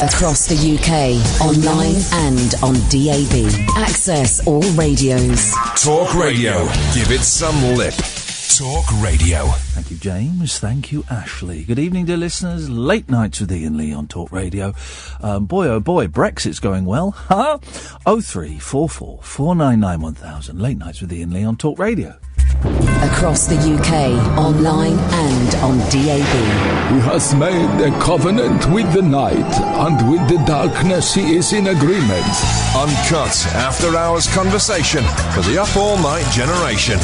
Across the UK, online and on DAB. Access all radios. Talk Radio. Give it some lip. Talk Radio. Thank you, James. Thank you, Ashley. Good evening, dear listeners. Late Nights with Iain Lee on Talk Radio. Boy, oh boy, Brexit's going well. Huh? 0344 499 1000. Late Nights with Iain Lee on Talk Radio. Across the UK, online and on DAB. He has made a covenant with the night, and with the darkness he is in agreement. Uncut after-hours conversation for the up-all-night generation.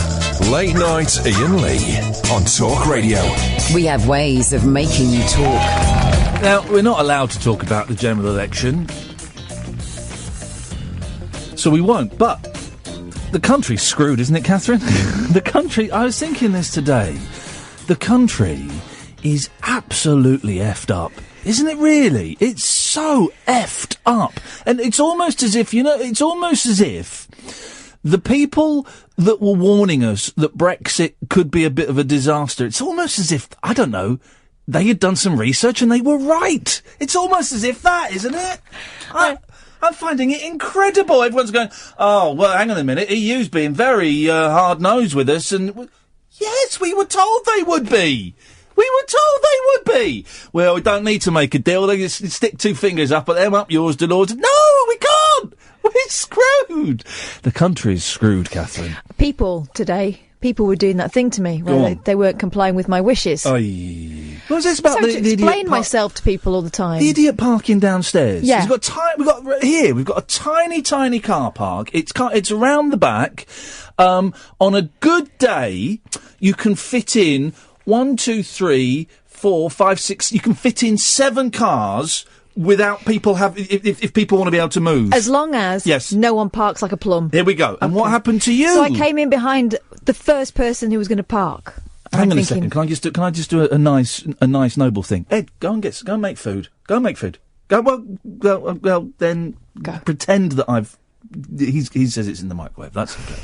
Late Night Iain Lee on Talk Radio. We have ways of making you talk. Now, we're not allowed to talk about the general election, so we won't, but the country's screwed, isn't it, Catherine? The country, I was thinking this today, the country is absolutely effed up. Isn't it really? It's so effed up. And it's almost as if, it's almost as if the people that were warning us that Brexit could be a bit of a disaster, it's almost as if, I don't know, they had done some research and they were right. It's almost as if that, isn't it? I'm finding it incredible. Everyone's going, oh, well, hang on a minute. EU's being very hard-nosed with us. And yes, we were told they would be. We were told they would be. Well, we don't need to make a deal. They just stick two fingers up at them, up yours, Dolores. No, we can't. We're screwed. The country's screwed, Catherine. People were doing that thing to me where they weren't complying with my wishes. What was this about? So to explain myself to people all the time. The idiot parking downstairs. Yeah. We've got a tiny car park. It's around the back. On a good day, you can fit in 1, 2, 3, 4, 5, 6. You can fit in 7 cars without people if people want to be able to move. As long as no one parks like a plum. Here we go. Okay. And what happened to you? So I came in behind the first person who was going to park. Hang on a second. Can I just do a nice noble thing? Ed, go and make food. Go and make food. Well, then go. Pretend that he says it's in the microwave. That's okay.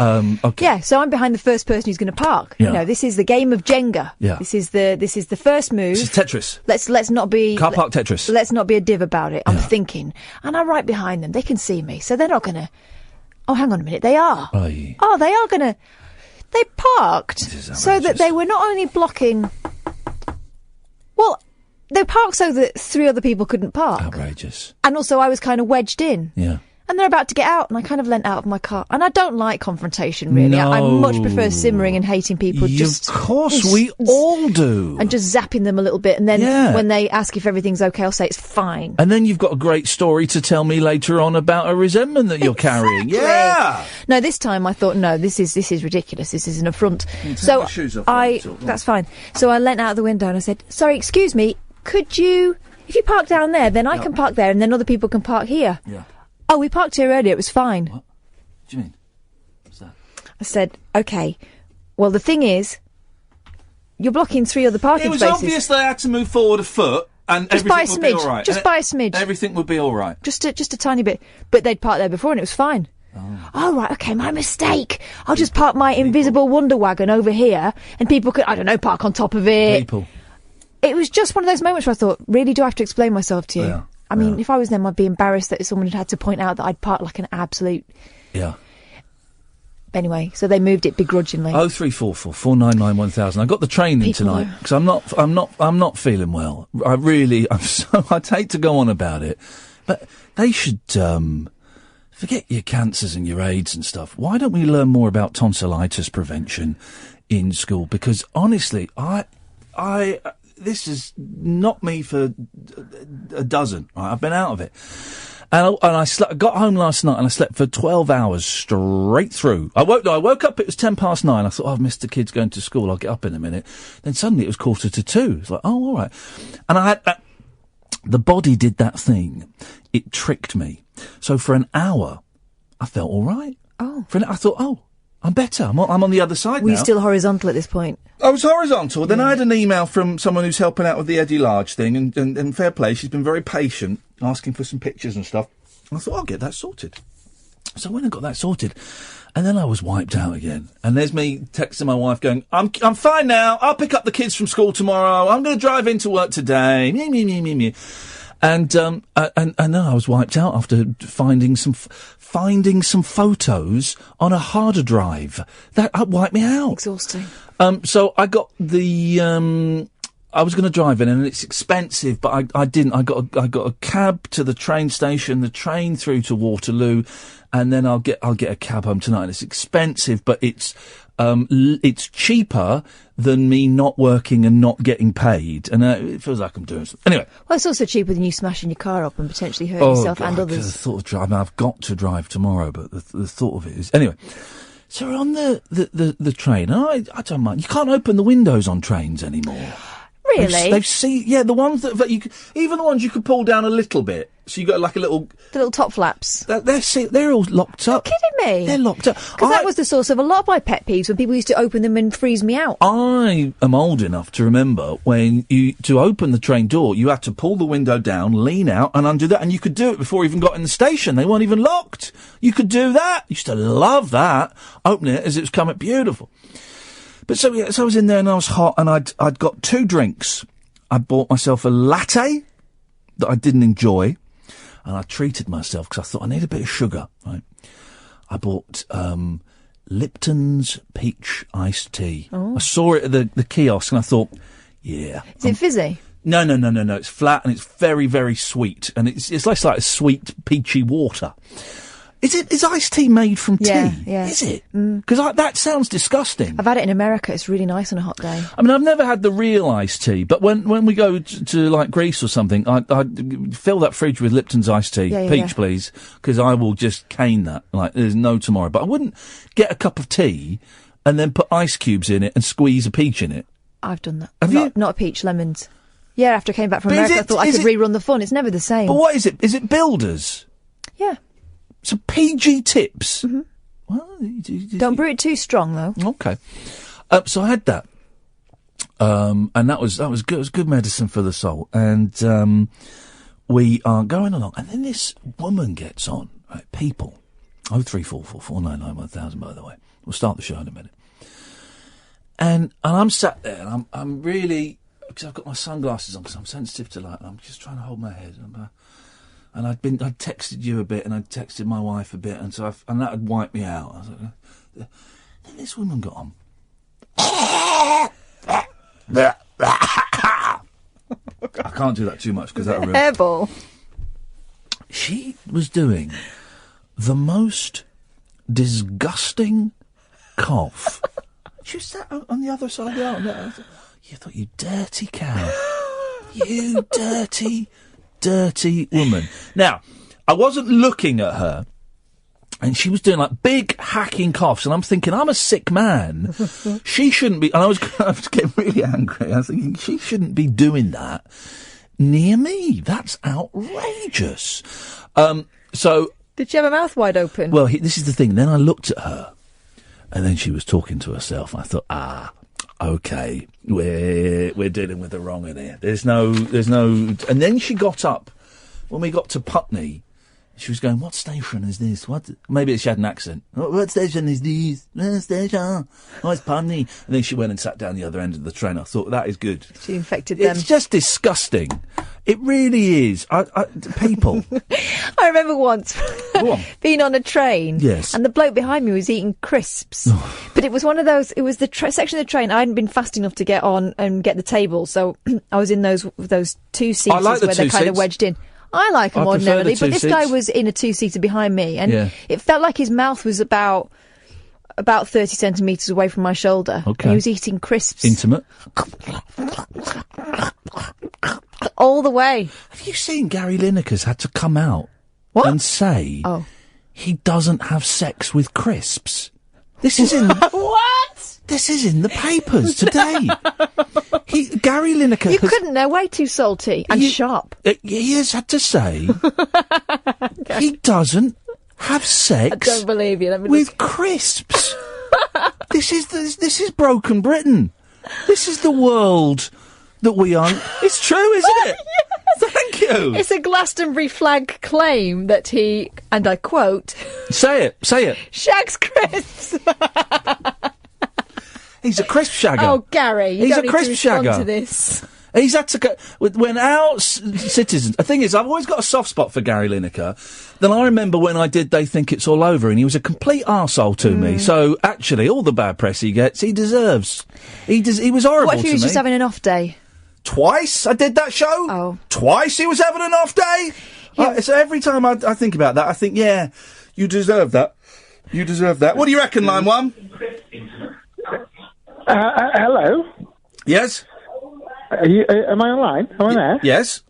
Okay. Yeah, so I'm behind the first person who's going to park. Yeah. This is the game of Jenga. Yeah. This is the first move. This is Tetris. Let's not be car park Tetris. Let's not be a div about it. I'm thinking, and I'm right behind them. They can see me, so they're not going to. Oh, hang on a minute. They are. Aye. Oh, they are going to. They parked so that they were not only blocking. Well, they parked so that 3 other people couldn't park. Outrageous. And also, I was kind of wedged in. Yeah. And they're about to get out, and I kind of leant out of my car. And I don't like confrontation, really. No. I much prefer simmering and hating people. Of course, we all do. And just zapping them a little bit, and then when they ask if everything's okay, I'll say it's fine. And then you've got a great story to tell me later on about a resentment that you're carrying. Yeah. No, this time I thought, no, this is ridiculous. This is an affront. So that's fine. So I leant out of the window and I said, "Sorry, excuse me, could you, if you park down there, then I can park there, and then other people can park here." Yeah. Oh, we parked here earlier, it was fine. What do you mean? What's that? I said, okay, well, the thing is, you're blocking 3 other parking spaces. It was obvious they had to move forward a foot, and just everything would be all right. Just by a smidge. Everything would be all right. Just a tiny bit. But they'd parked there before, and it was fine. Oh, right, okay, my mistake. I'll just park my invisible Wonder Wagon over here, and people could, I don't know, park on top of it. People. It was just one of those moments where I thought, really, do I have to explain myself to you? Yeah. I mean, if I was them, I'd be embarrassed that someone had to point out that I'd parked like an absolute... Yeah. Anyway, so they moved it begrudgingly. 0344 499 1000. I got the train in tonight because I'm not feeling well. I'd hate to go on about it, but they should forget your cancers and your AIDS and stuff. Why don't we learn more about tonsillitis prevention in school? Because honestly, this is not me for a dozen. Right? I've been out of it. And I got home last night and I slept for 12 hours straight through. I woke up, it was 9:10. I thought, I've missed the kids going to school, I'll get up in a minute. Then suddenly it was 1:45. It's like, oh, all right. And I had the body did that thing. It tricked me. So for an hour, I felt all right. Oh. I thought, I'm better. I'm on the other side now. Were you still horizontal at this point? I was horizontal. Then I had an email from someone who's helping out with the Eddie Large thing, and fair play, she's been very patient, asking for some pictures and stuff. And I thought, I'll get that sorted. So when I got that sorted, and then I was wiped out again. And there's me texting my wife going, I'm fine now. I'll pick up the kids from school tomorrow. I'm going to drive into work today. Me. And then I was wiped out after finding some photos on a harder drive. That wiped me out. Exhausting. So I got the. I was going to drive in, and it's expensive, but I didn't. I got a cab to the train station, the train through to Waterloo, and then I'll get a cab home tonight. And it's expensive, but it's cheaper than me not working and not getting paid, and it feels like I'm doing something. Anyway. Well, it's also cheaper than you smashing your car up and potentially hurting yourself and others. The thought of driving, I've got to drive tomorrow, but the thought of it is anyway. So we're on the train, and I don't mind. You can't open the windows on trains anymore. Really? The ones that you even the ones you could pull down a little bit, so you got like a little. The little top flaps. They're all locked up. You're kidding me? They're locked up. Because that was the source of a lot of my pet peeves when people used to open them and freeze me out. I am old enough to remember when to open the train door, you had to pull the window down, lean out, and undo that, and you could do it before you even got in the station. They weren't even locked. You could do that. Used to love that. Open it as it was coming, beautiful. But so I was in there and I was hot, and I'd got 2 drinks. I bought myself a latte that I didn't enjoy, and I treated myself because I thought I need a bit of sugar. Right? I bought Lipton's peach iced tea. Oh. I saw it at the kiosk, and I thought, yeah. Is it fizzy? No. It's flat and it's very, very sweet, and it's like a sweet peachy water. Is iced tea made from tea? Yeah. Is it? Because that sounds disgusting. I've had it in America. It's really nice on a hot day. I mean, I've never had the real iced tea, but when we go to like Greece or something, I'd fill that fridge with Lipton's iced tea. Peach, please, because I will just cane that. Like, there's no tomorrow. But I wouldn't get a cup of tea and then put ice cubes in it and squeeze a peach in it. I've done that. Have you? Not a peach, lemons. Yeah, after I came back from America, I thought I could rerun the fun. It's never the same. But what is it? Is it Builders? Yeah. So PG tips. Mm-hmm. Well, don't brew it too strong, though. Okay. So I had that, and that was good. It was good medicine for the soul. And we are going along, and then this woman gets on. Right, people, 03444991,000. By the way, we'll start the show in a minute. And I'm sat there, and I'm really, because I've got my sunglasses on, because I'm sensitive to light. And I'm just trying to hold my head. And I'd texted you a bit, and I'd texted my wife a bit, and and that had wiped me out. I was like, then this woman got on. I can't do that too much because that'll ruin. Hairball. She was doing the most disgusting cough. She was sat on the other side of the aisle. You thought, you dirty cow. You dirty woman. Now, I wasn't looking at her, and she was doing like big hacking coughs, and I'm thinking, I'm a sick man. She shouldn't be, and I was getting really angry. I was thinking, she shouldn't be doing that near me. That's outrageous. So. Did she have her mouth wide open? Well, this is the thing. Then I looked at her, and then she was talking to herself. I thought, okay, we're dealing with the wrong in here. There's no. And then she got up when we got to Putney. She was going, "What station is this? What?" Maybe she had an accent. What station is this? What station? Oh, it's Putney. And then she went and sat down the other end of the train. I thought, that is good. She infected them. It's just disgusting. It really is. People. I remember once being on a train. Yes. And the bloke behind me was eating crisps. But it was one of those, it was the section of the train I hadn't been fast enough to get on and get the table. So I was in those 2 seats where they're kind of wedged in. I like them ordinarily, but this guy was in a 2-seater behind me, and it felt like his mouth was about 30 centimetres away from my shoulder. Okay. And he was eating crisps. Intimate. All the way. Have you seen Gary Lineker's had to come out and say he doesn't have sex with crisps? This is in what? This is in the papers today. Gary Lineker. You couldn't. They're way too salty and sharp. He has had to say he doesn't have sex. I don't believe you. With crisps. This is broken Britain. This is the world that we are. It's true, isn't it? Yes. Thank you. It's a Glastonbury flag claim that he, and I quote, Say it. shags crisps. He's a crisp shagger. Oh, Gary, you He's don't a crisp need to respond shagger. to this. He's had to go... When our citizens... The thing is, I've always got a soft spot for Gary Lineker. Then I remember when I did They Think It's All Over, and he was a complete arsehole to me. So, actually, all the bad press he gets, he deserves. He was horrible to me. What if he was just having an off day? Twice I did that show. Oh. Twice he was having an off day. Yeah. So every time I think about that, I think, yeah, you deserve that. You deserve that. What do you reckon, line one? Hello? Yes? Am I online? Am I there? Yes.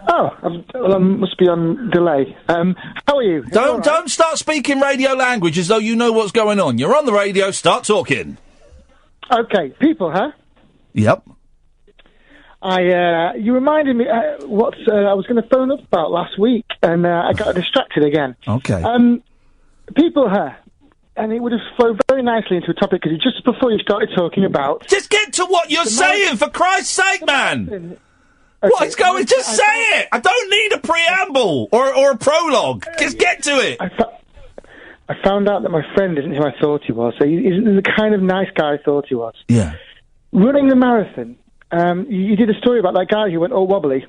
Oh, I must be on delay. How are you? Don't start speaking radio language as though you know what's going on. You're on the radio, start talking. Okay, people, huh? Yep. You reminded me what I was going to phone up about last week, and I got distracted again. Okay. People, huh? And it would have flowed very nicely into a topic, because just before you started talking about... Just get to what you're saying, for Christ's sake, man! Okay. What's going... Just say it! I don't need a preamble or a prologue. Just get to it! I found out that my friend isn't who I thought he was, so he isn't the kind of nice guy I thought he was. Yeah. Running the marathon, you did a story about that guy who went all wobbly.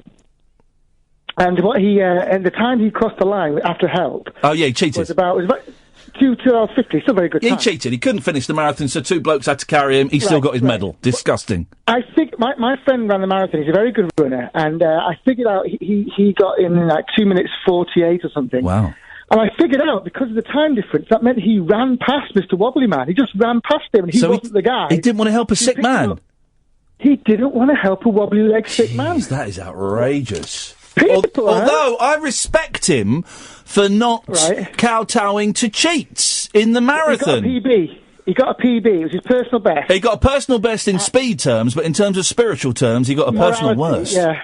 And what and the time he crossed the line after help... Oh, yeah, he cheated. Was about 2 hours 50, still very good time. He cheated. He couldn't finish the marathon, so two blokes had to carry him. He still got his medal. Disgusting. I think my friend ran the marathon. He's a very good runner, and I figured out he got in like 2 minutes 48 or something. Wow. And I figured out, because of the time difference, that meant he ran past Mr. Wobbly Man. He just ran past him, and he wasn't the guy. He didn't want to help a sick man. He didn't want to help a wobbly-legged sick man. That is outrageous. Although I respect him for not kowtowing to cheats in the marathon. He got a PB. It was his personal best. He got a personal best in speed terms, but in terms of spiritual terms, he got a personal worst. Yeah.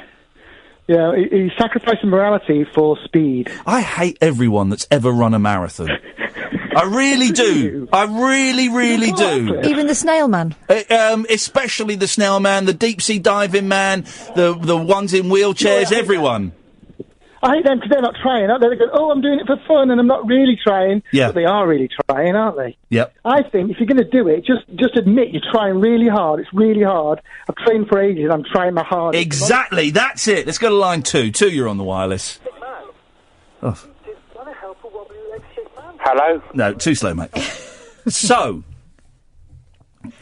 Yeah, he sacrificed morality for speed. I hate everyone that's ever run a marathon. I really do. I really, really do. Even the snail man? Especially the snail man, the deep-sea diving man, the ones in wheelchairs, everyone. I hate them because they're not trying, aren't they? They go, I'm doing it for fun and I'm not really trying. Yeah. But they are really trying, aren't they? Yep. I think if you're going to do it, just admit you're trying really hard. It's really hard. I've trained for ages and I'm trying my hardest. Exactly, that's it. Let's go to line 2. 2, you're on the wireless. Oh. Hello? No, too slow, mate. So.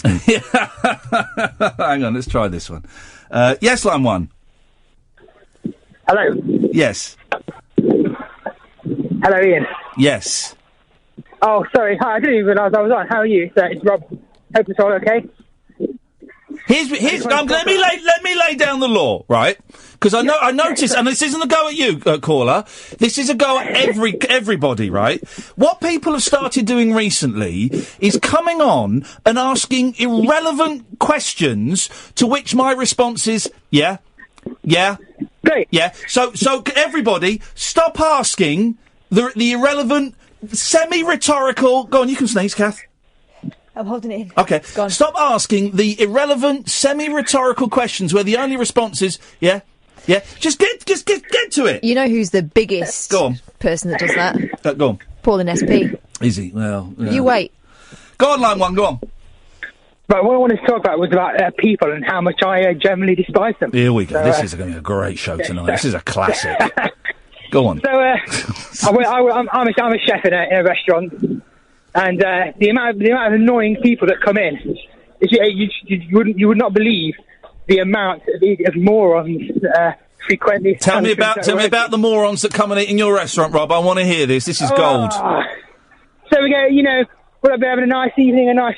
Hang on, let's try this one. Yes, line 1. Hello? Yes. Hello, Ian. Yes. Oh, sorry. Hi, I didn't even realise I was on. How are you? It's Rob. Hope it's all okay. Let me lay down the law, right? Because I noticed, and this isn't a go at you, caller. This is a go at everybody, right? What people have started doing recently is coming on and asking irrelevant questions to which my response is, yeah. Great. Yeah. So everybody, stop asking the irrelevant, semi-rhetorical... Go on, you can sneeze, Kath. I'm holding it in. Okay. Stop asking the irrelevant, semi-rhetorical questions where the only response is, yeah. Just get to it. You know who's the biggest go on. Person that does that? Go on. Paul in SP. Is he? Well... Yeah. You wait. Go on, line 1, go on. But what I wanted to talk about was about people and how much I generally despise them. Here we go. So, this is going to be a great show tonight. This is a classic. Go on. So, I'm a chef in a restaurant, and the amount of annoying people that come in, you would not believe the amount of morons frequently. Tell me about the morons that come and eat in your restaurant, Rob. I want to hear this. This is gold. So we go, we'll be having a nice evening, a nice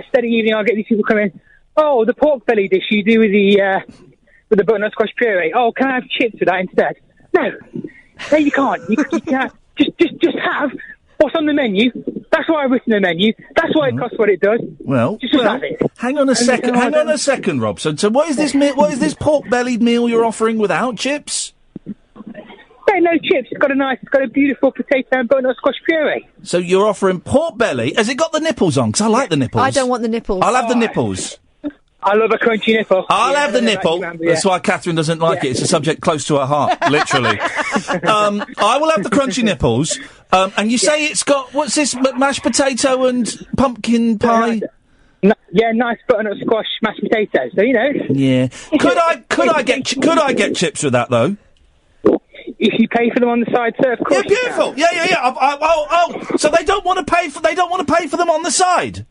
steady evening. I'll get these people come in. Oh, the pork belly dish you do with the butternut squash puree. Oh, can I have chips with that instead? No, you can't. You can't. Just have what's on the menu. That's why I've written the menu. That's why it costs what it does. Well, just have it. Hang on a second, Rob. So what is this what is this pork bellied meal you're offering without chips? No chips. It's got a beautiful potato and butternut squash puree. So you're offering pork belly. Has it got the nipples on? Because I like the nipples. I don't want the nipples. I'll have the nipples. I love a crunchy nipple. I'll have the nipple. That's why Catherine doesn't like it. It's a subject close to her heart, literally. I will have the crunchy nipples. And you say it's got, what's this, mashed potato and pumpkin pie? Nice butternut squash mashed potatoes. So Yeah. Could I get chips with that though? If you pay for them on the side, sir, of course. Yeah, beautiful. Yeah. So they don't want to pay for them on the side.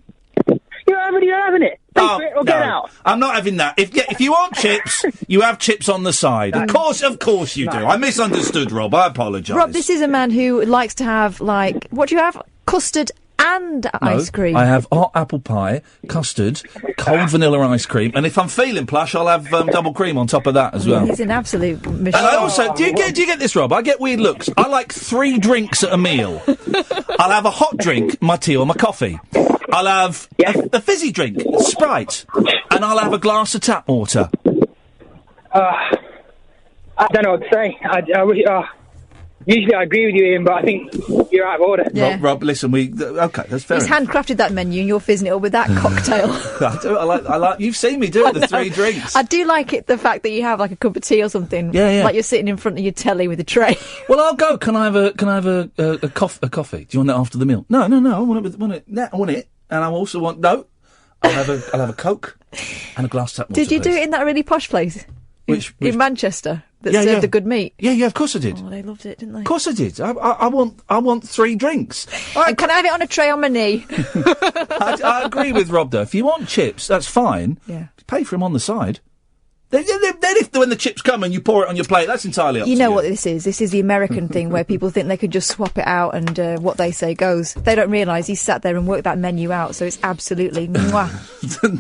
You're having it. Pay for it or get out. I'm not having that. If you want chips, you have chips on the side. Of course you do. I misunderstood, Rob. I apologise. Rob, this is a man who likes to have, like, what do you have? Custard and ice cream. I have hot apple pie, custard, cold vanilla ice cream, and if I'm feeling plush, I'll have double cream on top of that as well. He's an absolute machine. And I also, do you get this, Rob? I get weird looks. I like 3 drinks at a meal. I'll have a hot drink, my tea or my coffee. I'll have a fizzy drink, Sprite, and I'll have a glass of tap water. I don't know what to say. Usually I agree with you, Ian, but I think you're out of order. Yeah. Rob, listen, okay, that's fair He's enough. handcrafted that menu and you're fizzing it up with that cocktail. I like, you've seen me do it, the 3 drinks. I do like it, the fact that you have like a cup of tea or something. Yeah. Like you're sitting in front of your telly with a tray. Well, I'll go. Can I have a coffee? Do you want that after the meal? No, I want it. And I also want, I'll have a Coke and a glass of tap water. Did you do it in that really posh place? Which in Manchester? That served the good meat? Yeah, of course I did. Oh, they loved it, didn't they? Of course I did. I want 3 drinks. And can I have it on a tray on my knee? I agree with Rob, though. If you want chips, that's fine. Yeah. Pay for them on the side. Then when the chips come and you pour it on your plate, that's entirely up to you. You know what this is? This is the American thing where people think they can just swap it out and what they say goes. They don't realise he's sat there and worked that menu out, so it's absolutely mwah.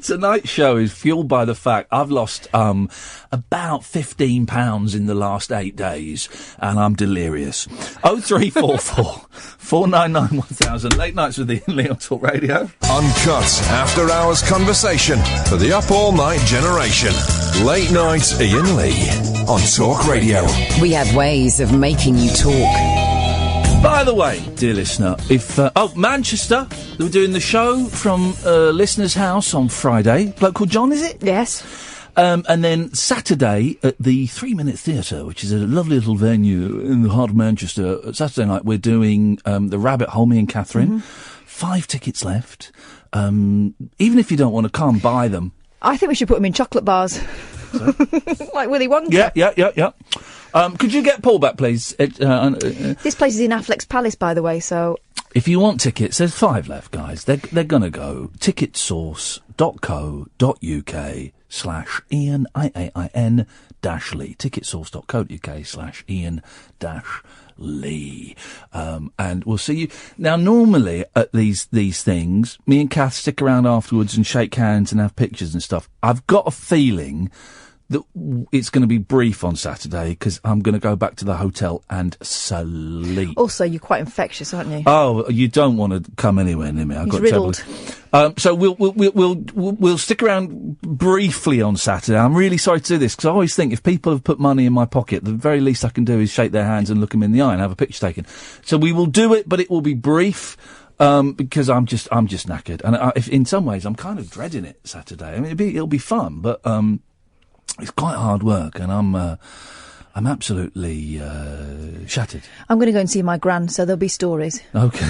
Tonight's show is fuelled by the fact I've lost about 15 pounds in the last 8 days, and I'm delirious. 0344 499 1000. Late nights with Iain Lee on Talk Radio. Uncut after-hours conversation for the up-all-night generation. Late night Iain Lee on Talk Radio. We have ways of making you talk. By the way, dear listener, if Manchester, they were doing the show from Listener's House on Friday. Bloke called John, is it? Yes. And then Saturday at the 3 Minute Theatre, which is a lovely little venue in the heart of Manchester. Saturday night we're doing the Rabbit Hole, me and Catherine. 5 tickets left. Even if you don't want to come, buy them. I think we should put them in chocolate bars. Like Willy Wonka. Yeah. Could you get Paul back, please? This place is in Affleck's Palace, by the way, so... If you want tickets, there's 5 left, guys. They're going to go ticketsource.co.uk/Iain, IAIN-Lee. Ticketsource.co.uk/Iain-Lee. And we'll see you. Now, normally at these things, me and Kath stick around afterwards and shake hands and have pictures and stuff. I've got a feeling that it's going to be brief on Saturday because I'm going to go back to the hotel and sleep. Also, you're quite infectious, aren't you? Oh, you don't want to come anywhere near me. I've got riddled. So we'll stick around briefly on Saturday. I'm really sorry to do this because I always think if people have put money in my pocket, the very least I can do is shake their hands and look them in the eye and have a picture taken. So we will do it, but it will be brief. Because I'm just knackered, and if in some ways I'm kind of dreading it Saturday. I mean, it'll be fun, but it's quite hard work, and I'm absolutely shattered. I'm going to go and see my gran, so there'll be stories. Okay.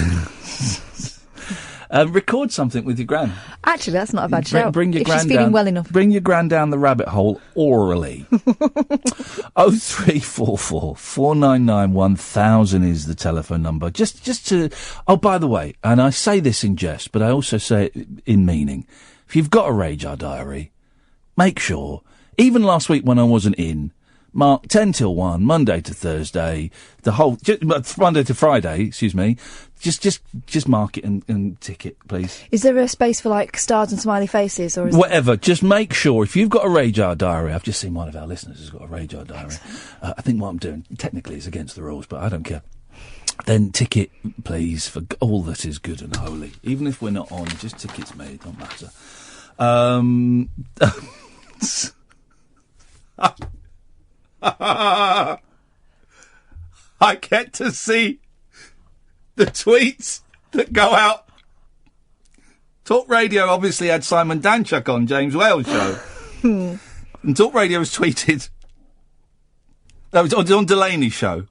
Record something with your gran. Actually, that's not a bad shout. Bring your if gran she's feeling down, well enough. Bring your gran down the rabbit hole orally. 0344 499 1000 is the telephone number. Just to... Oh, by the way, and I say this in jest, but I also say it in meaning. If you've got a Radar Diary, make sure, even last week when I wasn't in, mark 10 till 1, Monday to Thursday, Monday to Friday, excuse me, just mark it and tick it, please. Is there a space for, like, stars and smiley faces? Or is whatever, just make sure, if you've got a Radar Diary, I've just seen one of our listeners has got a Radar Diary. I think what I'm doing, technically, is against the rules, but I don't care. Then tick it, please, for all that is good and holy. Even if we're not on, just tick it's me, it don't matter. I get to see the tweets that go out. Talk Radio obviously had Simon Danchuk on James Wales' show. And Talk Radio has tweeted... That was on Delaney's show.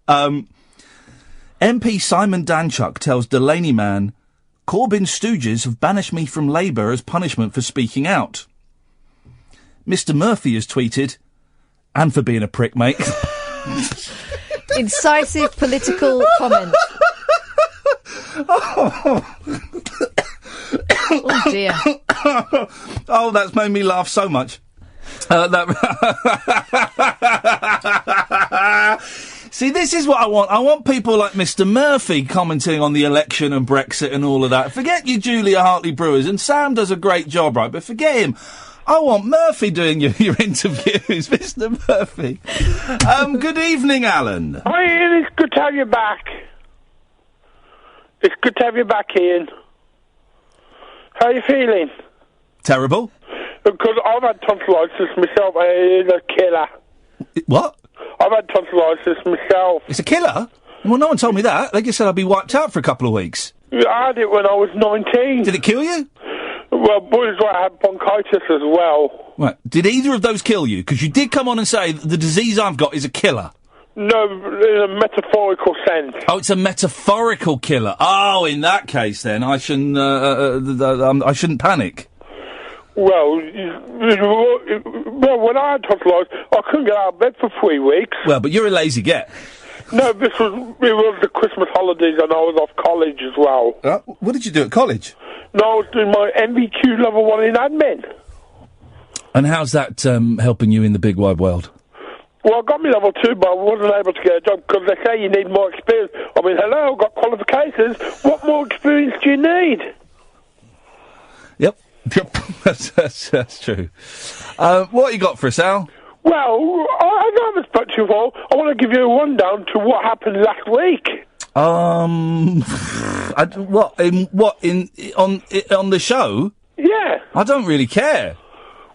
MP Simon Danchuk tells Delaney man, Corbyn's stooges have banished me from Labour as punishment for speaking out. Mr. Murphy has tweeted, and for being a prick, mate. Incisive political comment. Oh dear. Oh, that's made me laugh so much. See, this is what I want. I want people like Mr. Murphy commenting on the election and Brexit and all of that. Forget you, Julia Hartley-Brewers, and Sam does a great job, right? But forget him. I want Murphy doing your interviews, Mr. Murphy. Good evening, Alan. Hi, Ian. It's good to have you back. It's good to have you back, Ian. How are you feeling? Terrible. Because I've had tonsillitis myself, and it is a killer. What? I've had tonsillitis myself. It's a killer? Well, no one told me that. They just said I'd be wiped out for a couple of weeks. I had it when I was 19. Did it kill you? Well, boys, I had bronchitis as well. Right. Did either of those kill you? Because you did come on and say that the disease I've got is a killer. No, in a metaphorical sense. Oh, it's a metaphorical killer. Oh, in that case, then I shouldn't panic. Well, when I had tonsillitis, I couldn't get out of bed for 3 weeks. Well, but you're a lazy get. No, it was the Christmas holidays, and I was off college as well. What did you do at college? No, I was doing my MVQ level 1 in admin. And how's that helping you in the big wide world? Well, I got me level 2, but I wasn't able to get a job because they say you need more experience. I mean, hello, I've got qualifications. What more experience do you need? Yep, that's true. What you got for us, Al? Well, I haven't spoken to you before. I want to give you a rundown to what happened last week. On the show? Yeah. I don't really care.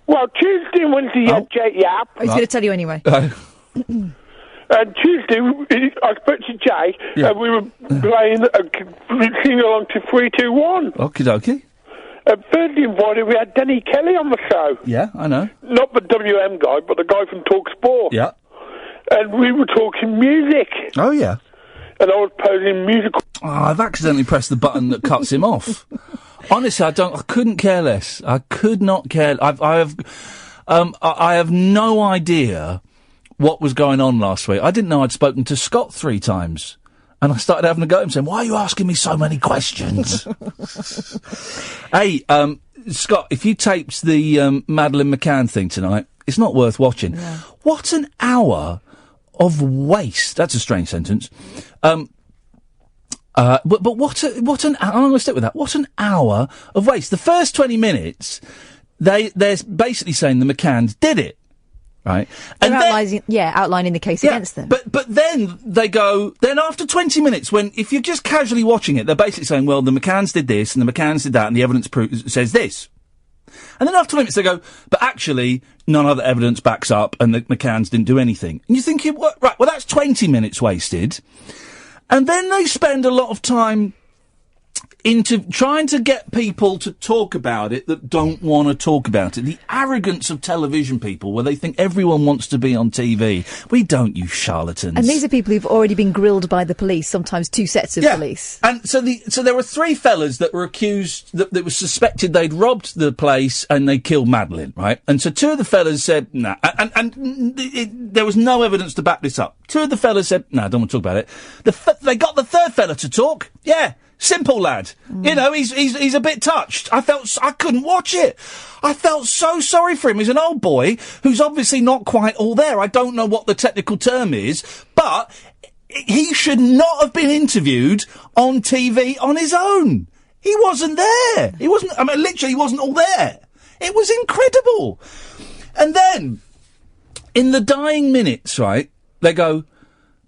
Well, Tuesday and Wednesday you had Jake Yap. I was going to tell you anyway. And Tuesday, I spoke to Jay, and we were playing, singing along to 3, 2, 1. Okie dokie. Thursday and Friday, we had Denny Kelly on the show. Yeah, I know. Not the WM guy, but the guy from Talk Sport. Yeah. And we were talking music. Oh, yeah. And I was posing musical... Oh, I've accidentally pressed the button that cuts him off. Honestly, I couldn't care less. I could not care. I have no idea what was going on last week. I didn't know I'd spoken to Scott 3 times. And I started having a go at him saying, why are you asking me so many questions? Hey, Scott, if you taped the Madeleine McCann thing tonight, it's not worth watching. Yeah. What an hour of waste. That's a strange sentence. But what an I'm going to stick with that. What an hour of waste. The first 20 minutes, they're basically saying the McCanns did it. Right. And outlining the case against them. But then they go, then after 20 minutes, if you're just casually watching it, they're basically saying, well, the McCanns did this and the McCanns did that and the evidence says this. And then after 20 minutes they go, but actually, none of the evidence backs up and the McCanns didn't do anything. And you're thinking, well, that's 20 minutes wasted. And then they spend a lot of time into trying to get people to talk about it that don't want to talk about it. The arrogance of television people, where they think everyone wants to be on TV. We don't, you charlatans. And these are people who've already been grilled by the police, sometimes 2 sets of police. And so there were 3 fellas that were accused, that was suspected they'd robbed the place and they killed Madeleine, right? And so 2 of the fellas said, nah. And there was no evidence to back this up. 2 of the fellas said, nah, I don't want to talk about it. They got the 3rd fella to talk. Yeah. Simple lad. You know, he's a bit touched. I couldn't watch it. I felt so sorry for him. He's an old boy who's obviously not quite all there. I don't know what the technical term is, but he should not have been interviewed on TV on his own. He wasn't there. He wasn't all there. It was incredible. And then, in the dying minutes, right, they go,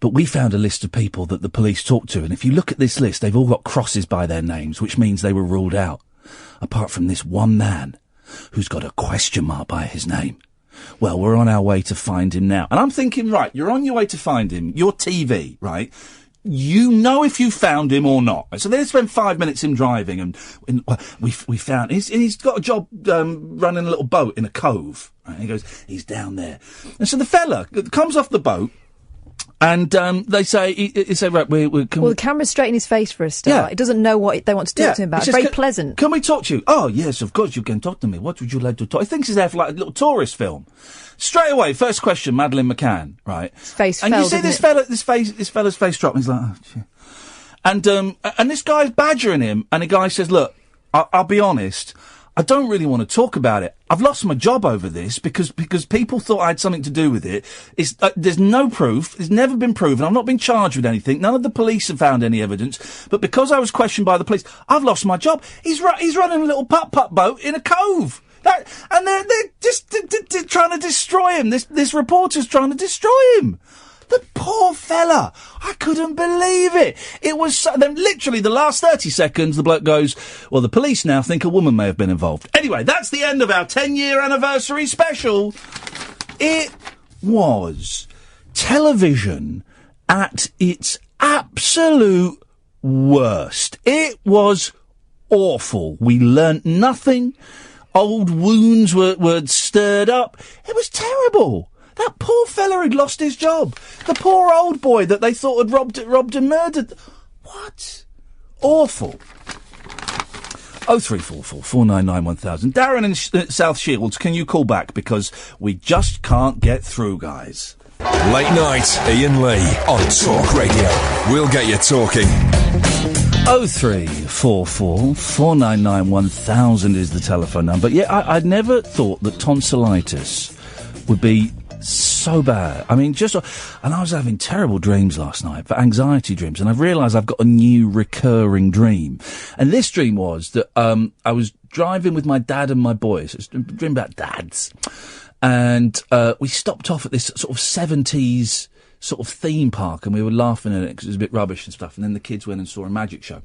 but we found a list of people that the police talked to, and if you look at this list, they've all got crosses by their names, which means they were ruled out. Apart from this one man, who's got a question mark by his name. Well, we're on our way to find him now. And I'm thinking, right, you're on your way to find him. You're TV, right? You know if you found him or not. So they spend 5 minutes him driving, and we found... He's got a job running a little boat in a cove. Right? And he goes, he's down there. And so the fella comes off the boat, And they say, right, the camera's straight in his face for a start. Yeah. It doesn't know what they want to talk to him about. It's very pleasant. Can we talk to you? Oh, yes, of course you can talk to me. What would you like to talk? He thinks he's there for like a little tourist film. Straight away, first question, Madeleine McCann, right? His face and fell, you see this fella's face drop, and he's like, oh, shit. And this guy's badgering him, and the guy says, look, I'll be honest, I don't really want to talk about it. I've lost my job over this because people thought I had something to do with it. There's no proof. It's never been proven. I've not been charged with anything. None of the police have found any evidence. But because I was questioned by the police, I've lost my job. He's running a little putt-putt boat in a cove. And they're just trying to destroy him. This reporter's trying to destroy him. The poor fella. I couldn't believe it. It was then literally the last 30 seconds, the bloke goes, well, the police now think a woman may have been involved. Anyway, that's the end of our 10-year anniversary special. It was television at its absolute worst. It was awful. We learnt nothing. Old wounds were stirred up. It was terrible. That poor fella had lost his job. The poor old boy that they thought had robbed and murdered. What? Awful. 0344 499 1000. Darren in South Shields, can you call back? Because we just can't get through, guys. Late night, Iain Lee on Talk Radio. We'll get you talking. 0344 499 1000 is the telephone number. Yeah, I'd never thought that tonsillitis would be so bad. I mean, and I was having terrible dreams last night, for anxiety dreams, and I've realised I've got a new recurring dream. And this dream was that I was driving with my dad and my boys. It's a dream about dads. And we stopped off at this sort of 70s sort of theme park, and we were laughing at it because it was a bit rubbish and stuff. And then the kids went and saw a magic show.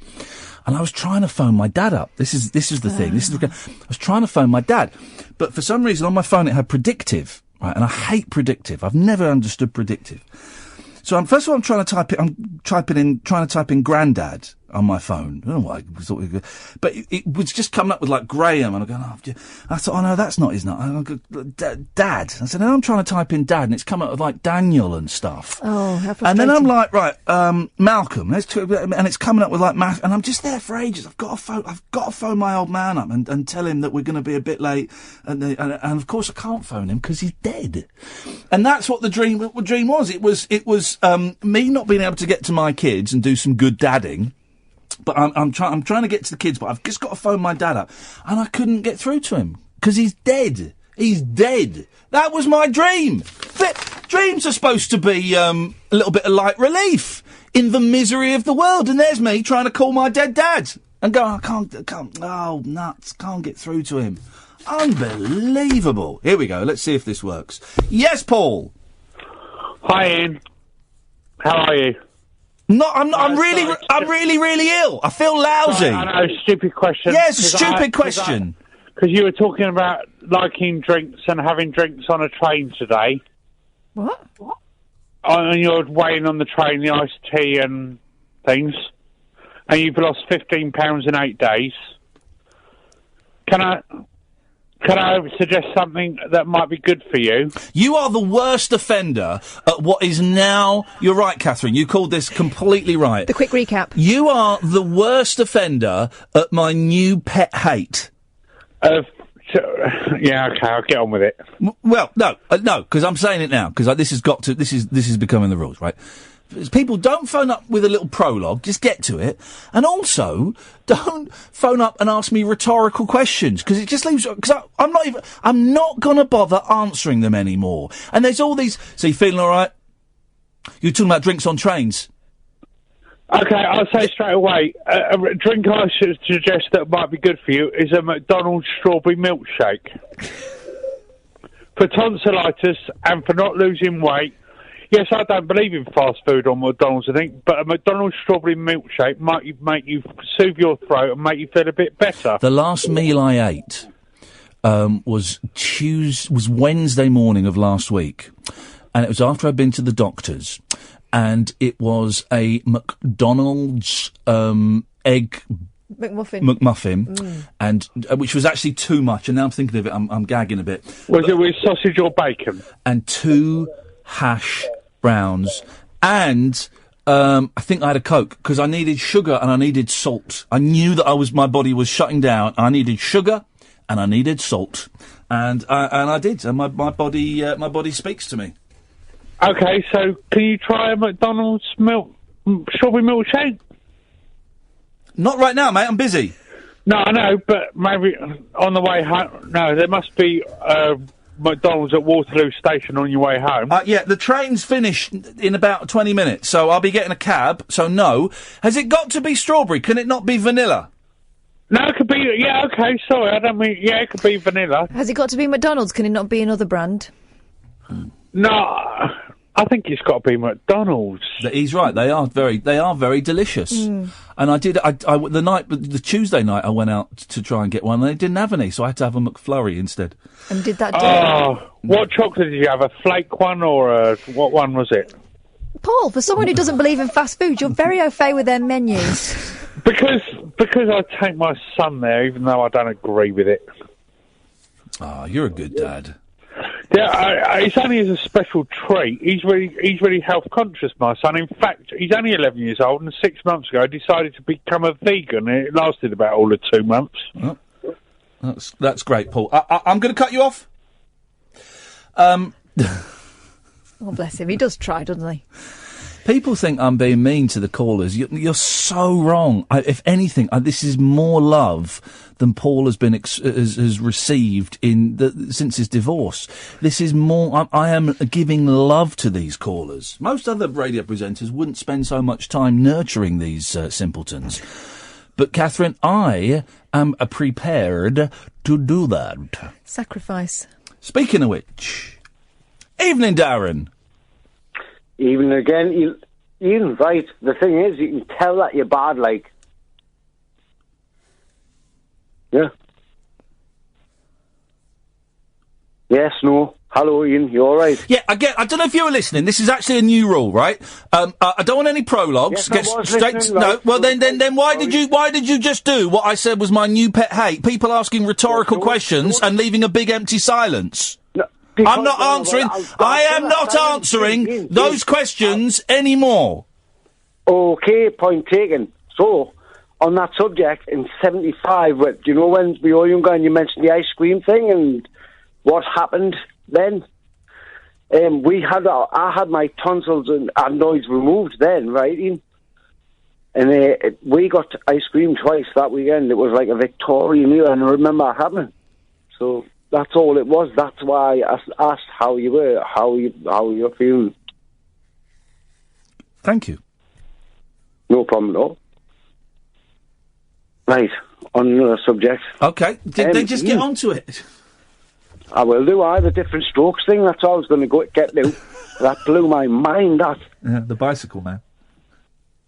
And I was trying to phone my dad up. This is the thing. I was trying to phone my dad, but for some reason on my phone it had predictive. Right, and I hate predictive. I've never understood predictive. So first of all, I'm trying to type in granddad on my phone. I don't know why I thought we could, but it was just coming up with like Graham, and I'm going, I thought, oh no, that's not his name. Dad. I said, now I'm trying to type in dad, and it's come up with like Daniel and stuff. Oh, how frustrating. And then I'm like, right, Malcolm, and it's coming up with like and I'm just there for ages. I've got to phone my old man up and tell him that we're going to be a bit late, and of course I can't phone him because he's dead. And that's what the dream was. It was me not being able to get to my kids and do some good dadding. But I'm trying to get to the kids, but I've just got to phone my dad up. And I couldn't get through to him, because he's dead. He's dead. That was my dream. Dreams are supposed to be a little bit of light relief in the misery of the world. And there's me trying to call my dead dad. And go, I can't, oh, nuts, can't get through to him. Unbelievable. Here we go, let's see if this works. Yes, Paul. Hi, Ian. How are you? No, I'm really ill. I feel lousy. I know, stupid question. Yes, stupid question. Because you were talking about liking drinks and having drinks on a train today. What? And you're weighing on the train the iced tea and things. And you've lost 15 pounds in 8 days. Can I suggest something that might be good for you? You are the worst offender at what is now... You're right, Catherine. You called this completely right. The quick recap. You are the worst offender at my new pet hate. Yeah, okay, I'll get on with it. Well, no, because I'm saying it now, because this is becoming the rules, right? People, don't phone up with a little prologue, just get to it. And also, don't phone up and ask me rhetorical questions, because it just leaves... Because I'm not going to bother answering them anymore. And there's all these... So you feeling all right? You're talking about drinks on trains. Okay, I'll say straight away, a drink I should suggest that might be good for you is a McDonald's strawberry milkshake. For tonsillitis and for not losing weight. Yes, I don't believe in fast food on McDonald's, I think, but a McDonald's strawberry milkshake might make you soothe your throat and make you feel a bit better. The last meal I ate was Wednesday morning of last week, and it was after I'd been to the doctor's, and it was a McDonald's egg McMuffin, and which was actually too much, and now I'm thinking of it, I'm gagging a bit. Was it with sausage or bacon? And 2 hash browns and I think I had a Coke because I needed sugar and I needed salt. I knew that my body was shutting down. I needed sugar and I needed salt, and I did. And my body speaks to me. Okay, so can you try a McDonald's strawberry milkshake? Not right now, mate. I'm busy. No, I know, but maybe on the way home. No, there must be McDonald's at Waterloo Station on your way home. Yeah, the train's finished in about 20 minutes, so I'll be getting a cab, so no. Has it got to be strawberry? Can it not be vanilla? No, it could be... Yeah, okay, sorry, I don't mean... Yeah, it could be vanilla. Has it got to be McDonald's? Can it not be another brand? No, I think it's got to be McDonald's. He's right, they are very delicious. And I did, the Tuesday night I went out to try and get one, and they didn't have any, so I had to have a McFlurry instead. And did that do it? What chocolate did you have? A flake one or what one was it? Paul, for someone who doesn't believe in fast food, you're very au fait with their menus. Because I take my son there, even though I don't agree with it. You're a good dad. Yeah, it's only as a special treat. He's really health conscious, my son. In fact, he's only 11 years old, and 6 months ago he decided to become a vegan. It lasted about all of 2 months. Oh, that's great, Paul. I'm going to cut you off. Oh, bless him. He does try, doesn't he? People think I'm being mean to the callers. You're so wrong. If anything, this is more love than Paul has been has received since his divorce. This is more. I am giving love to these callers. Most other radio presenters wouldn't spend so much time nurturing these simpletons. But Catherine, I am prepared to do that. Sacrifice. Speaking of which, evening, Darren. Even again, Ian, right, the thing is, you can tell that you're bad, like. Yeah. Yes, no. Hello, Ian, you alright? Yeah, I don't know if you were listening, this is actually a new rule, right? I don't want any prologues. Yes, I was listening, right. No, well then why did you just do what I said was my new pet hate? People asking rhetorical questions and leaving a big empty silence. I'm not answering. I am not answering those questions anymore. Okay, point taken. So, on that subject, in 75, do you know when we were younger and you mentioned the ice cream thing and what happened then? I had my tonsils and adenoids removed then, right, Ian? And we got ice cream twice that weekend. It was like a Victorian meal, and I remember it happening. So... that's all it was. That's why I asked how you were, how you're feeling. Thank you. No problem at all. Right, on another subject. Okay, then just get onto it. I will do. The Diff'rent Strokes thing. That's all I was going to get to. That blew my mind. That. Yeah, the bicycle man.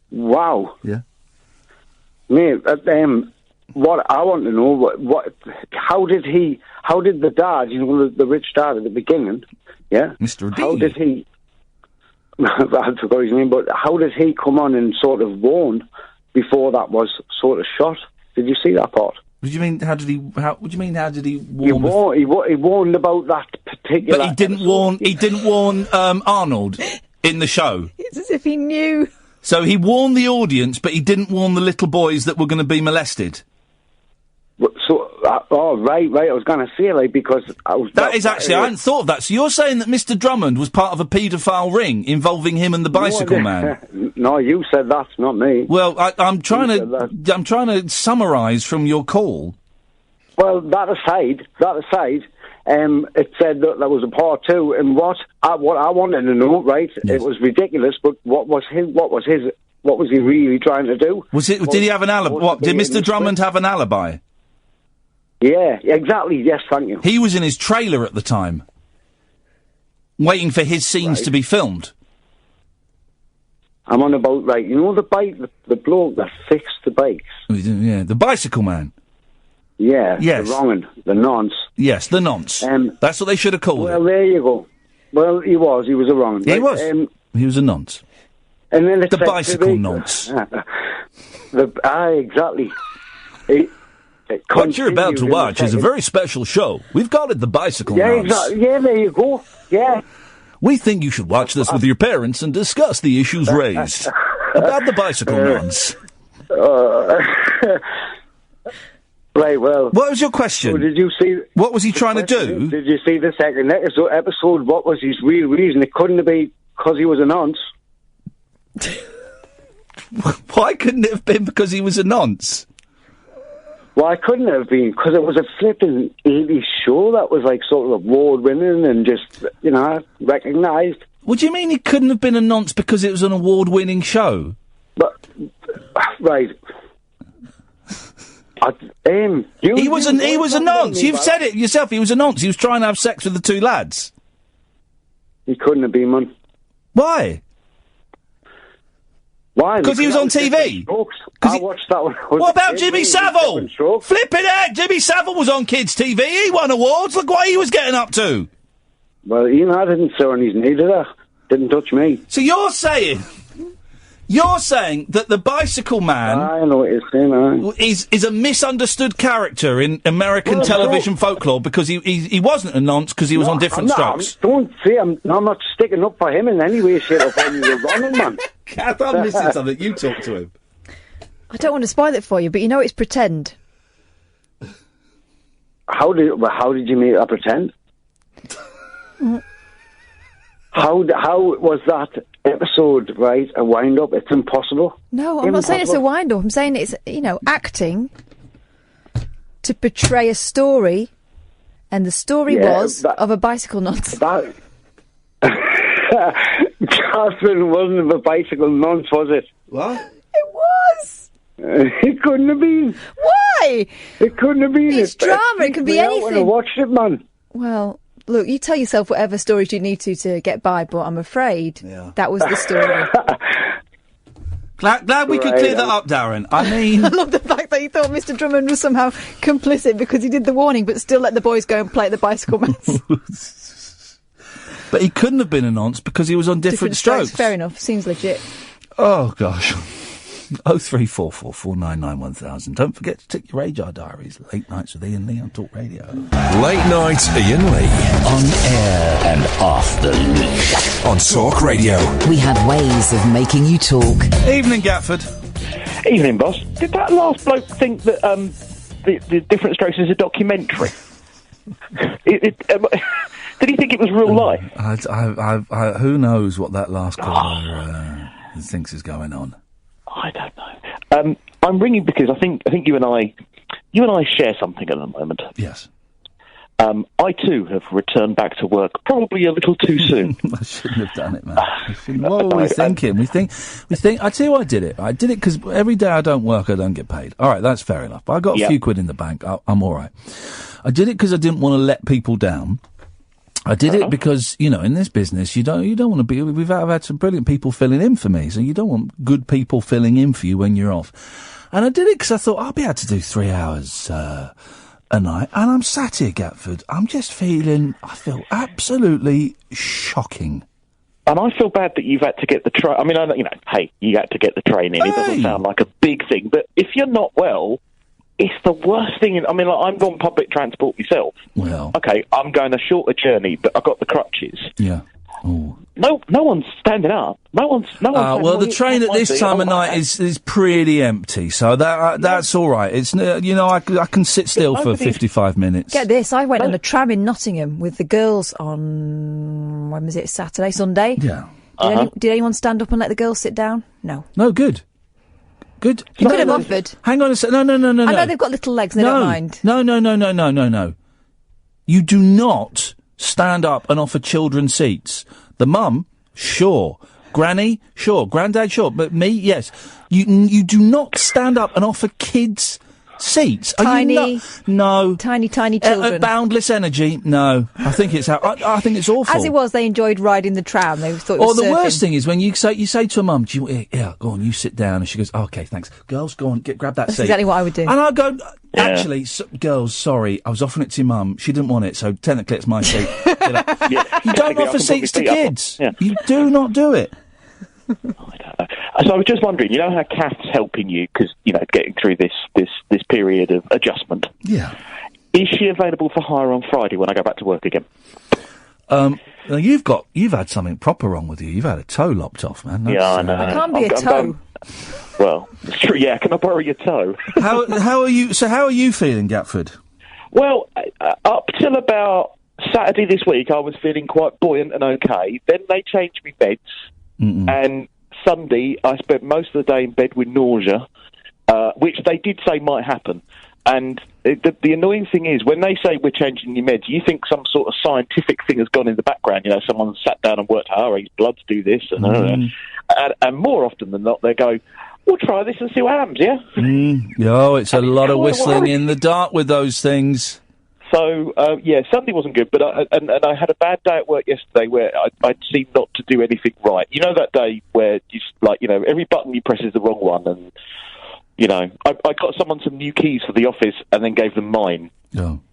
Wow. Yeah. Mate, what I want to know, how did the dad, you know, the rich dad at the beginning, yeah? Mr. D. How did he, I forgot his name, but how did he come on and sort of warn before that was sort of shot? Did you see that part? What do you mean, how did he warn? He warned about that particular... But he didn't warn Arnold in the show. It's as if he knew. So he warned the audience, but he didn't warn the little boys that were going to be molested. So, right, I was going to say, like, because I was... I hadn't thought of that. So you're saying that Mr. Drummond was part of a paedophile ring involving him and the bicycle man? No, you said that's not me. Well, I'm trying to summarise from your call. Well, that aside, it said that there was a part two, and what I wanted to know, right? Yes. It was ridiculous, but what was he really trying to do? Did he have an alibi? Did Mr. Drummond have an alibi? Yeah, exactly. Yes, thank you. He was in his trailer at the time, waiting for his scenes to be filmed. I'm on about, right, you know the bloke that fixed the bikes? Yeah, the bicycle man. Yeah, yes. The wrong'un, the nonce. Yes, the nonce. That's what they should have called it. Well, there you go. Well, he was a wrong'un. Yeah, he was. He was a nonce. And then the bicycle nonce. Exactly. What you're about to watch is a very special show. We've called it the bicycle nonce. Exactly. Yeah, there you go. Yeah. We think you should watch this with your parents and discuss the issues raised about the bicycle nonce. Right, well... What was your question? So did you see... What was he trying to do? Did you see the second episode? What was his real reason? It couldn't have been because he was a nonce. Why couldn't it have been because he was a nonce? Why couldn't it have been? Because it was a flipping 80s show that was like sort of award-winning and just, you know, recognised. What do you mean he couldn't have been a nonce because it was an award-winning show? But, right... he was a nonce. You've said it yourself. He was a nonce. He was trying to have sex with the two lads. He couldn't have been, man. Why? Why? Because he was on TV. I watched that one. What about Jimmy Savile? Flipping heck! Jimmy Savile was on kids' TV. He won awards. Look what he was getting up to. Well, I didn't sit on his knee, did I? Didn't touch me. So you're saying that the bicycle man... I know what you're saying, is a misunderstood character in American television folklore because he wasn't a nonce because he was on Diff'rent Strokes. Don't say I'm not sticking up for him in any way, shape or form. You're wrong, man. Kath, I'm missing something. You talk to him. I don't want to spoil it for you, but you know it's pretend. How did you make that pretend? How was that episode, right, a wind-up? It's impossible. No, I'm not saying it's a wind-up. I'm saying it's, acting to portray a story, and the story was of a bicycle nonce. Catherine wasn't a bicycle nonce, was it? What? It was! It couldn't have been. Why? It couldn't have been. It's drama, it can be anything. When I watched it, man. Well... Look, you tell yourself whatever stories you need to get by, but I'm afraid that was the story. Glad we could clear that up, Darren. I mean... I love the fact that you thought Mr Drummond was somehow complicit because he did the warning, but still let the boys go and play at the bicycle mats. But he couldn't have been a nonce because he was on Diff'rent Strokes. Fair enough. Seems legit. Oh, gosh. 0344 499 1000. Don't forget to tick your radar diaries. Late Nights with Iain Lee on Talk Radio. Late Night Iain Lee. On air and off the leash. On Talk Radio. We have ways of making you talk. Evening, Gatford. Evening, boss. Did that last bloke think that the Diff'rent Strokes is a documentary? Did he think it was real life? Who knows what that last caller thinks is going on? I don't know. I'm ringing because I think you and I share something at the moment. Yes. I too have returned back to work, probably a little too soon. I shouldn't have done it, man. What were we thinking? We think. I tell you why I did it. I did it because every day I don't work, I don't get paid. All right, that's fair enough. I got a few quid in the bank. I'm all right. I did it because I didn't want to let people down. I did it because, in this business, you don't want to be... I've had some brilliant people filling in for me, so you don't want good people filling in for you when you're off. And I did it because I thought I'll be able to do 3 hours a night. And I'm sat here, Gatford. I feel absolutely shocking. And I feel bad that you've had to get the train... I mean, hey, you had to get the train in. It doesn't sound like a big thing. But if you're not well... It's the worst thing. I'm on public transport myself. Well, okay, I'm going a shorter journey, but I've got the crutches. Yeah. Ooh. No one's standing up. No one's. Well, the train at this time of night is pretty empty, so that's all right. It's I can sit still for 55 minutes. Get this, I went on a tram in Nottingham with the girls on when was it? Saturday, Sunday. Yeah. Did anyone stand up and let the girls sit down? No. No, good. Good. You could have offered. Hang on a second. No. I know they've got little legs and they don't mind. No. You do not stand up and offer children seats. The mum, sure. Granny, sure. Granddad, sure. But me, yes. You do not stand up and offer kids seats. Tiny. No. Tiny children. Boundless energy. No. I think it's I think it's awful. As it was, they enjoyed riding the tram. They thought it was the surfing. worst thing is when you say to a mum, yeah, go on, you sit down, and she goes, okay, thanks. Girls, go on, grab that seat. That's exactly what I would do. And I go, actually, girls, sorry, I was offering it to your mum. She didn't want it, so technically it's my seat. You don't offer seats to kids. Yeah. You do not do it. I don't know. So I was just wondering, how Kath's helping you because getting through this period of adjustment. Yeah. Is she available for hire on Friday when I go back to work again? Now you've had something proper wrong with you. You've had a toe lopped off, man. I know. It can't be a toe. Well, it's true. Yeah, can I borrow your toe? How are you? So how are you feeling, Gatford? Well, up till about Saturday this week, I was feeling quite buoyant and okay. Then they changed me beds, and Sunday I spent most of the day in bed with nausea, which they did say might happen. And the annoying thing is, when they say we're changing your meds, you think some sort of scientific thing has gone in the background. You know, someone sat down and worked out, his bloods do this, and more often than not, they go, we'll try this and see what happens, yeah? Oh, it's a lot of whistling in the dark with those things. So, Sunday wasn't good, but I had a bad day at work yesterday where I seemed not to do anything right. You know that day where every button you press is the wrong one, and, I got someone some new keys for the office and then gave them mine,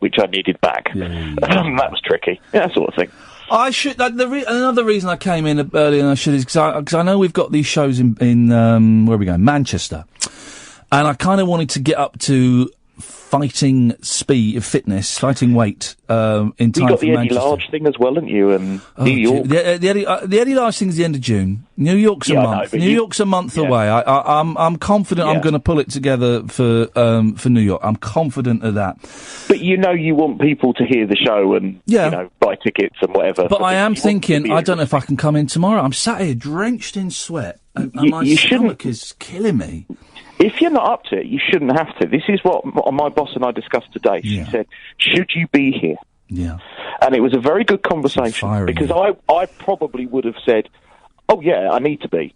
which I needed back. That was tricky. Yeah, that sort of thing. I should. Another reason I came in early and I should is because I know we've got these shows in where are we going? Manchester, and I kind of wanted to get up to fighting fitness, fighting weight in time for Manchester. You got the Eddie Large thing as well, haven't you? And New York. The Eddie Large thing is the end of June. New York's a month. New York's a month away. I'm confident I'm going to pull it together for New York. I'm confident of that. But you want people to hear the show and buy tickets and whatever. But I am thinking, I don't know if I can come in tomorrow. I'm sat here drenched in sweat and my stomach is killing me. If you're not up to it, you shouldn't have to. This is what my boss and I discussed today. She said, should you be here? Yeah. And it was a very good conversation because I probably would have said, oh, yeah, I need to be.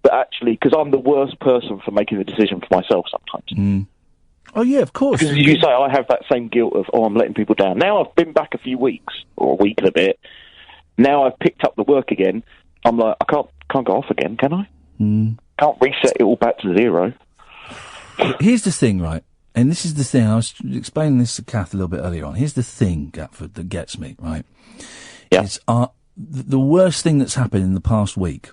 But actually, because I'm the worst person for making the decision for myself sometimes. Oh, yeah, of course. Because as you say, I have that same guilt of, I'm letting people down. Now I've been back a few weeks, or a week and a bit. Now I've picked up the work again. I'm like, I can't go off again, can I? Can't reset it all back to zero. Here's the thing, right? And this is the thing. I was explaining this to Kath a little bit earlier on. Here's the thing, Gatford, that gets me, right? Yeah. It's the worst thing that's happened in the past week.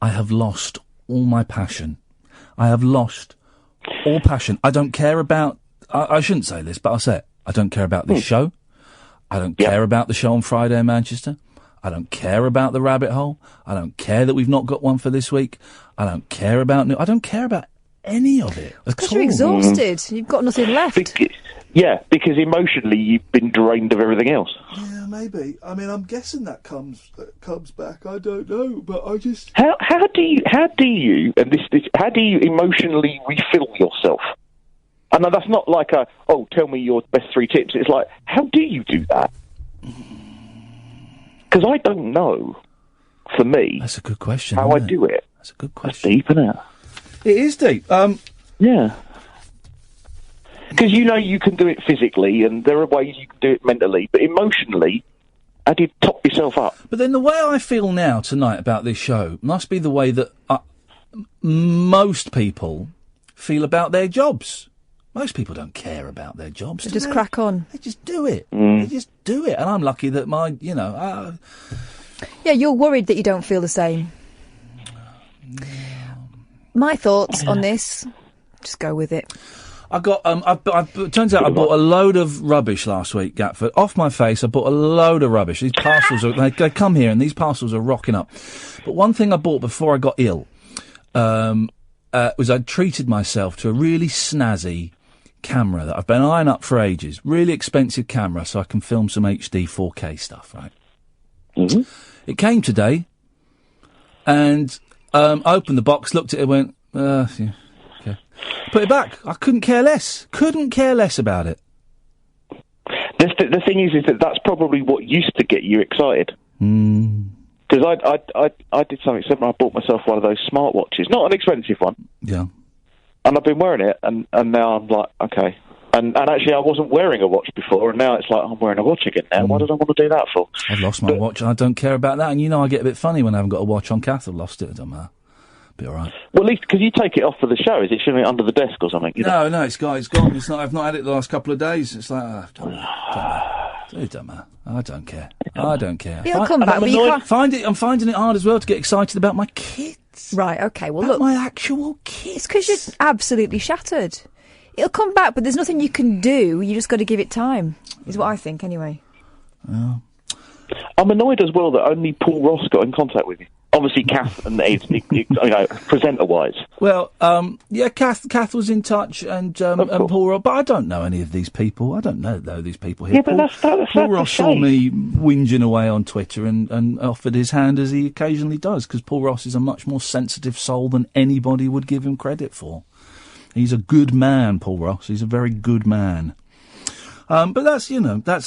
I have lost all my passion. I have lost all passion. I don't care about... I shouldn't say this, but I'll say it. I don't care about this show. I don't care about the show on Friday in Manchester. I don't care about the rabbit hole. I don't care that we've not got one for this week. I don't care about... I don't care about any of it. Because you're exhausted. You've got nothing left. Because emotionally you've been drained of everything else. Yeah, maybe. I mean, I'm guessing that comes back. I don't know, but I just... How do you emotionally refill yourself? I know that's not like tell me your best 3 tips. It's like, how do you do that? Because I don't know, for me... That's a good question, how I do it. That's a good question. That's deep, isn't it? It is deep. Yeah. Because you can do it physically, and there are ways you can do it mentally, but emotionally, how do you top yourself up? But then the way I feel now tonight about this show must be the way that most people feel about their jobs. Most people don't care about their jobs. They just crack on. They just do it. They just do it. And I'm lucky that Yeah, you're worried that you don't feel the same. My thoughts on this, just go with it. I got, turns out I bought a load of rubbish last week, Gatford. Off my face, I bought a load of rubbish. These parcels, they come here and these parcels are rocking up. But one thing I bought before I got ill, was I treated myself to a really snazzy camera that I've been eyeing up for ages. Really expensive camera so I can film some HD 4K stuff, right? It came today and... I opened the box, looked at it, went, okay. Put it back. I couldn't care less. Couldn't care less about it. The thing is that that's probably what used to get you excited. Because I did something similar. I bought myself one of those smartwatches. Not an expensive one. Yeah. And I've been wearing it, and now I'm like, okay. And actually, I wasn't wearing a watch before, and now it's like, I'm wearing a watch again now. What did I want to do that for? I've lost my watch, and I don't care about that. And I get a bit funny when I haven't got a watch on. Kath, I've lost it. It doesn't matter. Be all right. Well, at least because you take it off for the show. Is it shouldn't it under the desk or something? No, it's gone. It's not. I've not had it the last couple of days. It's like, it don't matter. I don't care. I don't care. It'll come back. I'm finding it hard as well to get excited about my kids. Right. Okay. Well, look, my actual kids. It's because you're absolutely shattered. It'll come back, but there's nothing you can do. You just got to give it time, is what I think, anyway. Well, I'm annoyed as well that only Paul Ross got in contact with you. Obviously, Kath and Ed, presenter-wise. Well, yeah, Kath was in touch, and Paul Ross, but I don't know any of these people. I don't know these people here. Yeah, but Paul Ross saw me whinging away on Twitter and offered his hand, as he occasionally does, because Paul Ross is a much more sensitive soul than anybody would give him credit for. He's a good man, Paul Ross. He's a very good man. But that's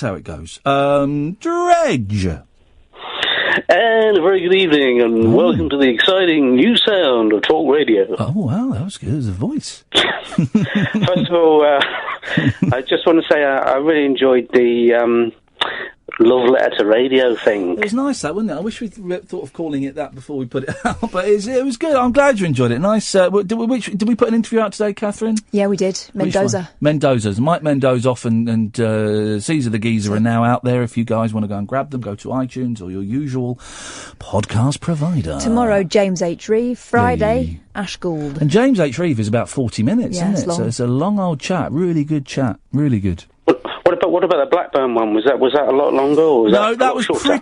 how it goes. Dredge. And a very good evening, and welcome to the exciting new sound of Talk Radio. Oh, wow, that was good as a voice. First of all, I just want to say I really enjoyed the love letter to radio thing. It was nice, that, wasn't it? I wish we'd thought of calling it that before we put it out, but it was good. I'm glad you enjoyed it. Nice. Did we put an interview out today, Catherine? Yeah, we did. Mendoza. Mendoza's. Mike Mendoza and Caesar the Geezer are now out there. If you guys want to go and grab them, go to iTunes or your usual podcast provider. Tomorrow, James H. Reeve. Friday, Ash Gould. And James H. Reeve is about 40 minutes, isn't it? Long. So it's a long old chat. Really good chat. Really good. What about the Blackburn one? Was that a lot longer? Or was that was shorter?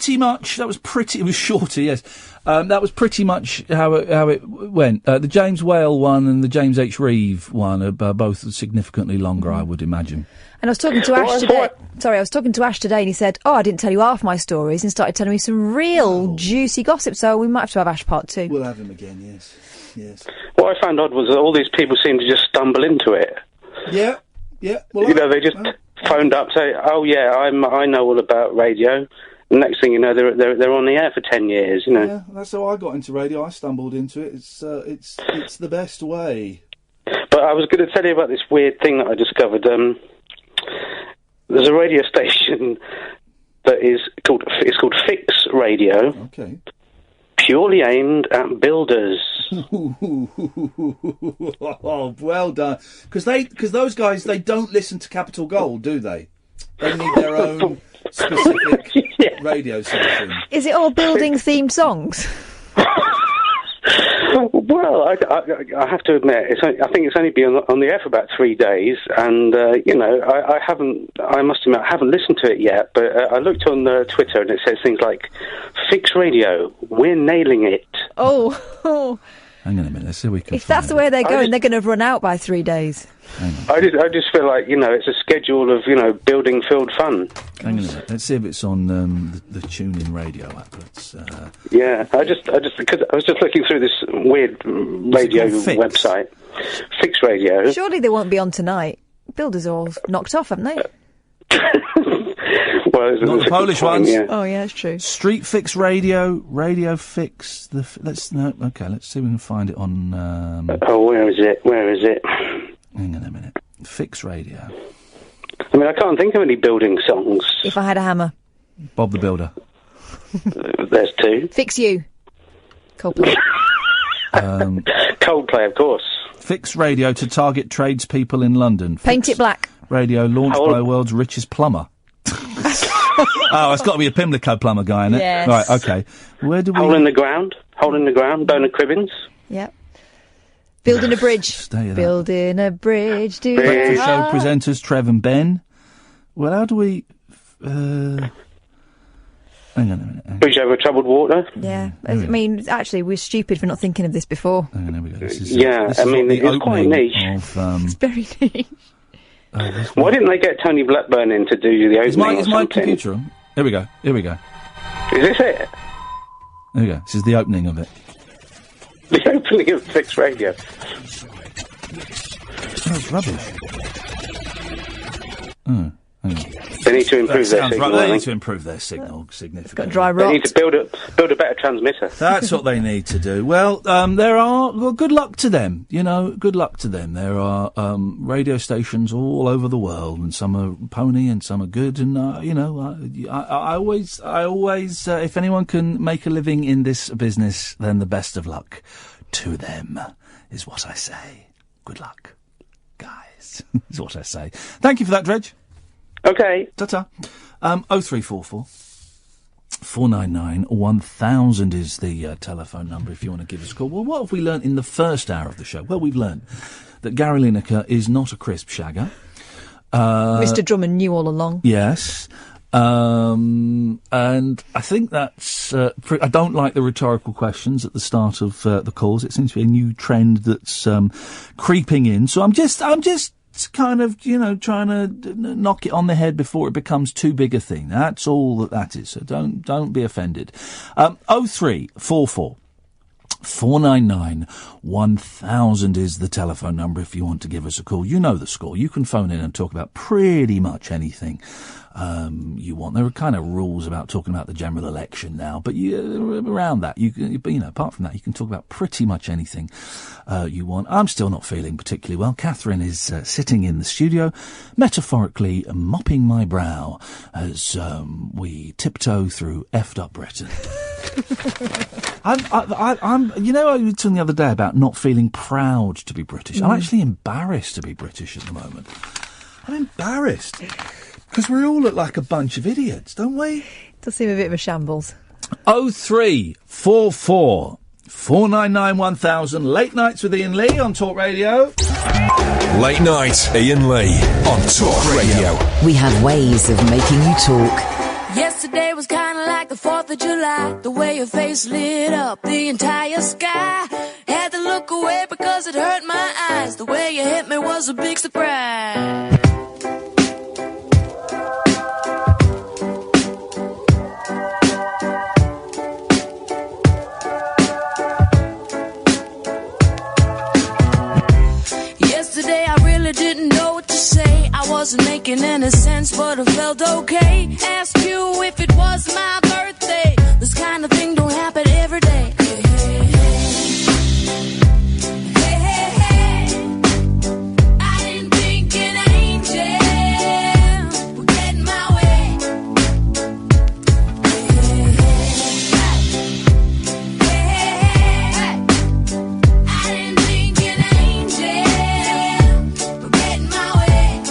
It was shorter. Yes, that was pretty much how it went. The James Whale one and the James H. Reeve one are both significantly longer, I would imagine. And I was talking to Ash today. Sorry, I was talking to Ash today, and he said, "Oh, I didn't tell you half my stories," and started telling me some real juicy gossip. So we might have Ash part 2. We'll have him again. Yes. What I found odd was that all these people seem to just stumble into it. Yeah. Well, they just phoned up, say, "Oh yeah, I know all about radio." The next thing you know, they're on the air for 10 years. Yeah, that's how I got into radio. I stumbled into it. It's the best way. But I was going to tell you about this weird thing that I discovered. There's a radio station that is called Fix Radio. Okay. Purely aimed at builders. Oh, well done. Because those guys, they don't listen to Capital Gold, do they? They need their own specific radio station. Is it all building-themed songs? Well, I have to admit, I think it's only been on the air for about 3 days, and I must admit, I haven't listened to it yet, but I looked on Twitter and it says things like, "Fix Radio, we're nailing it." Oh. Hang on a minute, let's see if we can. If that's the way they're going, they're going to run out by 3 days. I just feel like, it's a schedule of, building-filled fun. Hang on a minute, let's see if it's on the TuneIn radio app. Yeah, I was just looking through this weird radio website. Fix Radio. Surely they won't be on tonight. Builders are all knocked off, haven't they? Well, not the Polish ones. Yeah. Oh, yeah, it's true. Street Fix Radio, Radio Fix. Let's see if we can find it on. Where is it? Hang on a minute. Fix Radio. I mean, I can't think of any building songs. If I Had a Hammer. Bob the Builder. There's 2. Fix You. Coldplay. Coldplay, of course. Fix Radio to target tradespeople in London. Paint It Black. Radio launched by world's richest plumber. Oh, it's got to be a Pimlico plumber guy, isn't it? Yes. Right, okay. Where do we... Hole in the Ground, Bernard Cribbins. Yep. Building a Bridge. Building a bridge. Breakfast show presenters Trev and Ben. Well, how do we... Hang on a minute. Bridge over troubled water. Yeah. I mean, actually, we're stupid for not thinking of this before. Hang on, there we go. This is, it's quite niche. It's very niche. Why didn't they get Tony Blackburn in to do the opening? Is my computer on? Here we go. Is this it? There we go. This is the opening of it. The opening of Fix Radio. That's rubbish. Oh, hang on. They need to improve their signal. They need to improve their signal significantly. It's got dry rot. They need to build a better transmitter. That's what they need to do. Well, good luck to them. Good luck to them. There are radio stations all over the world, and some are pony and some are good. And I always, if anyone can make a living in this business, then the best of luck to them is what I say. Good luck, guys. Is what I say. Thank you for that, Dredge. Okay. Ta-ta. 0344 499 1000 is the telephone number if you want to give us a call. Well, what have we learnt in the first hour of the show? Well, we've learnt that Gary Lineker is not a crisp shagger. Mr. Drummond knew all along. Yes. And I think that's... I don't like the rhetorical questions at the start of the calls. It seems to be a new trend that's creeping in. So I'm just kind of, trying to knock it on the head before it becomes too big a thing. That's all that is. So don't be offended. 0344 499 1000 is the telephone number if you want to give us a call. You know the score. You can phone in and talk about pretty much anything you want. There are kind of rules about talking about the general election now, but around that, apart from that, you can talk about pretty much anything you want. I'm still not feeling particularly well. Catherine is sitting in the studio, metaphorically mopping my brow as we tiptoe through effed up Britain. I was talking the other day about not feeling proud to be British. I'm actually embarrassed to be British at the moment. I'm embarrassed. Because we all look like a bunch of idiots, don't we? Does seem a bit of a shambles. 0344 499 1000. Late Nights with Iain Lee on Talk Radio. Late Night, Iain Lee on Talk Radio. We have ways of making you talk. Yesterday was kind of like the 4th of July. The way your face lit up the entire sky. Had to look away because it hurt my eyes. The way you hit me was a big surprise. Yesterday I really didn't know what to say. I wasn't making any sense, but it felt okay. Ask you if it was my birthday. This kind of thing don't happen every day. Hey, hey, hey. Hey, hey, hey. I didn't think an angel would get in my way. Hey, hey, hey. Hey, hey, hey. I didn't think an angel would get in my way.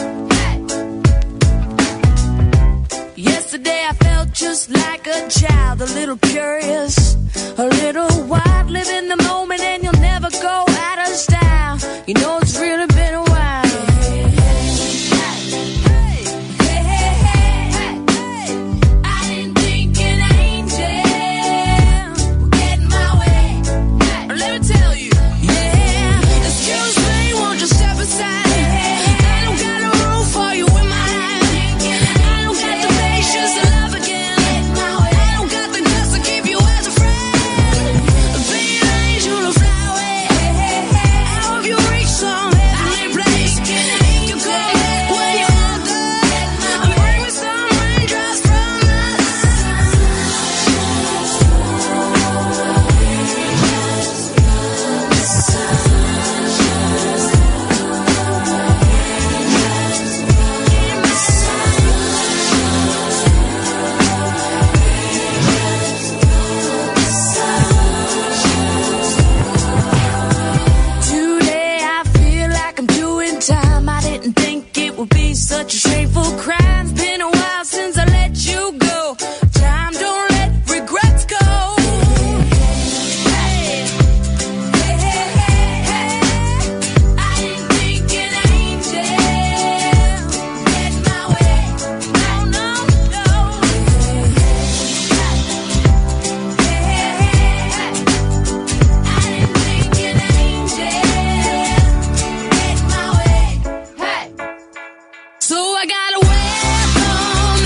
Yesterday I felt just like a child, a little curious, a little wild, living the moment and you'll never go out of style. You know it's really been a while. I didn't think an angel would get in my way. Let me tell you, yeah. Excuse me, won't you step aside? I don't got no room for you in my life. I don't got the patience to love again. I don't got the guts to keep you as a friend. Be an angel to fly away. I hope you reach some heavenly place. If you come back when you're all good, bring me some raindrops from the Today I feel like I'm doing time. I didn't think it would be such a shameful crime. It's been a while since I let you go. Time don't let regrets go. Hey, hey, hey, hey. I didn't think an angel would get in my way. No, no, no. Hey, hey, hey. I didn't think an angel would get in my way. Hey. So I gotta welcome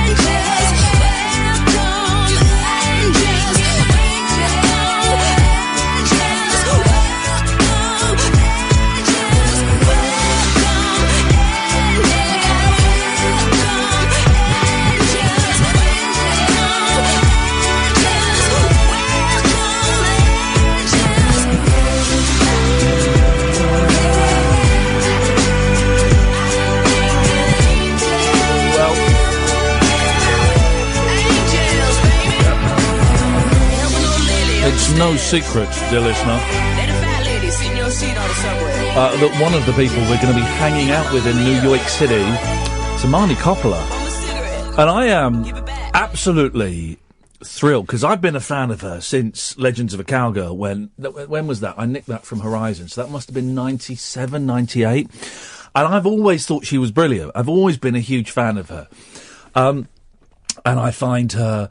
angels, welcome angels, welcome angels, welcome It's no secret, dear listener, that one of the people we're going to be hanging out with in New York City is Imani Coppola. And I am absolutely thrilled, because I've been a fan of her since Legends of a Cowgirl. When was that? I nicked that from Horizon, so that must have been 97, 98. And I've always thought she was brilliant. I've always been a huge fan of her. And I find her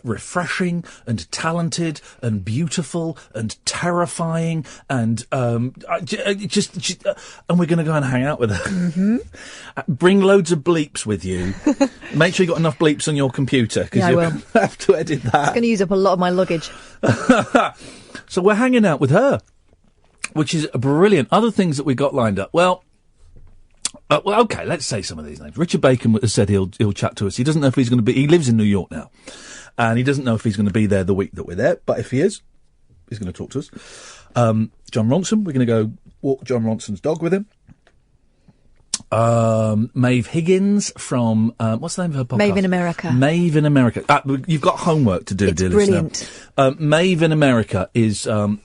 refreshing and talented and beautiful and terrifying and and we're going to go and hang out with her. Mm-hmm. Bring loads of bleeps with you. Make sure you got enough bleeps on your computer because you'll have to edit that. It's going to use up a lot of my luggage. So we're hanging out with her, which is brilliant. Other things that we got lined up. Well, okay, let's say some of these names. Richard Bacon has said he'll chat to us. He doesn't know if he's going to be... He lives in New York now, and he doesn't know if he's going to be there the week that we're there, but if he is, he's going to talk to us. John Ronson, we're going to go walk John Ronson's dog with him. Maeve Higgins from... what's the name of her podcast? Maeve in America. Maeve in America. You've got homework to do, it's dear brilliant. listener. Maeve in America is a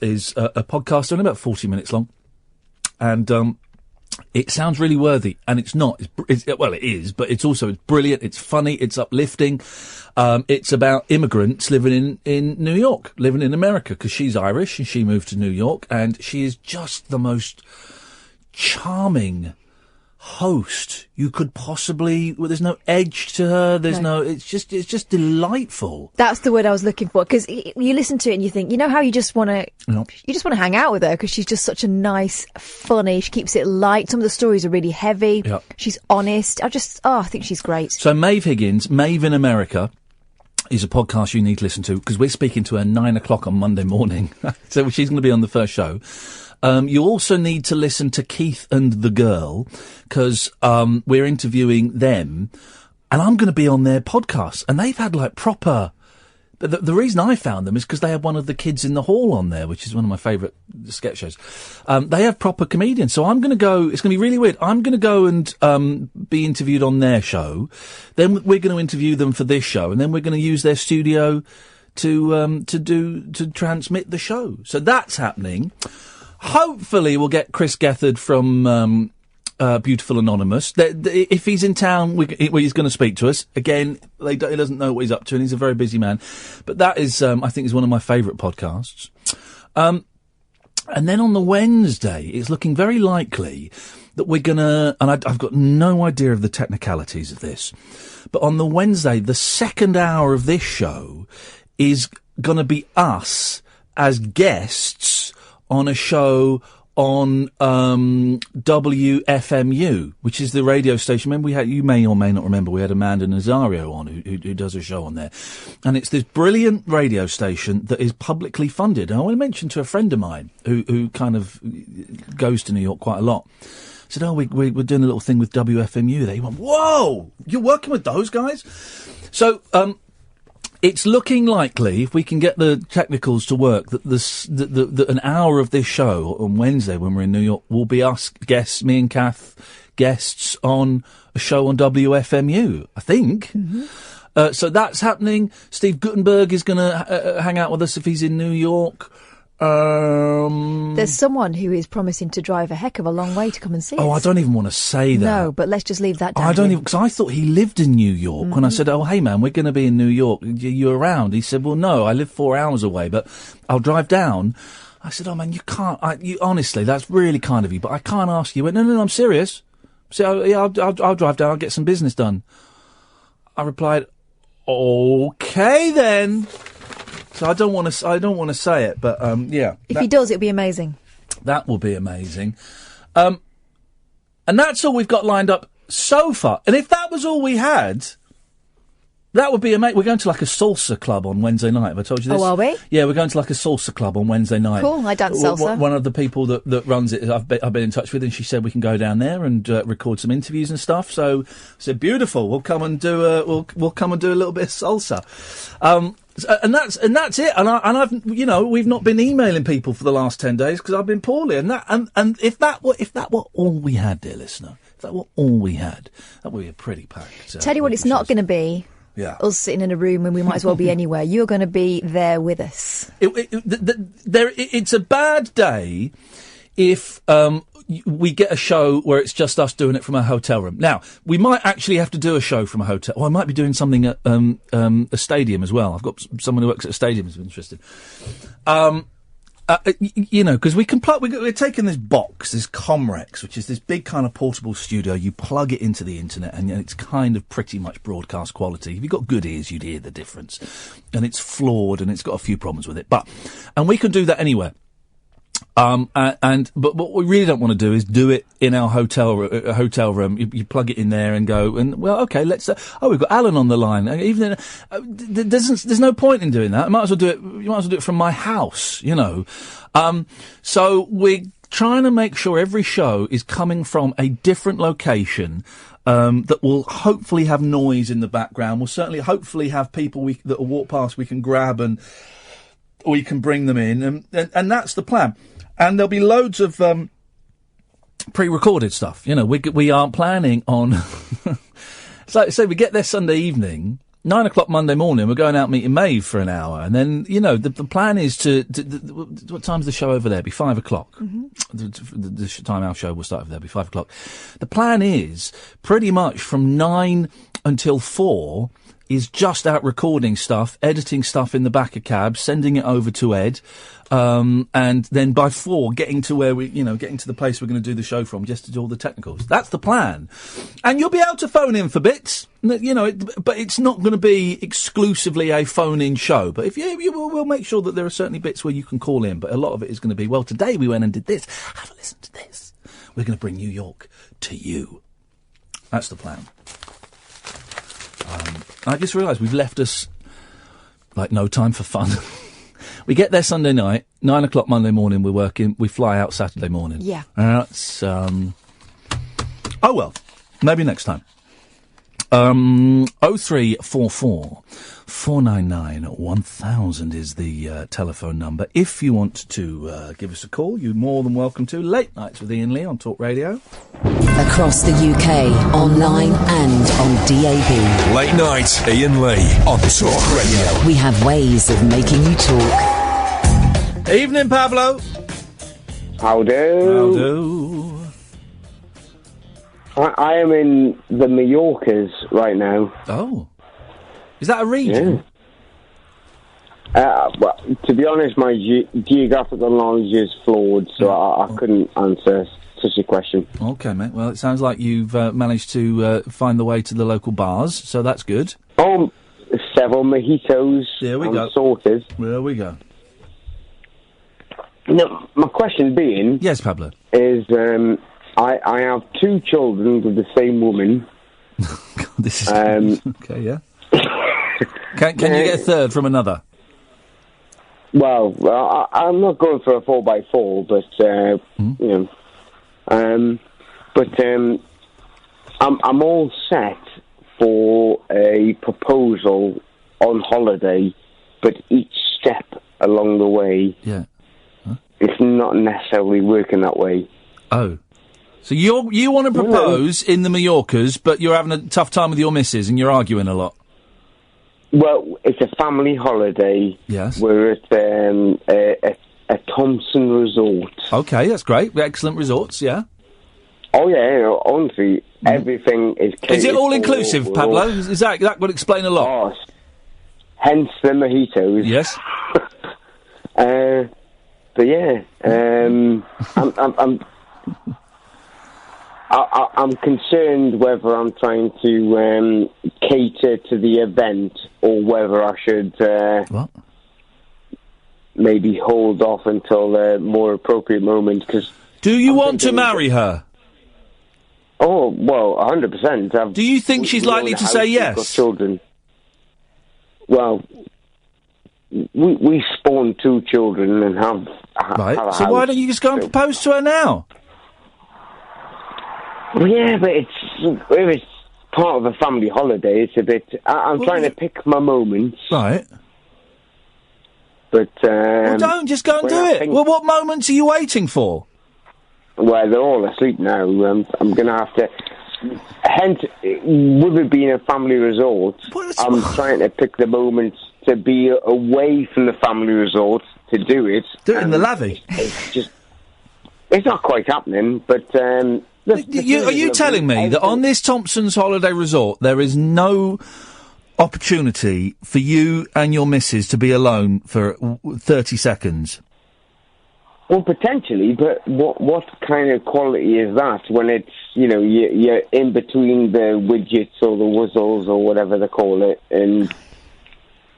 podcast only about 40 minutes long, and... it sounds really worthy, and it's not. Well, it is, but it's brilliant. It's funny. It's uplifting. It's about immigrants living in New York, living in America, because she's Irish and she moved to New York, and she is just the most charming host you could possibly. Well, there's no edge to her. There's no. It's just delightful. That's the word I was looking for, because you listen to it and you think, you know how you just want to, you just want to hang out with her because she's just such a nice, funny. She keeps it light. Some of the stories are really heavy. Yep. She's honest. I think she's great. So Maeve Higgins, Maeve in America, is a podcast you need to listen to because we're speaking to her 9:00 on Monday morning. So she's going to be on the first show. You also need to listen to Keith and the Girl because we're interviewing them, and I'm going to be on their podcast. And they've had like proper. The reason I found them is because they have one of the kids in the hall on there, which is one of my favourite sketch shows. They have proper comedians, so I'm going to go. It's going to be really weird. I'm going to go and be interviewed on their show. Then we're going to interview them for this show, and then we're going to use their studio to transmit the show. So that's happening. Hopefully we'll get Chris Gethard from Beautiful Anonymous. If he's in town, he's going to speak to us. Again, he doesn't know what he's up to, and he's a very busy man. But that is, I think, is one of my favourite podcasts. And then on the Wednesday, it's looking very likely that we're going to... And I've got no idea of the technicalities of this. But on the Wednesday, the second hour of this show is going to be us as guests on a show on WFMU, which is the radio station. Remember, you may or may not remember, we had Amanda Nazario on who does a show on there. And it's this brilliant radio station that is publicly funded. And I want to mention to a friend of mine who kind of goes to New York quite a lot. I said, we're doing a little thing with WFMU there. He went, whoa, you're working with those guys? So, it's looking likely, if we can get the technicals to work, that an hour of this show on Wednesday when we're in New York will be us guests, me and Kath, guests on a show on WFMU, I think. Mm-hmm. So that's happening. Steve Guttenberg is going to hang out with us if he's in New York. There's someone who is promising to drive a heck of a long way to come and see us. I don't even want to say that. No, but let's just leave that down. I don't even, because I thought he lived in New York. When I said, hey man, we're going to be in New York, you around? He said, well no, I live 4 hours away, but I'll drive down. I said, oh man, you can't, honestly, that's really kind of you, but I can't ask you. He went, no, I'm serious. So yeah, I'll drive down, I'll get some business done. I replied, okay then. So I don't want to say it, but yeah. If he does, it'll be amazing. That will be amazing. And that's all we've got lined up so far. And if that was all we had, that would be amazing. We're going to like a salsa club on Wednesday night. Have I told you this? Oh, are we? Yeah, we're going to like a salsa club on Wednesday night. Cool, I dance salsa. One of the people that runs it, I've been in touch with, and she said we can go down there and record some interviews and stuff. So I said, beautiful. We'll come and do a little bit of salsa. And that's it. And I've, we've not been emailing people for the last 10 days because I've been poorly. And if that were all we had, dear listener, if that were all we had, that would be a pretty packed. Tell you what, it's not going to be. Yeah. Us sitting in a room when we might as well be anywhere. You're going to be there with us. It's a bad day if we get a show where it's just us doing it from a hotel room. Now, we might actually have to do a show from a hotel. Or I might be doing something at a stadium as well. I've got someone who works at a stadium who's interested. Because we can plug. We're taking this box, this Comrex, which is this big kind of portable studio. You plug it into the internet, and it's kind of pretty much broadcast quality. If you've got good ears, you'd hear the difference. And it's flawed, and it's got a few problems with it. And we can do that anywhere. But what we really don't want to do is do it in our hotel room. You plug it in there and go, and well, okay, let's. We've got Alan on the line. Even there's no point in doing that. You might as well do it from my house, So we're trying to make sure every show is coming from a different location. That will hopefully have noise in the background. We'll certainly, hopefully, have people that will walk past we can grab and we can bring them in, and that's the plan. And there'll be loads of pre-recorded stuff. We aren't planning on. So we get there Sunday evening, 9:00 Monday morning. We're going out meeting Maeve for an hour, and then the plan is to what time's the show over there? Be 5:00. Mm-hmm. The time our show will start over there. Be 5:00. The plan is pretty much from 9 until 4. Is just out recording stuff, editing stuff in the back of cabs, sending it over to Ed, and then by 4 getting to where getting to the place we're going to do the show from, just to do all the technicals. That's the plan. And you'll be able to phone in for bits, but it's not going to be exclusively a phone-in show. But if we'll make sure that there are certainly bits where you can call in, but a lot of it is going to be, well, today we went and did this. Have a listen to this. We're going to bring New York to you. That's the plan. I just realised we've left us, no time for fun. We get there Sunday night, 9:00 Monday morning, we're working, we fly out Saturday morning. Yeah. That's, oh well, maybe next time. 0344 499 1000 is the telephone number. If you want to give us a call, you're more than welcome to. Late Nights with Iain Lee on Talk Radio. Across the UK, online and on DAB. Late Night, Iain Lee on Talk Radio. We have ways of making you talk. Evening, Pablo. How do? I am in the Mallorcas right now. Oh. Is that a region? Yeah. Well, to be honest, my geographical knowledge is flawed, so I couldn't answer such a question. Okay, mate. Well, it sounds like you've managed to find the way to the local bars, so that's good. Oh, several mojitos. There we go. Sorted. There we go. Now, my question being... Yes, Pablo. Is, I have 2 children with the same woman. This is... okay, yeah. Can you get a third from another? Well, I'm not going for a 4x4, but I'm all set for a proposal on holiday, but each step along the way, it's not necessarily working that way. Oh. So you want to propose in the Mallorcas, but you're having a tough time with your missus and you're arguing a lot? Well, it's a family holiday. Yes. We're at a Thompson resort. Okay, that's great. Excellent resorts, yeah. Oh, yeah, honestly, everything is... Is it all-inclusive, Pablo? Is that would explain a lot? Oh, hence the mojitos. Yes. But yeah, I'm concerned whether I'm trying to cater to the event or whether I should maybe hold off until a more appropriate moment. Cause do you want to marry her? Oh, well, 100%. Do you think she's likely to say yes? Got children. Well, we spawned 2 children and have right. Have a so house. Why don't you just go and propose to her now? Well, yeah, but if it's part of a family holiday, it's a bit... I'm trying to pick my moments. Right. But... well, don't. Just go and do it. Well, what moments are you waiting for? Well, they're all asleep now. I'm going to have to... Hence, with it being a family resort, I'm trying to pick the moments to be away from the family resort to do it. Do it in the lavvy. It's just... It's not quite happening, but... are you telling me that on this Thompson's holiday resort there is no opportunity for you and your missus to be alone for 30 seconds? Well, potentially, but what kind of quality is that when it's, you're in between the widgets or the wuzzles or whatever they call it, and...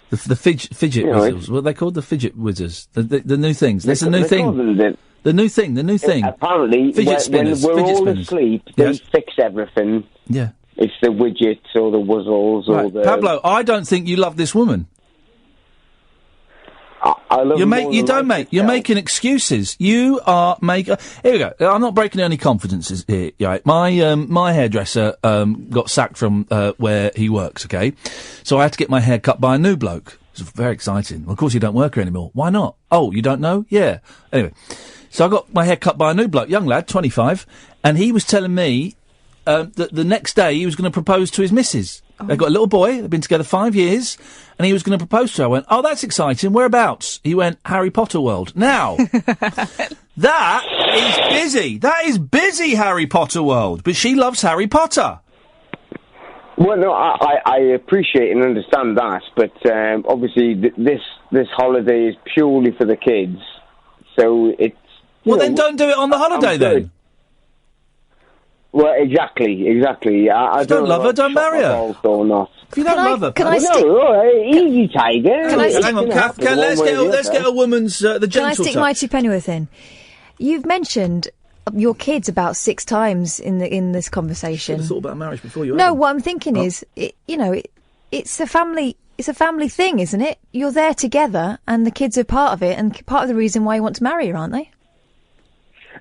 The fidget whizzles. What are they called? The fidget whizzers. The new things. There's a new thing. The new thing. Apparently, fidget spinners. When we're fidget all spinners. asleep, they fix everything. Yeah. It's the widgets or the wuzzles or the... Pablo, I don't think you love this woman. I love You're making excuses. You are making... Here we go. I'm not breaking any confidences here. Right? My hairdresser got sacked from where he works, okay? So I had to get my hair cut by a new bloke. It was very exciting. Well, of course, you don't work here anymore. Why not? Oh, you don't know? Yeah. Anyway, so I got my hair cut by a new bloke, young lad, 25, and he was telling me that the next day he was going to propose to his missus. They've got a little boy, they've been together 5 years, and he was going to propose to her. I went, oh, that's exciting, whereabouts? He went, Harry Potter World. Now, that is busy. That is busy, Harry Potter World, but she loves Harry Potter. Well, no, I appreciate and understand that, but obviously this holiday is purely for the kids, so it's... Well, then don't do it on the holiday, then. Well, exactly. I don't love her, don't marry her. Or not. If you don't love her, easy, Tiger. Hang on, Kath. Let's get a woman's the gentle Can I stick touch. my 2 pennyworth in? You've mentioned your kids about 6 times in this conversation. Should have thought about marriage before you. No, what I'm thinking is, it's a family. It's a family thing, isn't it? You're there together, and the kids are part of it, and part of the reason why you want to marry her, aren't they?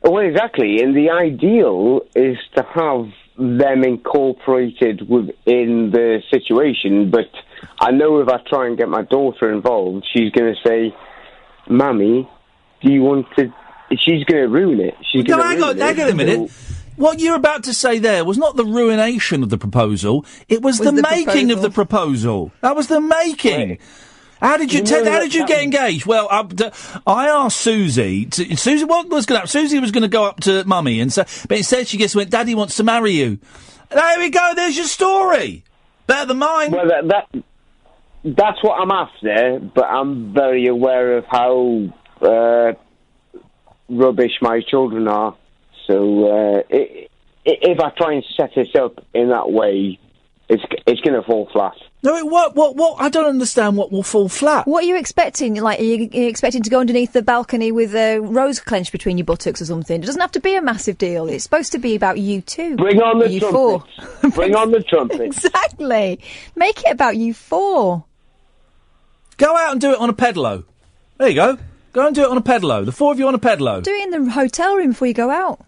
Well, exactly, and the ideal is to have them incorporated within the situation, but I know if I try and get my daughter involved, she's going to say, Mummy, do you want to... She's going to ruin it. Hang on a minute. What you're about to say there was not the ruination of the proposal, it was the making of the proposal. That was the making. Right. How did you get engaged? Well, I asked Susie. Susie, what was going to happen? Susie was going to go up to Mummy and say, but instead she just went, Daddy wants to marry you. There we go. There's your story. Better than mine. Well, that's what I'm after. But I'm very aware of how rubbish my children are. So if I try and set this up in that way, it's going to fall flat. No, what? I don't understand what will fall flat. What are you expecting? Like, are you expecting to go underneath the balcony with a rose clenched between your buttocks or something? It doesn't have to be a massive deal. It's supposed to be about you two. Bring on the you trumpets. Four. Bring on the trumpets. Exactly. Make it about you four. Go out and do it on a pedalo. There you go. Go and do it on a pedalo. The 4 of you on a pedalo. Do it in the hotel room before you go out.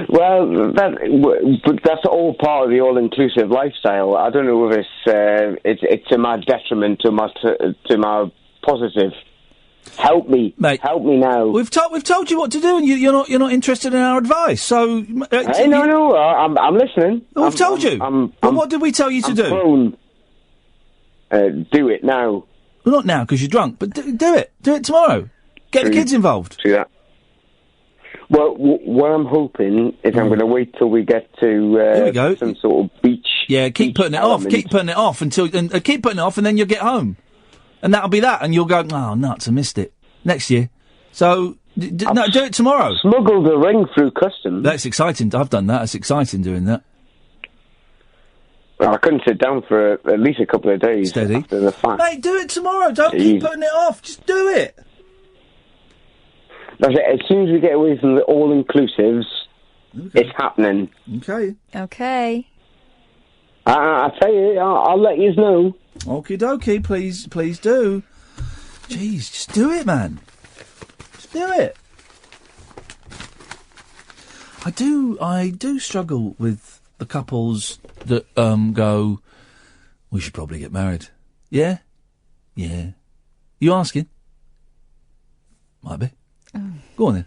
Well, that's all part of the all-inclusive lifestyle. I don't know if it's to my detriment, to my positive. Help me, mate. Help me now. We've told you what to do, and you're not interested in our advice. So, no, I'm listening. We've told you. What did we tell you to do? Do it now. Well, not now because you're drunk, but do it. Do it tomorrow. Get the kids involved. See that. Well, what I'm hoping is I'm going to wait till we get to some sort of beach. Yeah, keep putting it off. Keep putting it off and then you'll get home, and that'll be that. And you'll go, oh nuts, I missed it. Next year. So no, do it tomorrow. Smuggled a ring through customs. That's exciting. I've done that. It's exciting doing that. Well, I couldn't sit down for at least a couple of days. Steady. After the fact. Mate, do it tomorrow. Don't keep putting it off. Just do it. That's it. As soon as we get away from the all-inclusives, it's happening. Okay. I tell you, I'll let you know. Okie dokie, please do. Jeez, just do it, man. Just do it. I do struggle with the couples that go, we should probably get married. Yeah? Yeah. You asking? Might be. Oh. Go on then.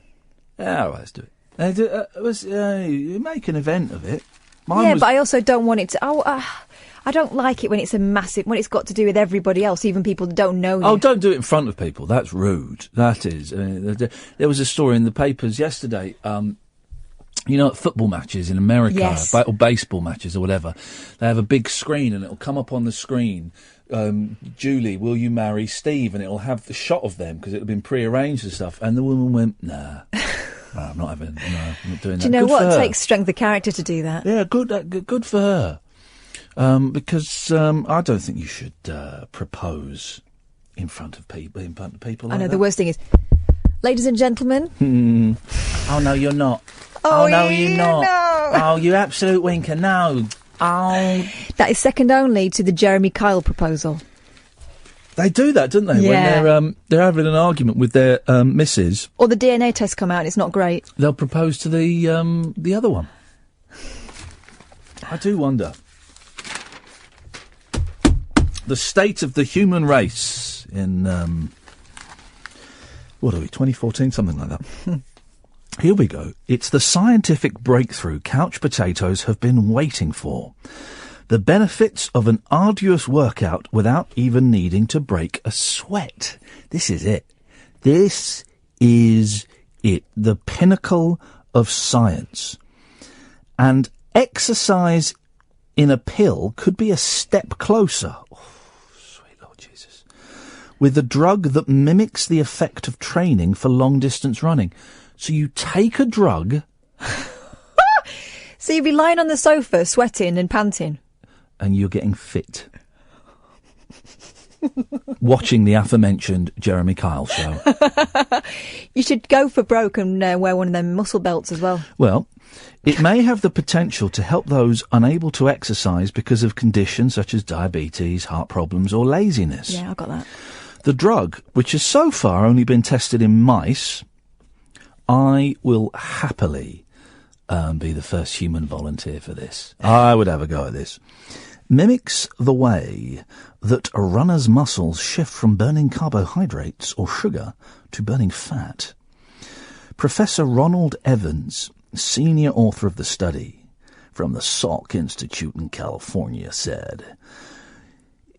All right, let's do it. Make an event of it. But I also don't want it to... I don't like it when it's when it's got to do with everybody else, even people that don't know you. Oh, don't do it in front of people. That's rude. That is. There was a story in the papers yesterday You know, at football matches in America, Yes. or baseball matches or whatever, they have a big screen and it'll come up on the screen, Julie, will you marry Steve? And it'll have the shot of them because it'll have been prearranged and stuff. And the woman went, nah, I'm not doing that. Do you know what? It takes strength of character to do that. Yeah, good for her. Because I don't think you should propose in front of people. I know, the worst thing is, ladies and gentlemen. Oh, no, you're not. Oh, no, you're not. no. Oh, you absolute winker. No. Oh. That is second only to the Jeremy Kyle proposal. They do that, don't they? Yeah. When they're having an argument with their missus. Or the DNA test come out and it's not great. They'll propose to the other one. I do wonder. The state of the human race in, what are we, 2014? Something like that. Here we go. It's the scientific breakthrough couch potatoes have been waiting for. The benefits of an arduous workout without even needing to break a sweat. This is it. This is it. The pinnacle of science. And exercise in a pill could be a step closer. Oh, sweet Lord Jesus. With a drug that mimics the effect of training for long-distance running. So you take a drug... So you'd be lying on the sofa, sweating and panting. And you're getting fit. Watching the aforementioned Jeremy Kyle show. You should go for broke and wear one of them muscle belts as well. Well, it may have the potential to help those unable to exercise because of conditions such as diabetes, heart problems or laziness. Yeah, I got that. The drug, which has so far only been tested in mice... I will happily be the first human volunteer for this. I would have a go at this. Mimics the way that a runner's muscles shift from burning carbohydrates or sugar to burning fat. Professor Ronald Evans, senior author of the study from the Salk Institute in California, said,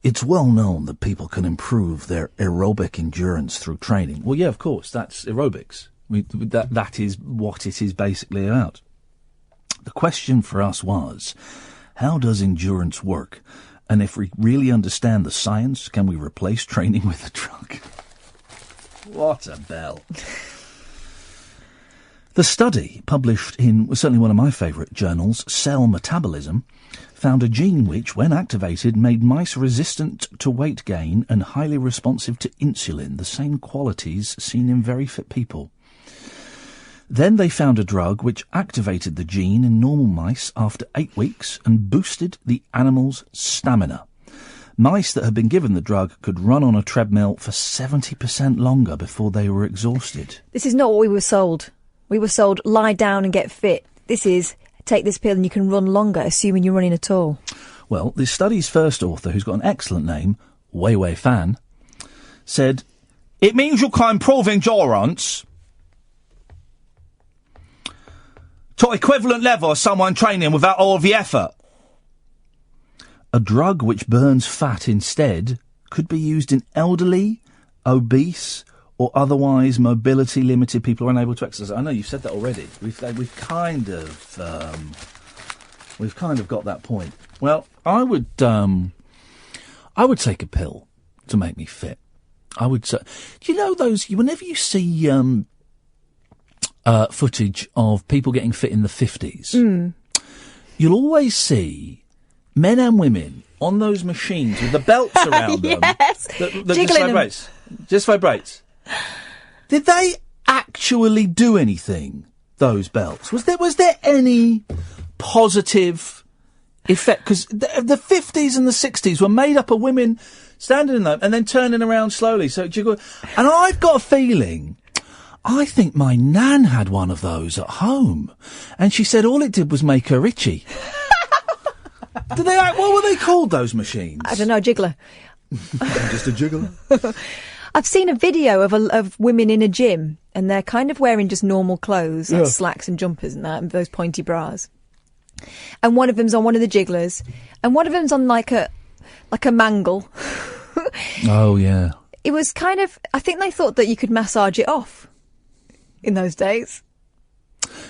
"It's well known that people can improve their aerobic endurance through training." Well, yeah, of course, that's aerobics. That is what it is basically about. The question for us was, how does endurance work? And if we really understand the science, can we replace training with a drug? What a bell. The study, published in certainly one of my favourite journals, Cell Metabolism, found a gene which, when activated, made mice resistant to weight gain and highly responsive to insulin, the same qualities seen in very fit people. Then they found a drug which activated the gene in normal mice after 8 weeks and boosted the animal's stamina. Mice that had been given the drug could run on a treadmill for 70% longer before they were exhausted. This is not what we were sold. We were sold, lie down and get fit. This is, take this pill and you can run longer, assuming you're running at all. Well, the study's first author, who's got an excellent name, Wei Fan, said, "It means you can improve endurance to equivalent level of someone training without all of the effort. A drug which burns fat instead could be used in elderly, obese, or otherwise mobility-limited people who are unable to exercise." I know you've said that already. We've kind of got that point. Well, I would take a pill to make me fit. I would say, do you know those? Whenever you see footage of people getting fit in the 50s, you'll always see men and women on those machines with the belts around them. Yes, that just vibrates. Did they actually do anything, those belts? Was there any positive effect? Because the 50s and the 60s were made up of women standing in them and then turning around slowly. So jiggle. And I've got a feeling, I think my nan had one of those at home, and she said all it did was make her itchy. What were they called, those machines? I don't know, jiggler. Just a jiggler. I've seen a video of women in a gym, and they're kind of wearing just normal clothes, like slacks and jumpers and that, and those pointy bras. And one of them's on one of the jigglers, and one of them's on like a mangle. Oh, yeah. It was kind of, I think they thought that you could massage it off in those days.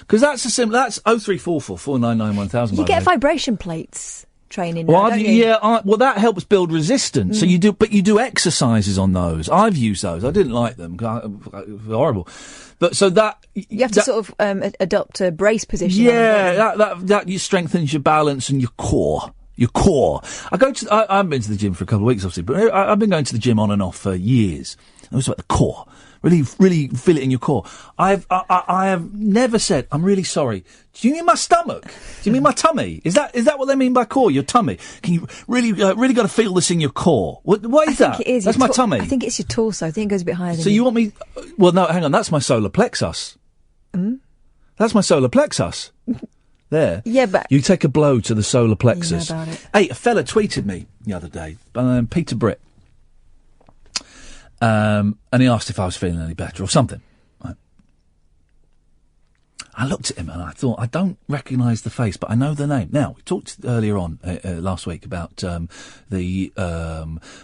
Because that's a simple. That's 0344 499 1000. You get vibration plates training. Well, now, don't you? well, that helps build resistance. So you do exercises on those. I've used those. I didn't like them. Horrible. But so that you have to sort of adopt a brace position. Yeah, that you strengthens your balance and your core. Your core. I haven't been to the gym for a couple of weeks, obviously, but I've been going to the gym on and off for years. It was about the core. Really feel it in your core. I have never said, I'm really sorry. Do you mean my stomach? Do you mean my tummy? Is that what they mean by core? Your tummy? Can you really got to feel this in your core? What is that? I think it is. That's my tummy. I think it's your torso. I think it goes a bit higher than So you want me... Well, no, hang on. That's my solar plexus. That's my solar plexus. There. Yeah, but... You take a blow to the solar plexus. You know about it. Hey, a fella tweeted me the other day, Peter Britt. And he asked if I was feeling any better or something. Right. I looked at him and I thought, I don't recognise the face, but I know the name. Now, we talked earlier on last week about the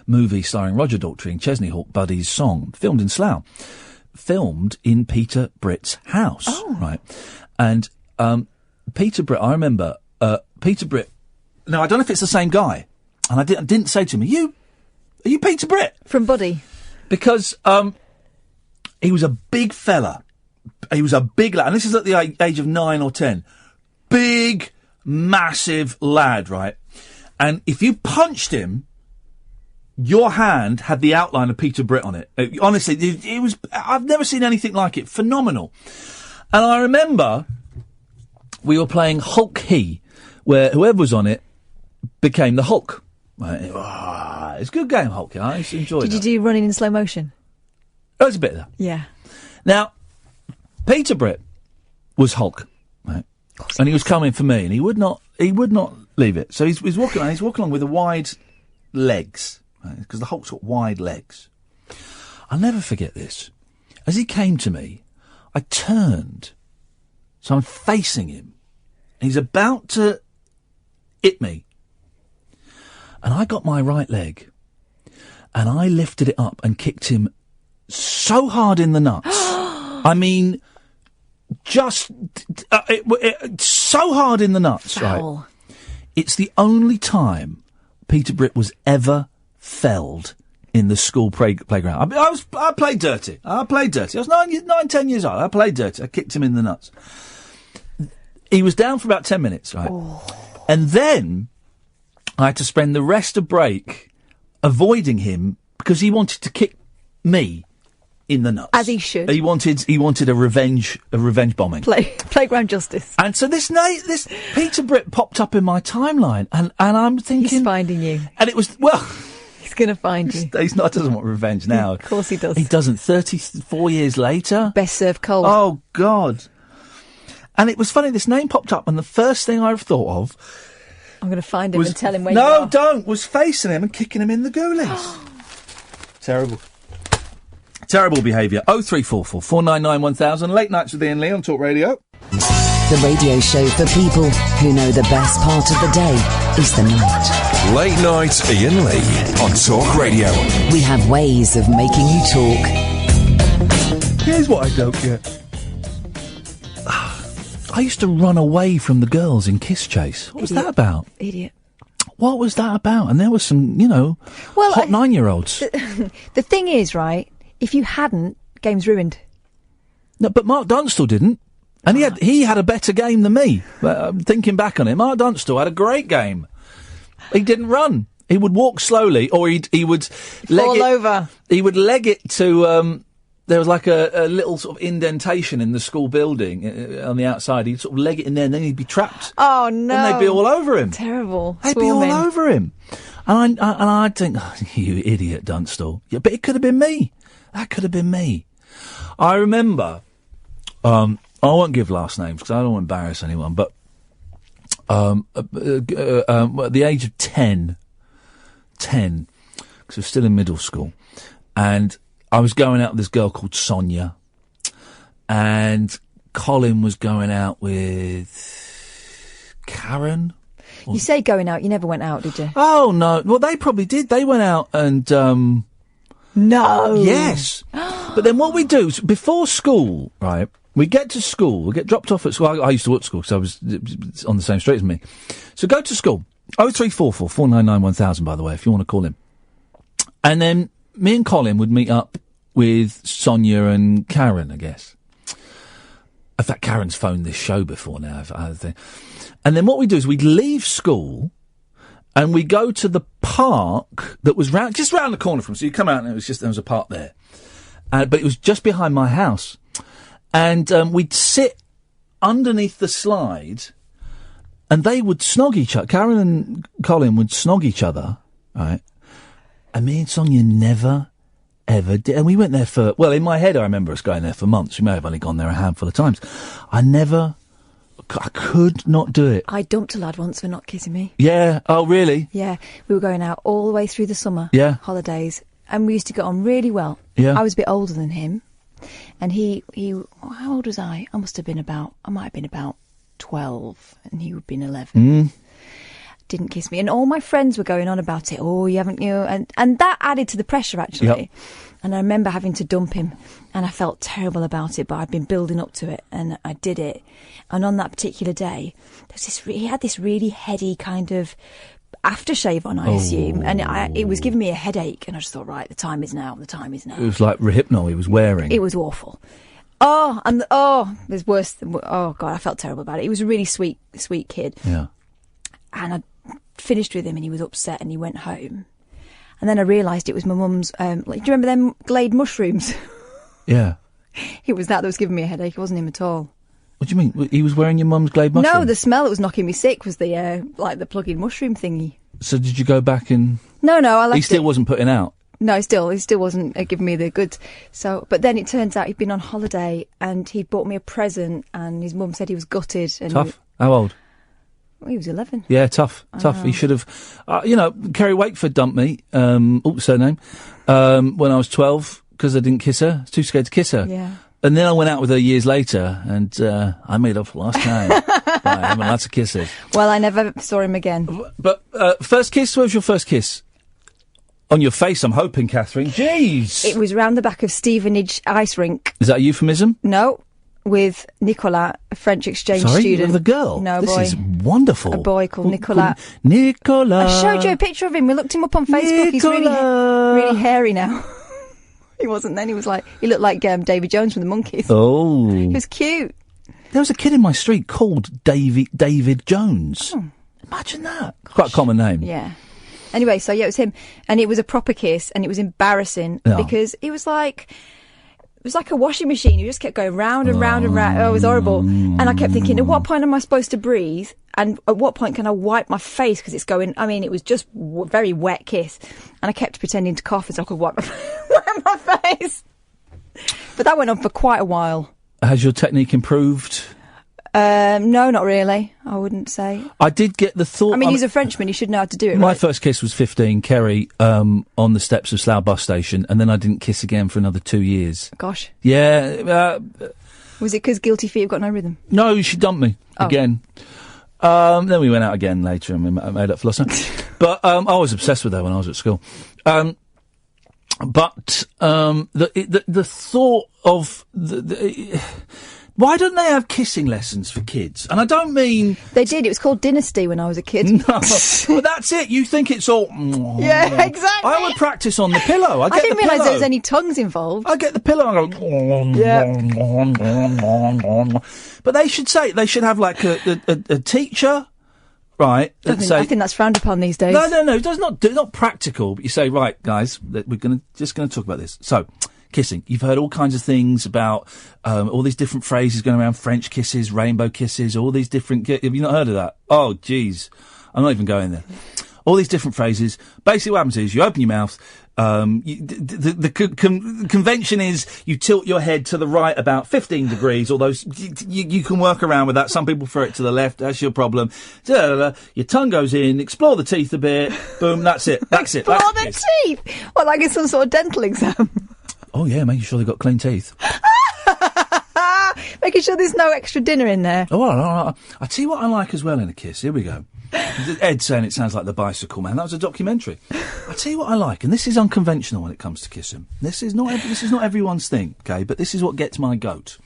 movie starring Roger Daltrey and Chesney Hawk, Buddy's Song, filmed in Slough. Filmed in Peter Britt's house. Oh. Right. And Peter Britt, I remember, Peter Britt... Now, I don't know if it's the same guy. And I didn't say to him, are you Peter Britt? From Buddy. Because he was a big fella. He was a big lad. And this is at the age of 9 or 10. Big, massive lad, right? And if you punched him, your hand had the outline of Peter Britt on it. Honestly, it was... I've never seen anything like it. Phenomenal. And I remember we were playing Hulk He, where whoever was on it became the Hulk. Right. It's a good game, Hulk. I enjoyed it. Did you do running in slow motion? There was a bit of that. Yeah. Now, Peter Britt was Hulk, right? And he was coming for me, and he would not leave it. So he's walking along with the wide legs, right? Because the Hulk's got wide legs. I'll never forget this. As he came to me, I turned, so I'm facing him, and he's about to hit me. And I got my right leg, and I lifted it up and kicked him so hard in the nuts. I mean, just so hard in the nuts, Foul. Right? It's the only time Peter Britt was ever felled in the school playground. I played dirty. I was 9, 10 years old. I played dirty. I kicked him in the nuts. He was down for about 10 minutes, right? Oh. And then I had to spend the rest of break avoiding him because he wanted to kick me in the nuts. As he should. He wanted a revenge bombing. Playground justice. And so this Peter Britt popped up in my timeline, and I'm thinking he's finding you. And it was he's going to find you. He doesn't want revenge now. Of course he does. He doesn't. 34 years later. Best served cold. Oh God. And it was funny. This name popped up, and the first thing I thought of. I'm going to find him and tell him where you are. No, don't. Was facing him and kicking him in the goalies. Terrible. Terrible behaviour. 0344 499 1000. Late nights with Iain Lee on Talk Radio. The radio show for people who know the best part of the day is the night. Late night Iain Lee on Talk Radio. We have ways of making you talk. Here's what I don't get. I used to run away from the girls in Kiss Chase. What was that about? Idiot. What was that about? And there was some, hot 9-year-olds. The thing is, right, if you hadn't, game's ruined. No, but Mark Dunstall didn't. And he had a better game than me. Thinking back on it, Mark Dunstall had a great game. He didn't run. He would walk slowly, or he would fall over. He would leg it to... there was like a little sort of indentation in the school building on the outside. He'd sort of leg it in there, and then he'd be trapped. Oh no! And they'd be all over him. Terrible. They'd be all over him. And I'd think, oh, you idiot, Dunstall. Yeah, but it could have been me. That could have been me. I remember. I won't give last names because I don't want to embarrass anyone. But at the age of 10, because I was still in middle school, and I was going out with this girl called Sonia, and Colin was going out with Karen. You say going out, you never went out, did you? Oh, no. Well, they probably did. They went out and... No! Yes. But then what we do, before school, right, We get to school, we get dropped off at school. I used to work at school because I was on the same street as me. So go to school. 0344 499 1000, by the way, if you want to call him. And then me and Colin would meet up with Sonia and Karen, I guess. In fact, Karen's phoned this show before now. I think. And then what we do is we'd leave school and we go to the park that was just round the corner from us. So you come out and there was a park there. But it was just behind my house. And we'd sit underneath the slide and they would snog each other. Karen and Colin would snog each other, right? And me and Sonia never, ever did. And we went there in my head I remember us going there for months. We may have only gone there a handful of times. I could not do it. I dumped a lad once for not kissing me. Yeah. Oh, really? Yeah. We were going out all the way through the summer. Yeah. Holidays. And we used to get on really well. Yeah. I was a bit older than him. And he how old was I? I might have been about 12 and he would have been 11. Didn't kiss me. And all my friends were going on about it. Oh, you haven't, and that added to the pressure, actually. Yep. And I remember having to dump him and I felt terrible about it, but I'd been building up to it and I did it. And on that particular day, he had this really heady kind of aftershave on, I assume, and it was giving me a headache, and I just thought, right, the time is now. It was like Rehypnol he was wearing. It was awful. It was worse than, oh God, I felt terrible about it. He was a really sweet kid. Yeah. And I finished with him and he was upset and he went home. And then I realised it was my mum's, do you remember them Glade mushrooms? Yeah. It was that was giving me a headache. It wasn't him at all. What do you mean? He was wearing your mum's Glade mushroom? No, the smell that was knocking me sick was the, the plug-in mushroom thingy. So did you go back and... No, I left He still wasn't putting out? No, he still wasn't giving me the goods. So, but then it turns out he'd been on holiday and he'd bought me a present and his mum said he was gutted. And tough? How old? Well, he was 11. Yeah, tough. He should have... Kerry Wakeford dumped me, surname, when I was 12 because I didn't kiss her. I was too scared to kiss her. Yeah. And then I went out with her years later, and I made up for last time. By having lots of kisses. Well, I never saw him again. But first kiss, where was your first kiss? On your face, I'm hoping, Catherine. Jeez! It was round the back of Stevenage Ice Rink. Is that a euphemism? No, with Nicolas, a French exchange student. The girl? No, this boy. Is wonderful. A boy called Nicolas. Nicolas. I showed you a picture of him. We looked him up on Facebook. He's really hairy now. He wasn't then. He looked like David Jones from the Monkees. Oh. He was cute. There was a kid in my street called David Jones. Oh. Imagine that. Gosh. Quite a common name. Yeah. Anyway, so yeah, it was him. And it was a proper kiss and it was embarrassing because it was like a washing machine. You just kept going round and round and round. Oh, it was horrible. And I kept thinking, at what point am I supposed to breathe? And at what point can I wipe my face? Because it was just very wet kiss. And I kept pretending to cough so I could wipe my face. But that went on for quite a while. Has your technique improved? No, not really. I wouldn't say. I did get the thought... he's a Frenchman. He should know how to do it, My first kiss was 15, Kerry, on the steps of Slough bus station, and then I didn't kiss again for another 2 years. Gosh. Yeah. Was it because Guilty Feet have got no rhythm? No, she dumped me again. Then we went out again later and we made up for lost time. But I was obsessed with her when I was at school. But the thought of... Why don't they have kissing lessons for kids? And I don't mean... They did. It was called Dynasty when I was a kid. No. Well, that's it. You think it's all... Yeah, exactly. I would practice on the pillow. I didn't realise there was any tongues involved. I get the pillow and I go... But they should have like a teacher... Right, I think that's frowned upon these days. No. It's not practical. But you say, right, guys, we're just going to talk about this. So... Kissing. You've heard all kinds of things about all these different phrases going around, French kisses, rainbow kisses, all these different... Have you not heard of that? Oh, jeez. I'm not even going there. All these different phrases. Basically what happens is you open your mouth, the convention is you tilt your head to the right about 15 degrees, although you can work around with that. Some people throw it to the left. That's your problem. Your tongue goes in, explore the teeth a bit. Boom, that's it. Explore the teeth? Well, like it's some sort of dental exam. Oh, yeah, making sure they've got clean teeth. Making sure there's no extra dinner in there. Oh, well, I'll tell you what I like as well in a kiss. Here we go. Ed saying it sounds like The Bicycle Man. That was a documentary. I'll tell you what I like, and this is unconventional when it comes to kissing. This is not everyone's thing, okay, but this is what gets my goat.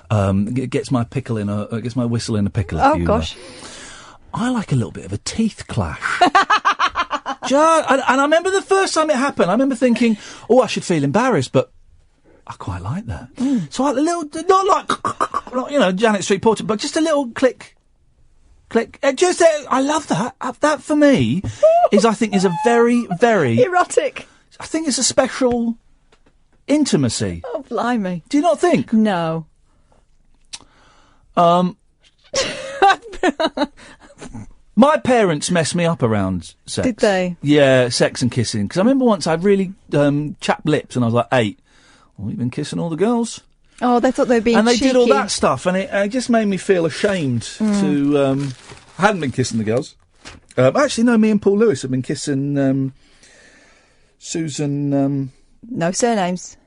Gets my whistle in a pickle. Oh, gosh. I like a little bit of a teeth clash. And I remember the first time it happened, I remember thinking, oh, I should feel embarrassed, but I quite like that. So like a little, not like, Janet Street Porter, but just a little click. I love that. That for me is a very, very... erotic. I think it's a special intimacy. Oh, blimey. Do you not think? No. My parents messed me up around sex. Did they? Yeah, sex and kissing. Because I remember once I'd really chapped lips and I was like 8. Well, you've been kissing all the girls. Oh, they thought they were being And they cheeky. did all that stuff, and it just made me feel ashamed to... I hadn't been kissing the girls. Actually, no, me and Paul Lewis have been kissing Susan... No surnames.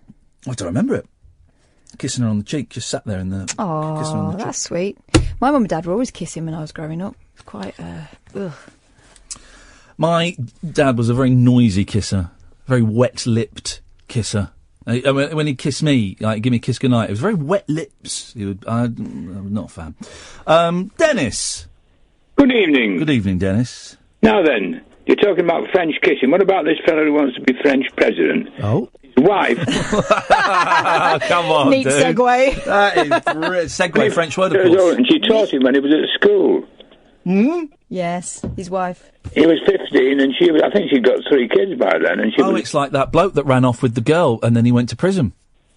I don't remember it. Kissing her on the cheek, just sat there in the... kissing her on Oh, the cheek. that's sweet. My mum and dad were always kissing when I was growing up. It's quite, ugh. My dad was a very noisy kisser, very wet-lipped kisser. When he'd kiss me, like, give me a kiss goodnight, it was very wet lips. I'm not a fan. Dennis. Good evening. Good evening, Dennis. Now then, you're talking about French kissing. What about this fellow who wants to be French president? Oh. His wife. Come on, Neat dude. segue. That is segue, French word, of course. And she taught him when he was at school. Yes, his wife. He was 15 and I think she'd got 3 kids by then. And she It's like that bloke that ran off with the girl and then he went to prison.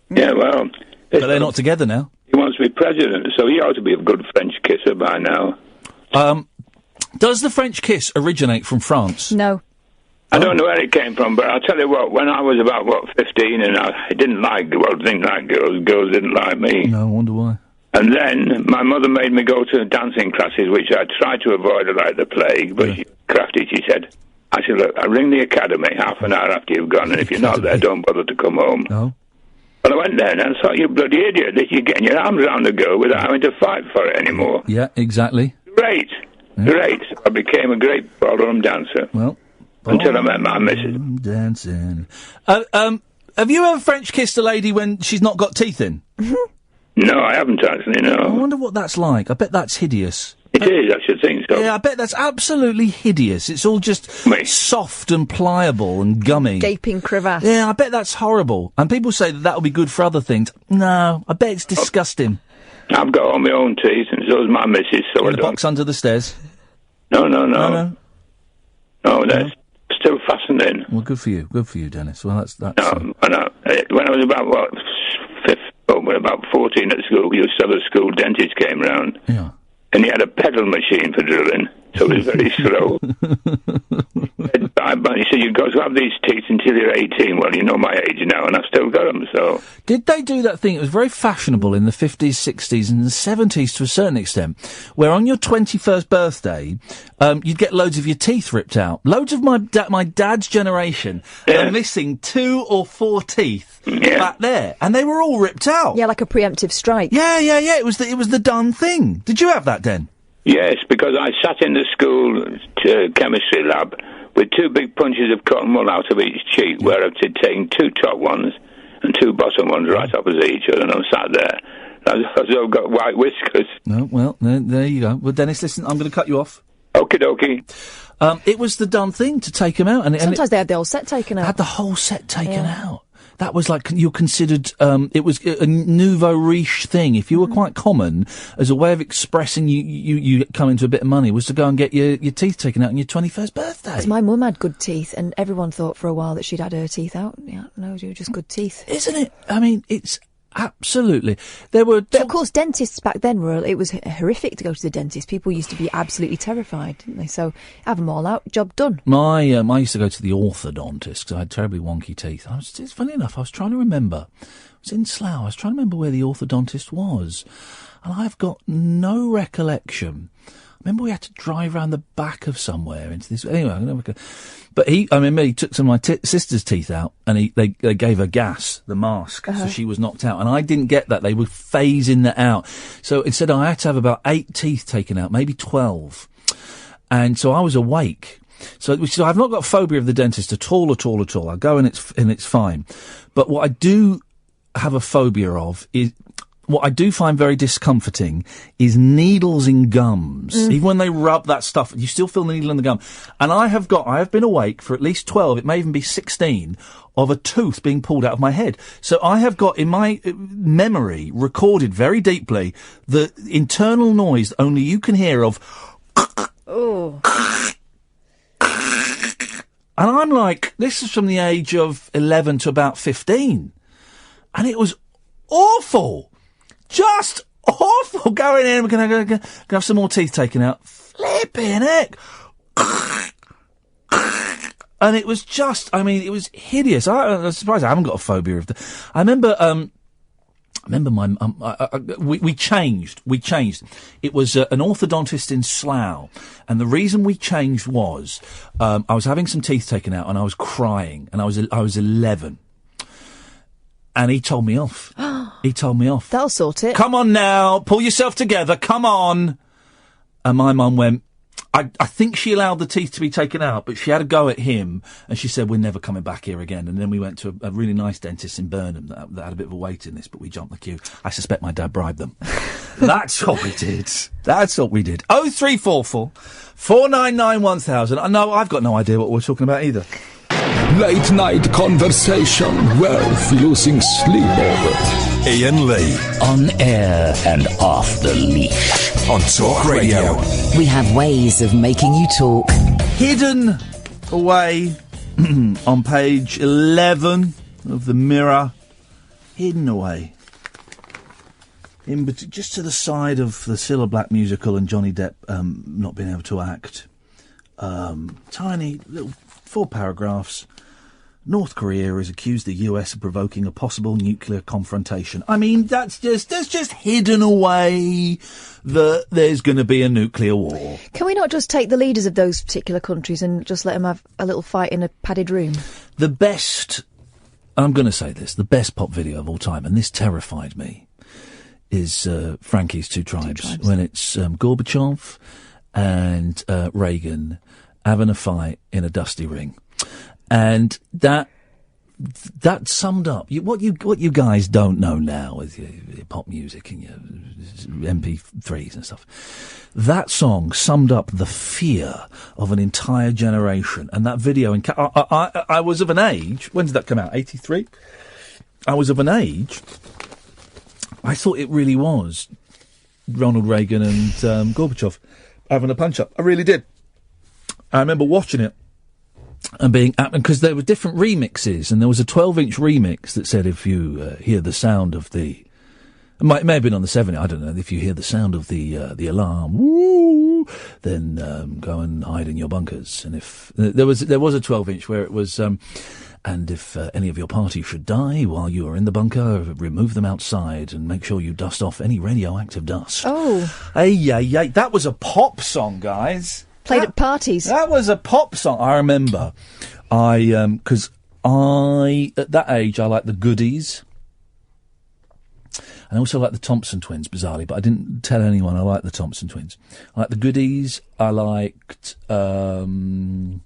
Yeah, well. But they're not together now. He wants to be president, so he ought to be a good French kisser by now. Does the French kiss originate from France? No. I don't know where it came from, but I'll tell you what, when I was about, 15, and I didn't like girls, girls didn't like me. No, I wonder why. And then my mother made me go to dancing classes, which I tried to avoid like the plague, but she crafty, she said, look, I ring the academy half an hour after you've gone, and if you're not there, don't bother to come home. No. Well, I went there and I thought, you bloody idiot, that you're getting your arms around the girl without having to fight for it anymore. Yeah, exactly. Great. I became a great ballroom dancer. Well, until I met my missus. Dancing. Have you ever French kissed a lady when she's not got teeth in? No, I haven't actually, no. I wonder what that's like. I bet that's hideous. It is, I should think so. Yeah, I bet that's absolutely hideous. It's all just soft and pliable and gummy. Gaping crevasse. Yeah, I bet that's horrible. And people say that will be good for other things. No, I bet it's disgusting. I've got all my own teeth, and so does my missus, so in the box under the stairs? No, they're still fastened in. Well, good for you, Dennis. Well, that's... No, when I was about 14 at school, we used to have a school dentist came round. Yeah. And he had a pedal machine for drilling, so it was very slow. But he said, you've got to have these teeth until you're 18. Well, you know my age now, and I've still got them, so... Did they do that thing? It was very fashionable in the 50s, 60s, and the 70s to a certain extent, where on your 21st birthday, you'd get loads of your teeth ripped out. Loads of my dad's generation are missing 2 or 4 teeth back there, and they were all ripped out. Yeah, like a preemptive strike. Yeah. It was the done thing. Did you have that, Den? Yes, because I sat in the school chemistry lab with 2 big punches of cotton wool out of each cheek, where I've taken 2 top ones and 2 bottom ones right opposite each other, and I'm sat there. I've got white whiskers. No, well, there you go. Well, Dennis, listen, I'm going to cut you off. Okie dokie. It was the done thing to take them out. Sometimes they had the whole set taken out. Had the whole set taken out. That was like, you're considered, it was a nouveau riche thing. If you were quite common, as a way of expressing you come into a bit of money, was to go and get your teeth taken out on your 21st birthday. Because my mum had good teeth, and everyone thought for a while that she'd had her teeth out. Yeah, no, they were just good teeth. Isn't it? I mean, it's absolutely. There were... But of course, dentists back then it was horrific to go to the dentist. People used to be absolutely terrified, didn't they? So, have them all out, job done. I used to go to the orthodontist because I had terribly wonky teeth. It's funny enough, I was trying to remember. I was in Slough. I was trying to remember where the orthodontist was. And I've got no recollection. I remember we had to drive around the back of somewhere into this... Anyway, but I remember he took some of my sister's teeth out, and they gave her gas, the mask, so she was knocked out. And I didn't get that. They were phasing that out. So instead I had to have about 8 teeth taken out, maybe 12. And so I was awake. So I've not got a phobia of the dentist at all. I go and it's fine. But what I do have a phobia of is... what I do find very discomforting is needles in gums. Even when they rub that stuff, you still feel the needle in the gum. And I have been awake for at least 12, it may even be 16, of a tooth being pulled out of my head. So I have got in my memory recorded very deeply the internal noise that only you can hear of. Oh. And I'm like, this is from the age of 11 to about 15. And it was awful. Just awful. Going in, we're going to have some more teeth taken out. Flipping heck. And it was just, I mean, it was hideous. I'm surprised I haven't got a phobia of that. I remember my we changed. It was an orthodontist in Slough, and the reason we changed was I was having some teeth taken out and I was crying, and I was 11, and he told me off. That'll sort it. Come on now, pull yourself together. Come on. And my mum went. I think she allowed the teeth to be taken out, but she had a go at him, and she said, we're never coming back here again. And then we went to a really nice dentist in Burnham that had a bit of a wait in this, but we jumped the queue. I suspect my dad bribed them. That's what we did. 0344 499 1000. No, I've got no idea what we're talking about either. Late night conversation worth losing sleep over. Iain Lee. On air and off the leash. On Talk Radio. We have ways of making you talk. Hidden away on page 11 of the Mirror. Hidden away. Just to the side of the Cilla Black musical and Johnny Depp not being able to act. Tiny little 4 paragraphs. North Korea has accused the US of provoking a possible nuclear confrontation. I mean, that's just hidden away that there's going to be a nuclear war. Can we not just take the leaders of those particular countries and just let them have a little fight in a padded room? The best, I'm going to say this, the best pop video of all time, and this terrified me, is Frankie's Two Tribes. When it's Gorbachev and Reagan having a fight in a dusty ring. And that summed up what you guys don't know now with your pop music and your MP3s and stuff. That song summed up the fear of an entire generation. And that video, I was of an age. When did that come out? 83. I was of an age. I thought it really was Ronald Reagan and Gorbachev having a punch up. I really did. I remember watching it. And because there were different remixes, and there was a 12-inch remix that said if you hear the sound of the, it may have been on the 70, I don't know, if you hear the sound of the alarm, woo, then go and hide in your bunkers. And if there was a 12-inch where it was, and if any of your party should die while you are in the bunker, remove them outside and make sure you dust off any radioactive dust. Oh, that was a pop song, guys. Played at parties. That was a pop song. I remember. Because at that age, I liked the Goodies. And I also liked the Thompson Twins, bizarrely, but I didn't tell anyone I liked the Thompson Twins. I liked the Goodies. I liked, Ryan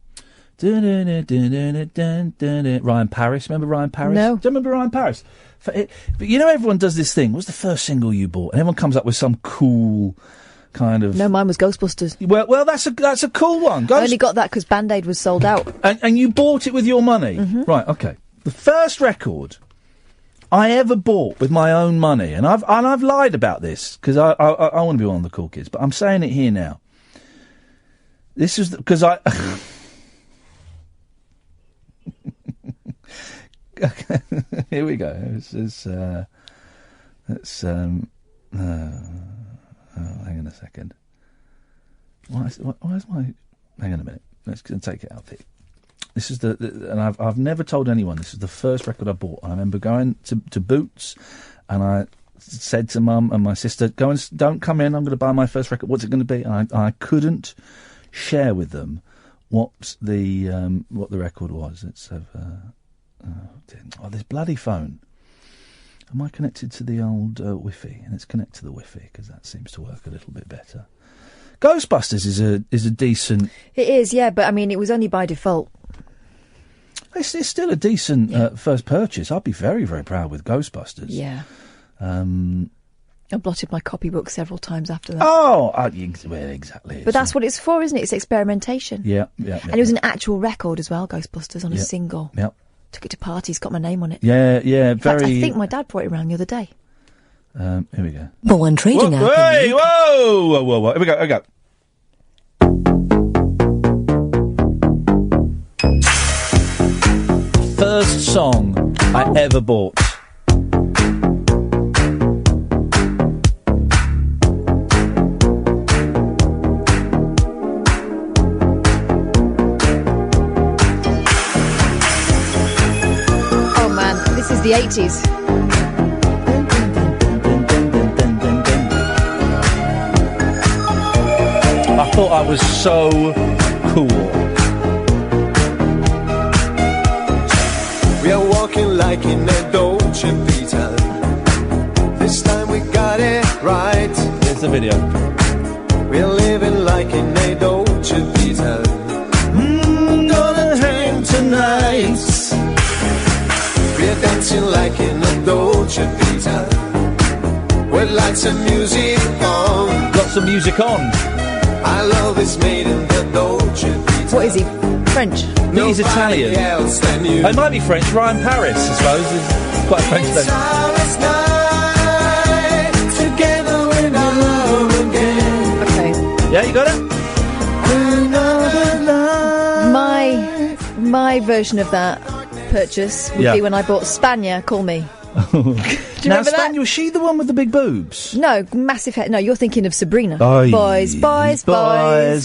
Paris. Remember Ryan Paris? No. Do you remember Ryan Paris? But you know, everyone does this thing. What's the first single you bought? And everyone comes up with some cool kind of... No, mine was Ghostbusters. Well, that's a cool one. I only got that because Band-Aid was sold out. And you bought it with your money? Mm-hmm. Right, okay. The first record I ever bought with my own money, and I've lied about this, because I want to be one of the cool kids, but I'm saying it here now. This is because I... Here we go. Hang on a second. Why is my... Hang on a minute. Let's take it out here. This is and I've never told anyone, this is the first record I bought. I remember going to Boots, and I said to Mum and my sister, don't come in, I'm going to buy my first record. What's it going to be? And I couldn't share with them what the record was. It's this bloody phone. Am I connected to the old Wi-Fi? And it's connected to the Wi-Fi, because that seems to work a little bit better. Ghostbusters is a decent... It is, yeah, but I mean, it was only by default. It's still a decent first purchase. I'd be very, very proud with Ghostbusters. Yeah. I blotted my copybook several times after that. Oh, well, exactly. But that's what it's for, isn't it? It's experimentation. Yeah. And it was an actual record as well, Ghostbusters, on a single. Yeah. Took it to parties, got my name on it. Yeah, In fact, I think my dad brought it around the other day. Here we go. Born trading Whoa, hey, whoa. Here we go. First song I ever bought. Oh man, this is the 80s. I thought I was so cool. We are walking like in a Dolce Vita. This time we got it right. Here's the video. We're living like in a Dolce Vita. Gonna hang tonight. We're dancing like in a Dolce Vita. With lights and music on. Lots of music on. Our love is made in the Dolce Vita. What is he? French? I think he's Italian. It might be French. Ryan Paris, I suppose. Is quite a French name. Together we're not love again. Okay. Yeah, you got it? My version of that purchase would be when I bought Spania, Call Me. Do you remember that? Was she the one with the big boobs? No, massive head. No, you're thinking of Sabrina. Oy. Boys,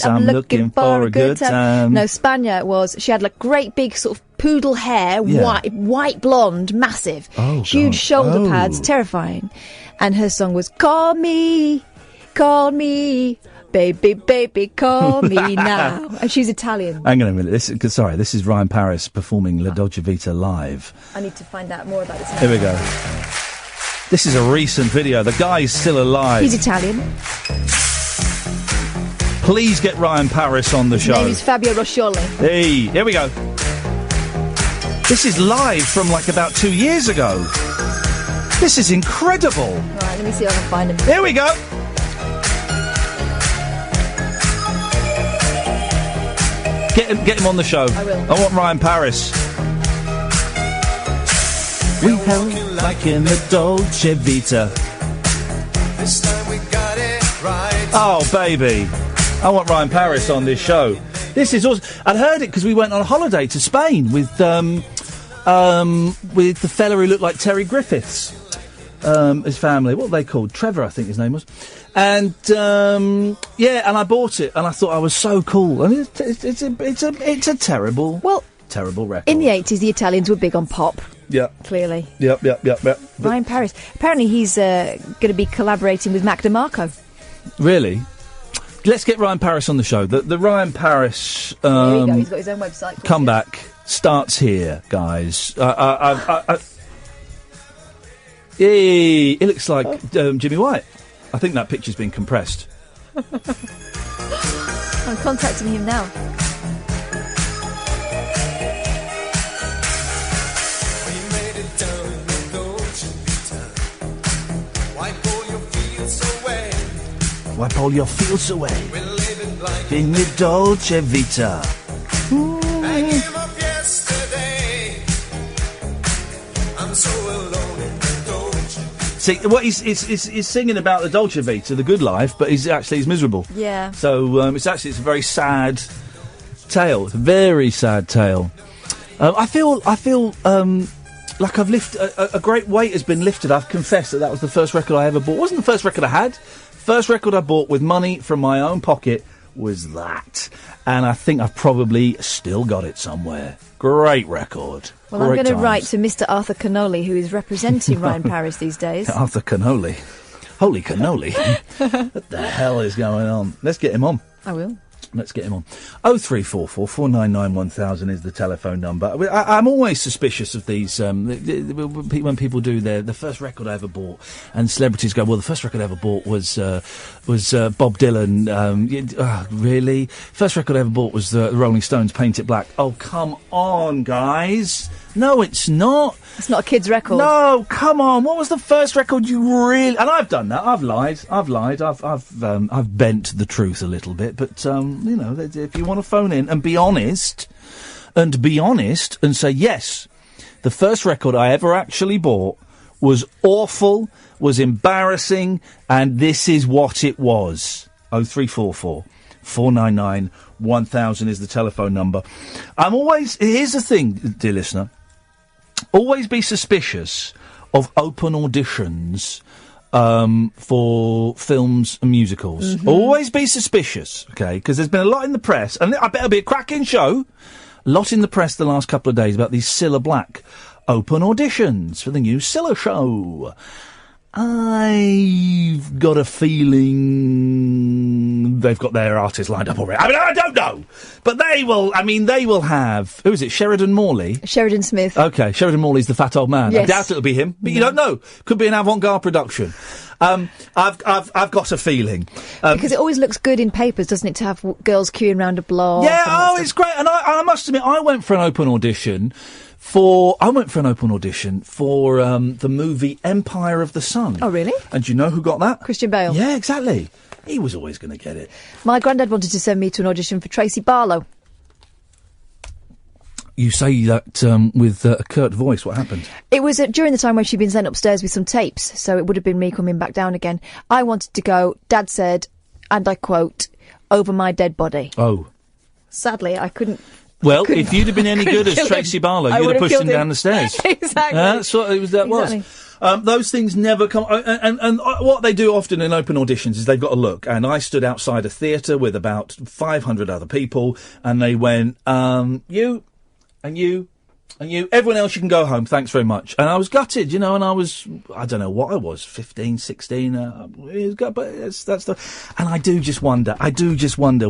I'm looking for a good time. No, Spania she had like great big sort of poodle hair, white blonde, massive, huge shoulder pads, terrifying. And her song was Call Me, baby, call me now. And she's Italian. Hang on a minute. This is Ryan Paris performing La Dolce Vita live. I need to find out more about this now. Here we go. This is a recent video. The guy's still alive. He's Italian. Please get Ryan Paris on the show. His name is Fabio Roscioli. Hey, here we go. This is live from like about 2 years ago. This is incredible. All right, let me see if I can find him. Here we go. Get him on the show. I will. I want Ryan Paris. We held like in the Dolce Vita. This time we got it right. Oh, baby. I want Ryan Paris on this show. This is awesome. I'd heard it because we went on a holiday to Spain with the fella who looked like Terry Griffiths. His family. What were they called? Trevor, I think his name was. And and I bought it, and I thought I was so cool. And it's a terrible record. In the 80s, the Italians were big on pop. Yeah. Clearly. Yep. Ryan Paris. Apparently, he's going to be collaborating with Mac DeMarco. Really? Let's get Ryan Paris on the show. The Ryan Paris. Here you go. He's got his own website. Comeback starts here, guys. It looks like Jimmy White. I think that picture's been compressed. I'm contacting him now. Wipe all your feels away. In your Dolce Vita. I gave up yesterday. I'm so alone in the Dolce Vita. See, what he's singing about the Dolce Vita, the good life, but he's miserable. Yeah. So it's a very sad tale. It's a very sad tale. I feel like I've lifted a great weight has been lifted. I've confessed that was the first record I ever bought. It wasn't the first record I had. First record I bought with money from my own pocket was that. And I think I've probably still got it somewhere. Great record. Well, I'm going to write to Mr. Arthur Cannoli, who is representing Ryan Paris these days. Arthur Cannoli. Holy cannoli. What the hell is going on? Let's get him on. I will. Let's get him on. 0344 499 1000 is the telephone number. I'm always suspicious of these, when people do the first record I ever bought, and celebrities go, well, the first record I ever bought was Bob Dylan. Really? First record I ever bought was the Rolling Stones' Paint It Black. Oh, come on, guys. No, it's not. It's not a kid's record. No, come on. What was the first record you really... And I've done that. I've lied. I've bent the truth a little bit. But, you know, if you want to phone in and be honest, and say, yes, the first record I ever actually bought was awful, was embarrassing, and this is what it was. 0344 499 1000 is the telephone number. Here's the thing, dear listener. Always be suspicious of open auditions for films and musicals. Mm-hmm. Always be suspicious, okay? Because there's been a lot in the press, and I bet it'll be a cracking show. A lot in the press the last couple of days about these Cilla Black open auditions for the new Cilla show. I've got a feeling they've got their artists lined up already. I mean, I don't know. But they will have... Who is it? Sheridan Morley? Sheridan Smith. OK, Sheridan Morley's the fat old man. Yes. I doubt it'll be him, but you don't know. Could be an avant-garde production. I've got a feeling. Because it always looks good in papers, doesn't it, to have girls queuing round a block? Yeah, it's great. And I must admit, I went for an open audition for the movie Empire of the Sun. Oh, really? And do you know who got that? Christian Bale. Yeah, exactly. He was always going to get it. My granddad wanted to send me to an audition for Tracy Barlow. You say that with a curt voice. What happened? It was during the time when she'd been sent upstairs with some tapes, so it would have been me coming back down again. I wanted to go. Dad said, and I quote, over my dead body. Oh. Sadly, I couldn't... Well, if you'd have been any good as Tracy Barlow, you'd have pushed him down the stairs. Exactly. That's what that was. Those things never come... And what they do often in open auditions is they've got a look. And I stood outside a theatre with about 500 other people, and they went, you, and you, and you. Everyone else, you can go home. Thanks very much. And I was gutted, and I don't know what I was, 15, 16. But that's the... And I do just wonder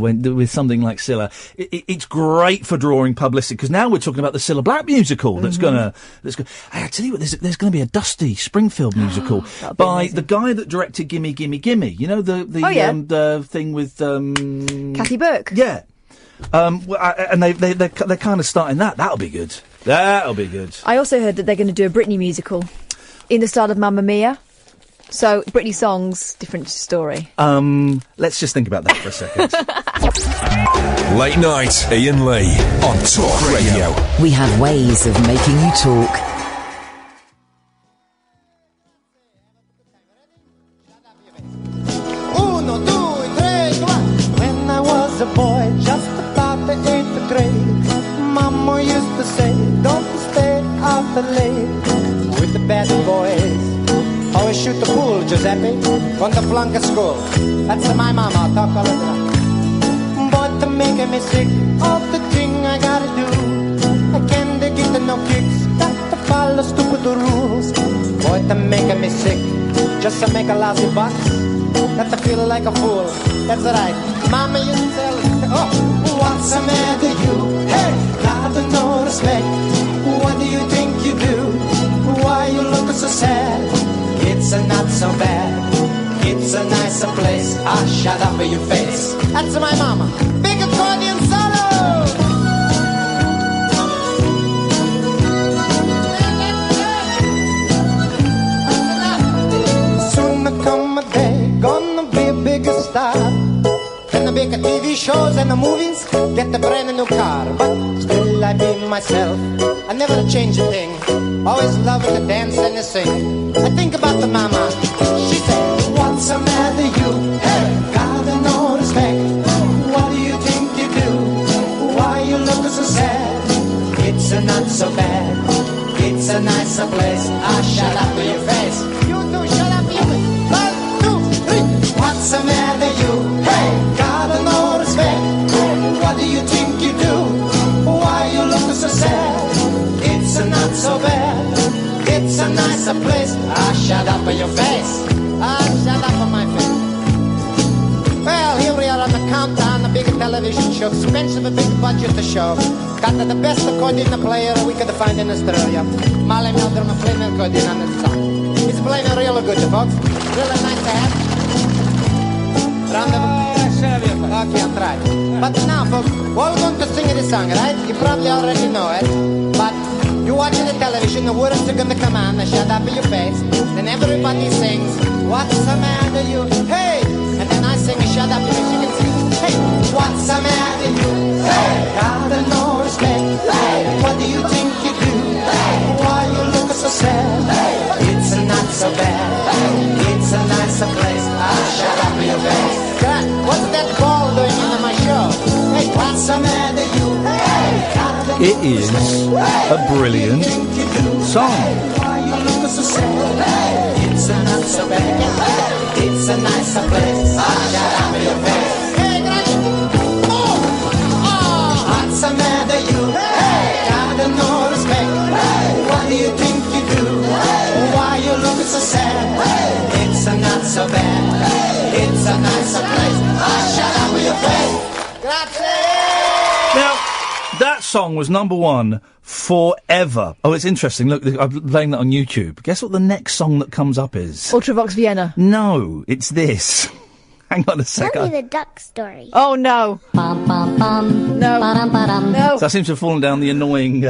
when, with something like Cilla, it's great for drawing publicity, because now we're talking about the Cilla Black musical I tell you what, there's going to be a Dusty Springfield musical by the guy that directed Gimme, Gimme, Gimme. You know, the thing with... Kathy Burke. Yeah. And they're kind of starting that. That'll be good. That'll be good. I also heard that they're going to do a Britney musical in the style of Mamma Mia. So, Britney songs, different story. Let's just think about that for a second. Late night, Iain Lee on Talk Radio. We have ways of making you talk. When I was a boy, just about the 8th grade, Mama used to say, don't stay out late with the bad boys. Always shoot the pool, Giuseppe, on the flunk of school. That's my mama, talk all of that. But to make me sick of the thing I gotta do, I can't get no kicks, got to follow stupid rules. Boy, to make me sick, just to make a lousy buck, got to feel like a fool. That's right, Mama used to tell us, oh, what's the matter you? Hey, got no respect. What do you think you do? Why you look so sad? It's not so bad. It's a nicer place. Ah, shut up with your face. That's my mama. Big accordion solo. Soon come a day, gonna be a bigger star. Gonna be a TV shows and the movies, get a brand new car. But still I be myself. I never change a thing. Always love to dance and to sing. I think about the mama. She said, what's the matter you? Hey, got no respect. What do you think you do? Why you look so sad? It's not so bad. It's a nicer place. Ah, shut up with your face. You too, shut up, you. 1, 2, 3. What's the matter you? Hey, got no respect. What do you think you do? Why you look so sad? It's not so bad. It's a nicer place. Ah, shut up on your face. Ah, shut up on my face. Well, here we are on the countdown, a big television show. Expensive, a big budget to show. Got the best accordion player we could find in Australia. Marley Meldrum playing accordion on the song. He's playing real good, folks. Really nice to have. Round of okay, I'll try. But now, folks, we're going to sing this song, right? You probably already know it. But You're watching the television, the words are gonna come on, shut up in your face. Then everybody sings, what's the matter you? Hey! And then I sing, shut up, you can sing. Hey! What's the matter you? Hey! Got no respect. Hey! What do you think you do? Hey! Why you look so sad? Hey! It's not so bad. Hey! It's a nicer place. Shut up in your face. God, what's that ball doing in my show? Hey! What's the matter you? Hey! It is a brilliant song. It's a not so bad. It's a nicer place. Shut up in your face. Hey, what's the matter you? Hey, got no respect. What do you think you do? Why you look so sad? It's a not so bad. It's a nicer place. Shut up in your face. Grazie. Now, that song was number one forever. Oh, it's interesting. Look, I'm playing that on YouTube. Guess what the next song that comes up is? Ultravox Vienna. No, it's this. Hang on a second. Tell me the duck story. Oh, no. Bum, bum, bum. No. No. So I seem to have fallen down the annoying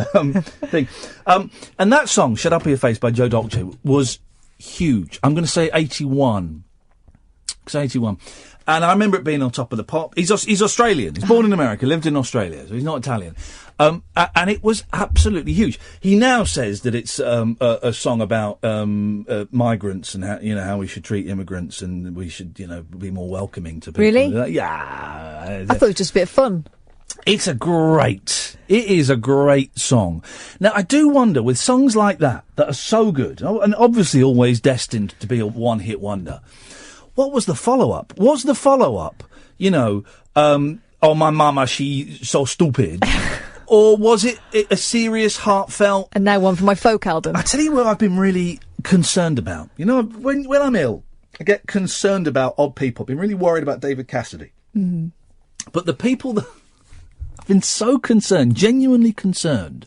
thing. And that song, Shut Up in Your Face by Joe Dolce, was huge. I'm going to say 81. Say 81. And I remember it being on top of the pop. He's Australian. He's born in America, lived in Australia, so he's not Italian. And it was absolutely huge. He now says that it's a song about migrants and how we should treat immigrants and we should be more welcoming to people. Really? Yeah. I thought it was just a bit of fun. It is a great song. Now, I do wonder, with songs like that are so good, and obviously always destined to be a one-hit wonder, what was the follow-up? Was the follow-up, oh, my mama, she's so stupid? Or was it a serious, heartfelt... And now one for my folk album. I tell you what I've been really concerned about. When I'm ill, I get concerned about odd people. I've been really worried about David Cassidy. Mm. But the people that... I've been so concerned, genuinely concerned,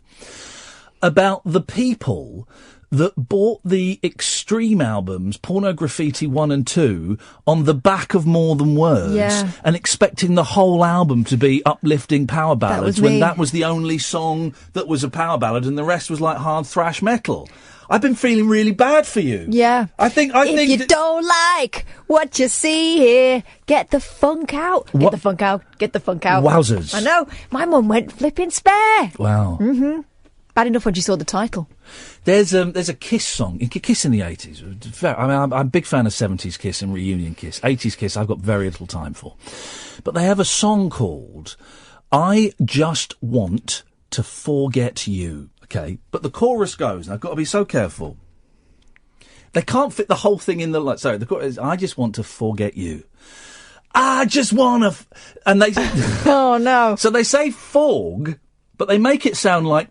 about the people that bought the Extreme albums, Porno Graffiti 1 and 2, on the back of More Than Words, and expecting the whole album to be uplifting power ballads when that was the only song that was a power ballad and the rest was like hard thrash metal. I've been feeling really bad for you. Yeah. I think if you don't like what you see here, get the funk out. Get the funk out. Get the funk out. Wowzers. I know. My mum went flipping spare. Wow. Mm-hmm. Bad enough when she saw the title. There's a Kiss song, Kiss in the 80s. I'm a big fan of 70s Kiss and reunion Kiss. 80s Kiss I've got very little time for. But they have a song called I Just Want to Forget You. Okay, but the chorus goes, and I've got to be so careful. They can't fit the whole thing in the... the chorus is, I just want to forget you. I just want to... And they... Oh, no. So they say forg, but they make it sound like,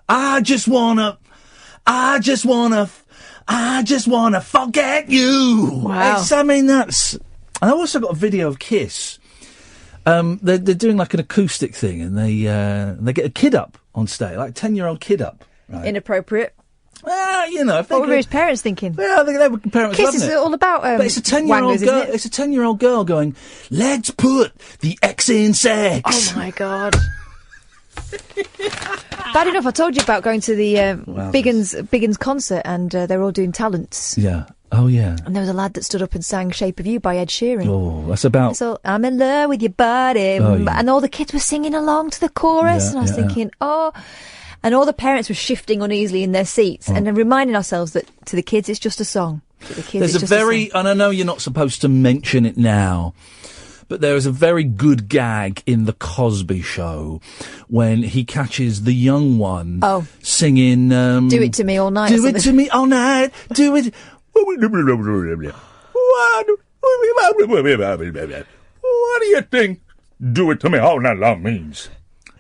I just wanna forget you. Wow. That's... And I also got a video of Kiss. They're doing like an acoustic thing, and they get a kid up on stage, like a 10-year-old kid up. Right? Inappropriate. If what were his parents thinking? Yeah, they were parents Kiss loving is it. all about but it's a 10-year-old girl. It's a 10-year-old girl going, "Let's put the X in sex." Oh my God. Bad enough, I told you about going to the Biggins concert, and they're all doing talents. Yeah. Oh, yeah. And there was a lad that stood up and sang Shape of You by Ed Sheeran. Oh, that's about... So, I'm in love with your body. Oh, yeah. And all the kids were singing along to the chorus. Yeah, and I was thinking, oh... And all the parents were shifting uneasily in their seats and then reminding ourselves that to the kids, it's just a song. To the kids, There's a very... And I know you're not supposed to mention it now, but there is a very good gag in The Cosby Show when he catches the young one singing... Do It To Me All Night. Do It To Me All Night. Do it... What do you think "Do It To Me All Night Long" means?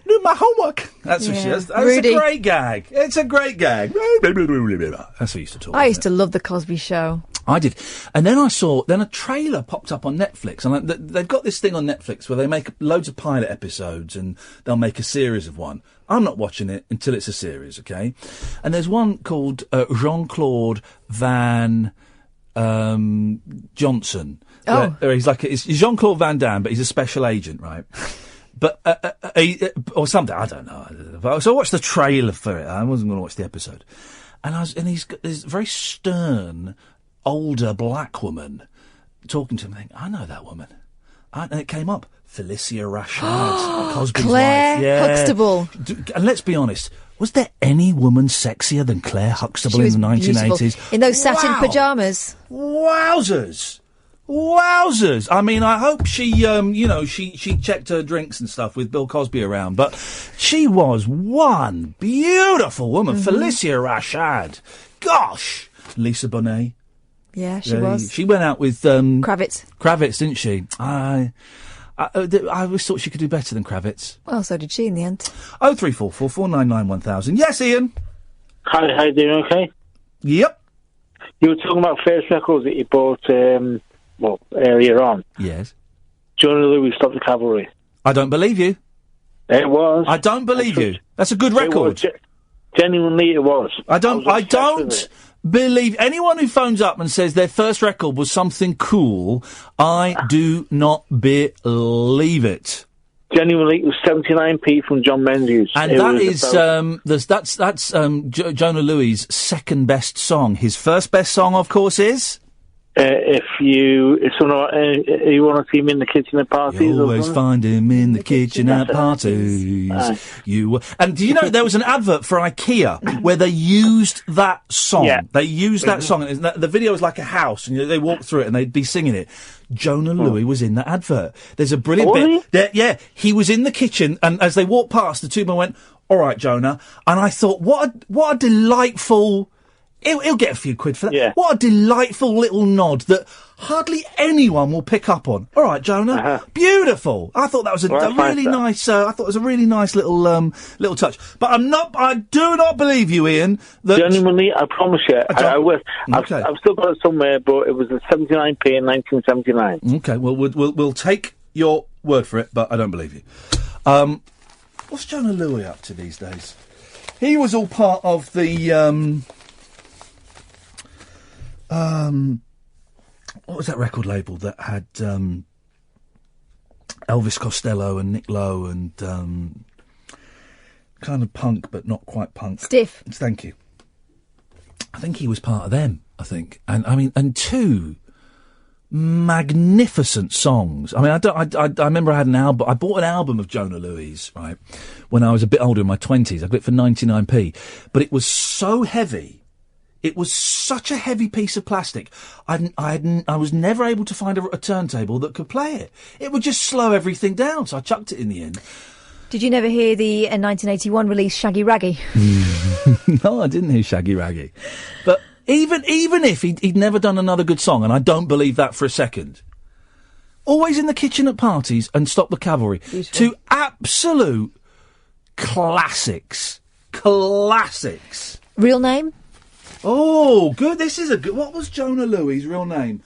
Do my homework. That's what she does. It's a great gag. It's a great gag. That's what he used to talk. I used to love The Cosby Show. I did. And then then a trailer popped up on Netflix. And they've got this thing on Netflix where they make loads of pilot episodes and they'll make a series of one. I'm not watching it until it's a series, okay? And there's one called Jean-Claude Van Johnson. Where he's it's Jean-Claude Van Damme, but he's a special agent, right? But or something, I don't know. So I watched the trailer for it. I wasn't going to watch the episode. And he's got this very stern, older black woman talking to him. I think, I know that woman. And it came up. Felicia Rashad, Cosby's Claire wife. Yeah. Huxtable. And let's be honest, was there any woman sexier than Claire Huxtable in the 1980s? Beautiful. In those satin pyjamas. Wowzers! I mean, I hope she, she checked her drinks and stuff with Bill Cosby around, but she was one beautiful woman. Felicia Rashad. Gosh! Lisa Bonet. Yeah, she was. She went out with... Kravitz, didn't she? I always thought she could do better than Kravitz. Well, so did she in the end. 0344 499 1000. Yes, Ian? Hi, how you doing, okay? Yep. You were talking about first records that you bought, earlier on. Yes. Jonah Louis, Stop the Cavalry. I don't believe you. It was. I don't believe you. That's a good record. Genuinely, it was. I don't believe anyone who phones up and says their first record was something cool. I do not believe it. Genuinely, it was 79p from John Menzies. And that's Jonah Louis' second best song. His first best song, of course, is... If you want to see him in the kitchen at parties, you always find him in the kitchen at parties. And do you know there was an advert for IKEA where they used that song? Yeah. They used that song, and the video was like a house, and they walked through it and they'd be singing it. Jonah Louis was in that advert. There's a brilliant bit. He was in the kitchen, and as they walked past, the two men went, "All right, Jonah," and I thought, what a delightful. He'll get a few quid for that. Yeah. What a delightful little nod that hardly anyone will pick up on. All right, Jonah. Beautiful. I thought that was a really nice. I thought it was a really nice little touch. But I do not believe you, Ian. That genuinely, I promise you, I will. Okay. I've still got it somewhere, but it was a 79p in 1979. Okay. Well, we'll take your word for it, but I don't believe you. What's Jonah Louis up to these days? He was all part of the. What was that record label that had Elvis Costello and Nick Lowe and kind of punk but not quite punk? Stiff. Thank you. I think he was part of them. I think, and two magnificent songs. I mean, I remember I had an album. I bought an album of Jonah Louis, right, when I was a bit older, in my 20s. I got it for 99p, but it was so heavy. It was such a heavy piece of plastic. I was never able to find a turntable that could play it. It would just slow everything down, so I chucked it in the end. Did you never hear the 1981 release Shaggy Raggy? No, I didn't hear Shaggy Raggy. But even if he'd never done another good song, and I don't believe that for a second, Always in the Kitchen at Parties and Stop the Cavalry. Beautiful. Two absolute classics. Classics. Real name? Oh, good. This is a good... What was Jonah Louis' real name?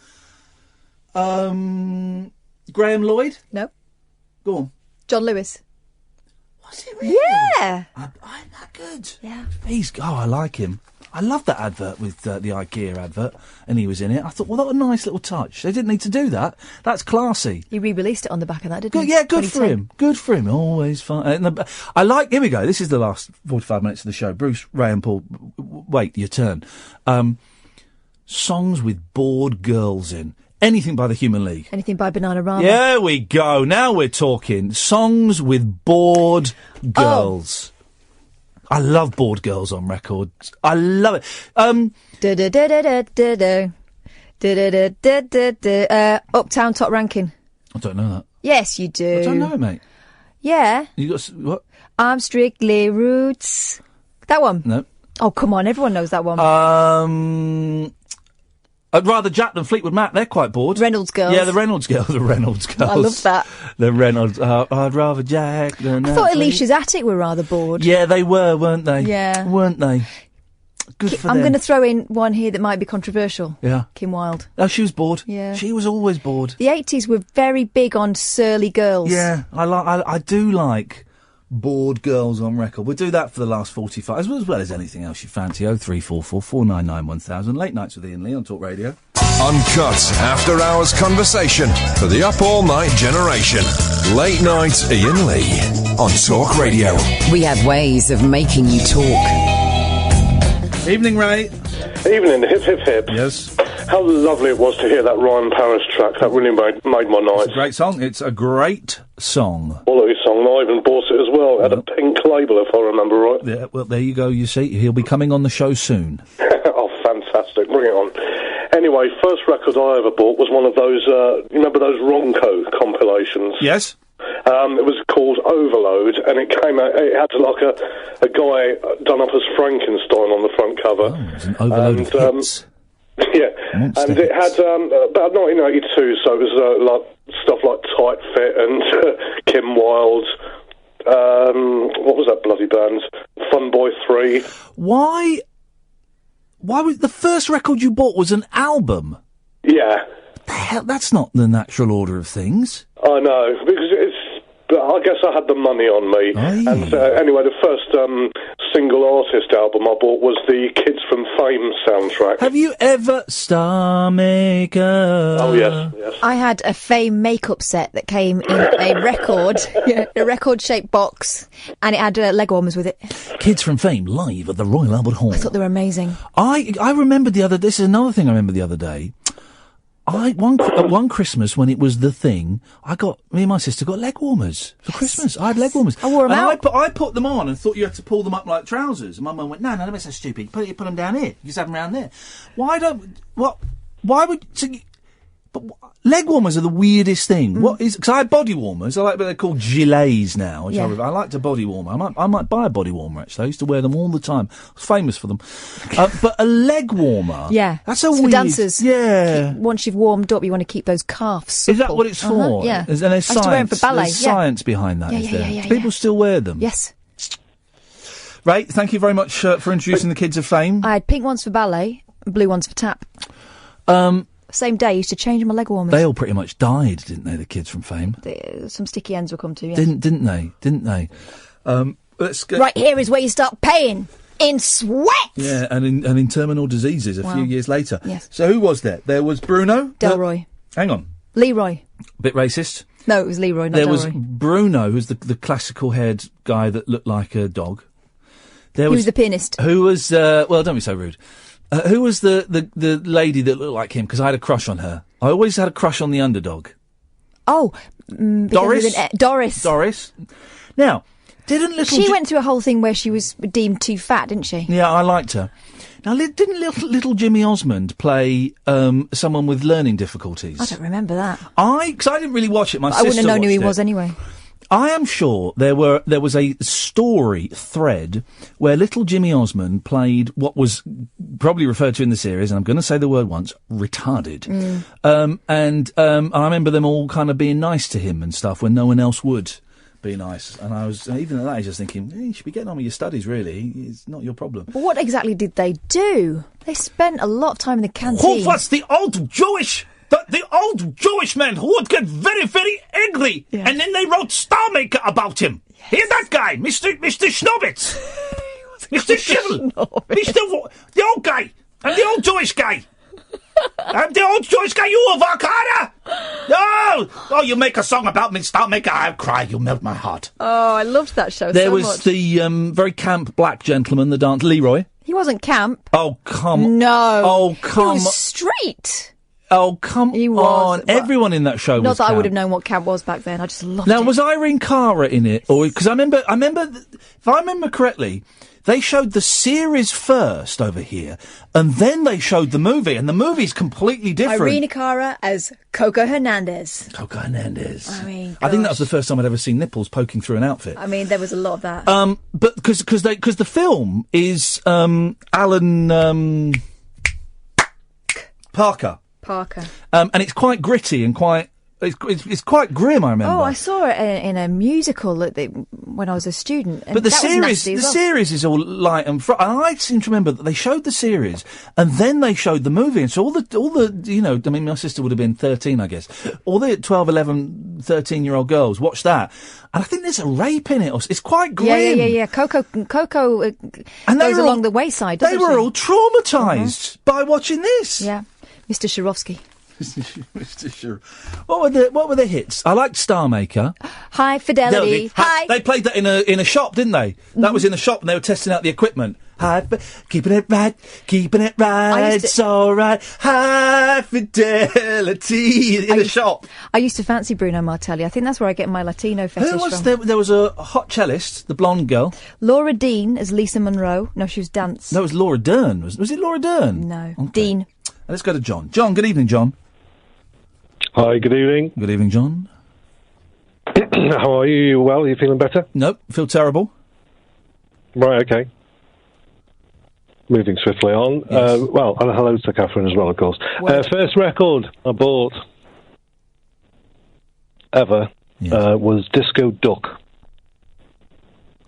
Graham Lloyd? No. Go on. John Lewis. Was it really? Yeah. I'm that good. Yeah. I like him. I love that advert with the IKEA advert, and he was in it. I thought, well, that was a nice little touch. They didn't need to do that. That's classy. He re-released it on the back of that, didn't he? Yeah, good for him. Good for him. Always fun. I like... Here we go. This is the last 45 minutes of the show. Bruce, Ray and Paul, wait, your turn. Songs with bored girls in. Anything by the Human League. Anything by Bananarama. There we go. Now we're talking. Songs with bored girls. I love bored girls on records. I love it. Uptown Top Ranking. I don't know that. Yes, you do. I don't know it, mate. Yeah. You got what? I'm Strictly Roots. That one? No. Oh, come on. Everyone knows that one. I'd rather Jack than Fleetwood Mac. They're quite bored. Reynolds Girls. Yeah, the Reynolds Girls. The Reynolds Girls. I love that. The Reynolds. I'd rather Jack than... I thought Alicia's Attic were rather bored. Yeah, they were, weren't they? Yeah. Weren't they? Good for them. I'm going to throw in one here that might be controversial. Yeah. Kim Wilde. Oh, she was bored. Yeah. She was always bored. The 80s were very big on surly girls. Yeah, I do like bored girls on record. We'll do that for the last 45, as well as anything else you fancy. 0344 499 1000. Late Nights with Iain Lee on Talk Radio. Uncut after-hours conversation for the up-all-night generation. Late Night Iain Lee on Talk Radio. We have ways of making you talk. Evening, Ray. Evening, hip, hip, hip. Yes. How lovely it was to hear that Ryan Paris track. That really made my night. It's a great song. It's a great song. Quality song. I even bought it as well. It had a pink label, if I remember right. Yeah, well, there you go, you see. He'll be coming on the show soon. Oh, fantastic. Bring it on. Anyway, first record I ever bought was one of those, you remember those Ronco compilations? Yes. It was called Overload, and it came out, it had like a guy done up as Frankenstein on the front cover. Oh, it's an overload of hits. Yeah, and it had about 1982, so it was like stuff like Tight Fit and Kim Wilde. What was that bloody band? Fun Boy 3. Why was the first record you bought was an album? Yeah. What the hell? That's not the natural order of things. I know, because I guess I had the money on me. Aye. And anyway, the first single artist album I bought was the Kids from Fame soundtrack. Have you ever Star Maker? Oh, yes. I had a Fame makeup set that came in a record-shaped box, and it had leg warmers with it. Kids from Fame, live at the Royal Albert Hall. I thought they were amazing. I remembered this is another thing I remember the other day. One Christmas when it was the thing, me and my sister got leg warmers for Christmas. I had leg warmers. I wore them out. I put them on and thought you had to pull them up like trousers. And my mum went, no, don't be so stupid. Put them down here. You just have them around there. Why would... leg warmers are the weirdest thing. Because I had body warmers. I like what they're called gilets now. Which I liked a body warmer. I might buy a body warmer, actually. I used to wear them all the time. I was famous for them. But a leg warmer... Yeah. That's a it's weird... for dancers. Yeah. Once you've warmed up, you want to keep those calves supple. Is that what it's for? Yeah. And there's I used to wear them for ballet. There's science behind that, is there? Yeah. Do people still wear them? Yes. Right, thank you very much for introducing the Kids of Fame. I had pink ones for ballet and blue ones for tap. Same day, I used to change my leg warmers. They all pretty much died, didn't they, the Kids from Fame? Some sticky ends will come to, yeah. Didn't they? Let's go. Right here is where you start paying in sweat! Yeah, and in terminal diseases a few years later. Yes. So who was there? There was Bruno. Delroy. Hang on. Leroy. Bit racist. No, it was Leroy, not There Delroy. was Bruno, who's the classical-haired guy that looked like a dog. He was the pianist. Who was, well, don't be so rude. Who was the lady that looked like him? Because I had a crush on her. I always had a crush on the underdog. Oh. Doris? Doris. Now, She went through a whole thing where she was deemed too fat, didn't she? Yeah, I liked her. Now, didn't little Jimmy Osmond play someone with learning difficulties? I don't remember that. Because I didn't really watch it. My sister I wouldn't have known who he watched it. was anyway. I am sure there was a story thread where little Jimmy Osmond played what was probably referred to in the series, and I'm going to say the word once, retarded. And I remember them all kind of being nice to him and stuff when no one else would be nice. And I was, even at that age, just thinking, you should be getting on with your studies, really. It's not your problem. But what exactly did they do? They spent a lot of time in the canteen. Who was the old Jewish... The old Jewish man who would get very, very angry, and then they wrote Star Maker about him. Yes. Hear that guy, Mr. Schnobitz, Mr. Schivel, the old guy, and the old Jewish guy. I'm the old Jewish guy, you avocado! Oh, you make a song about me, Star Maker, I'll cry, you melt my heart. Oh, I loved that show There so was much. the very camp black gentleman, the dance, Leroy. He wasn't camp. Oh, come No. Oh, come He was straight. Oh, come on. Everyone in that show was Not that I camp. would have known what camp was back then. I just loved it. Now, was Irene Cara in it? Or because I remember, if I remember correctly, they showed the series first over here, and then they showed the movie, and the movie's completely different. Irene Cara as Coco Hernandez. Coco Hernandez. I mean, I think that was the first time I'd ever seen nipples poking through an outfit. I mean, there was a lot of that. But because the film is Alan Parker. Parker. And it's quite gritty and quite It's quite grim, I remember. Oh, I saw it in a musical when I was a student. And But the that was nasty as well. series is all light and and I seem to remember that they showed the series and then they showed the movie, and so all the I mean, my sister would have been 13, I guess. All the 12, 11, 13-year-old girls watched that, and I think there's a rape in it. It's quite grim. Yeah. Coco goes along the wayside, doesn't They were all traumatised by watching this. Yeah, Mr. Shirovsky. What were the hits? I liked Star Maker. High Fidelity. Hi. They played that in a shop, didn't they? That was in a shop, and they were testing out the equipment. Keeping it right, it's all right. High Fidelity in a shop. I used to fancy Bruno Martelli. I think that's where I get my Latino fetish Who was from. there was a hot cellist, the blonde girl. Laura Dean as Lisa Monroe. No, she was Dance. No, it was Laura Dern. Was it Laura Dern? No, Okay. Dean. Let's go to John. John, good evening, John. Hi, good evening. Good evening, John. How are you? You well? Are you feeling better? Nope, feel terrible. Right, okay. Moving swiftly on. Yes. Well, and hello to Catherine as well, of course. First record I bought ever was Disco Duck.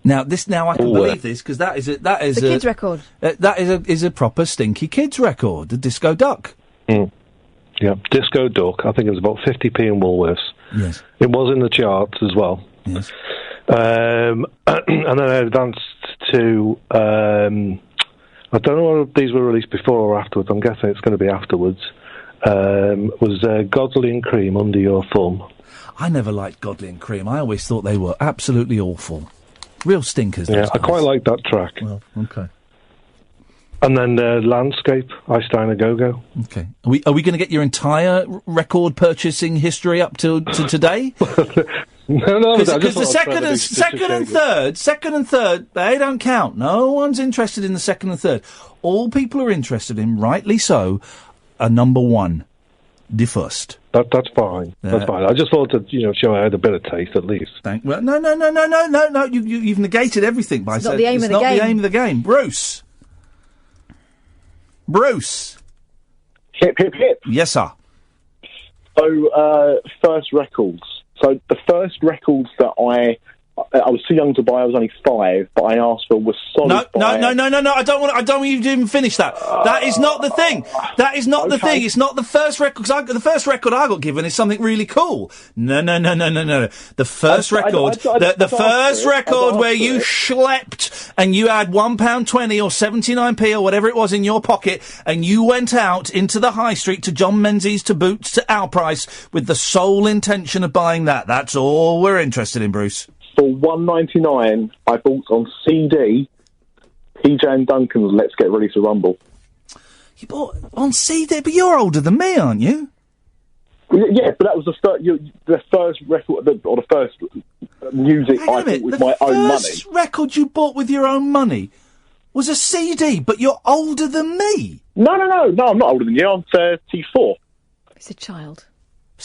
Now I can believe this because that is The kids' record. That is a proper stinky kids record, the Disco Duck. Mm. Yeah, Disco Duck. I think it was about 50p in Woolworths. Yes. It was in the charts as well. Yes. And then I advanced to. I don't know whether these were released before or afterwards. I'm guessing it's going to be afterwards. Was Godley and Cream Under Your Thumb? I never liked Godley and Cream. I always thought they were absolutely awful. Real stinkers. Yeah, those I guys. quite like that track. Well, okay. And then Landscape, I Stein a Go-Go. Okay. Are we going to get your entire record purchasing history up to today? No, Because the second and third, they don't count. No one's interested in the second and third. All people are interested in, rightly so, are number one, the first. That's fine. That's fine. I just thought to show I had a bit of taste at least. Well, no. You've negated everything by It's saying not the aim it's of the not game. the aim of the game. Bruce. Hip, hip, hip. Yes, sir. So, first records. So, the first records that I was too young to buy. I was only 5, but I asked for was Solid. No. I don't want you to even finish that. That is not the thing. That is not the thing. It's not the first record. Because the first record I got given is something really cool. No. The first record. The first record where you schlepped and you had £1.20 or 79p or whatever it was in your pocket, and you went out into the high street to John Menzies, to Boots, to Our Price with the sole intention of buying that. That's all we're interested in, Bruce. For $1.99, I bought on CD PJ and Duncan's Let's Get Ready to Rumble. You bought on CD, but you're older than me, aren't you? Yeah, but that was the first record, or the first music I bought with my own money. The first record you bought with your own money was a CD, but you're older than me. No, I'm not older than you. I'm 34. He's a child.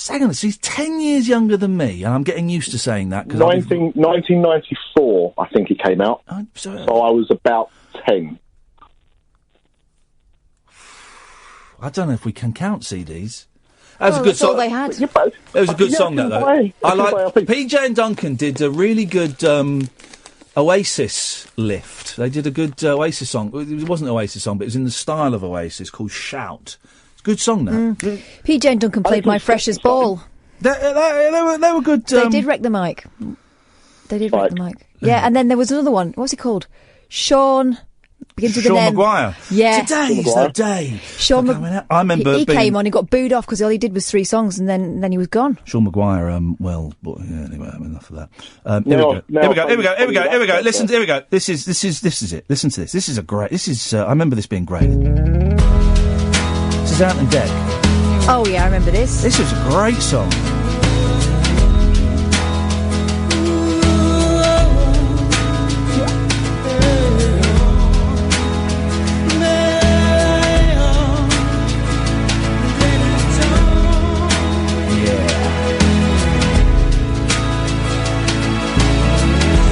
Hang on, so he's 10 years younger than me, and I'm getting used to saying that. 1994, I think it came out. So I was about 10. I don't know if we can count CDs. That was a good that's all song. they had. It was a good song, that, though. I like PJ and Duncan did a really good Oasis lift. They did a good Oasis song. It wasn't an Oasis song, but it was in the style of Oasis, called Shout. It's a good song, that. PJ and Duncan played My Freshest Ball. They were good. They did wreck the mic. Yeah, and then there was another one. What's he called? Sean. Begins with an Sean M. Maguire. Yeah. Today's the day. Sean I remember he came on, he got booed off because all he did was 3 songs, and then he was gone. Anyway, enough of that. Here we go. Listen, here we go. This is it. Listen to this. This is I remember this being great. This is Ant and Dec. Oh yeah, I remember this. This is a great song.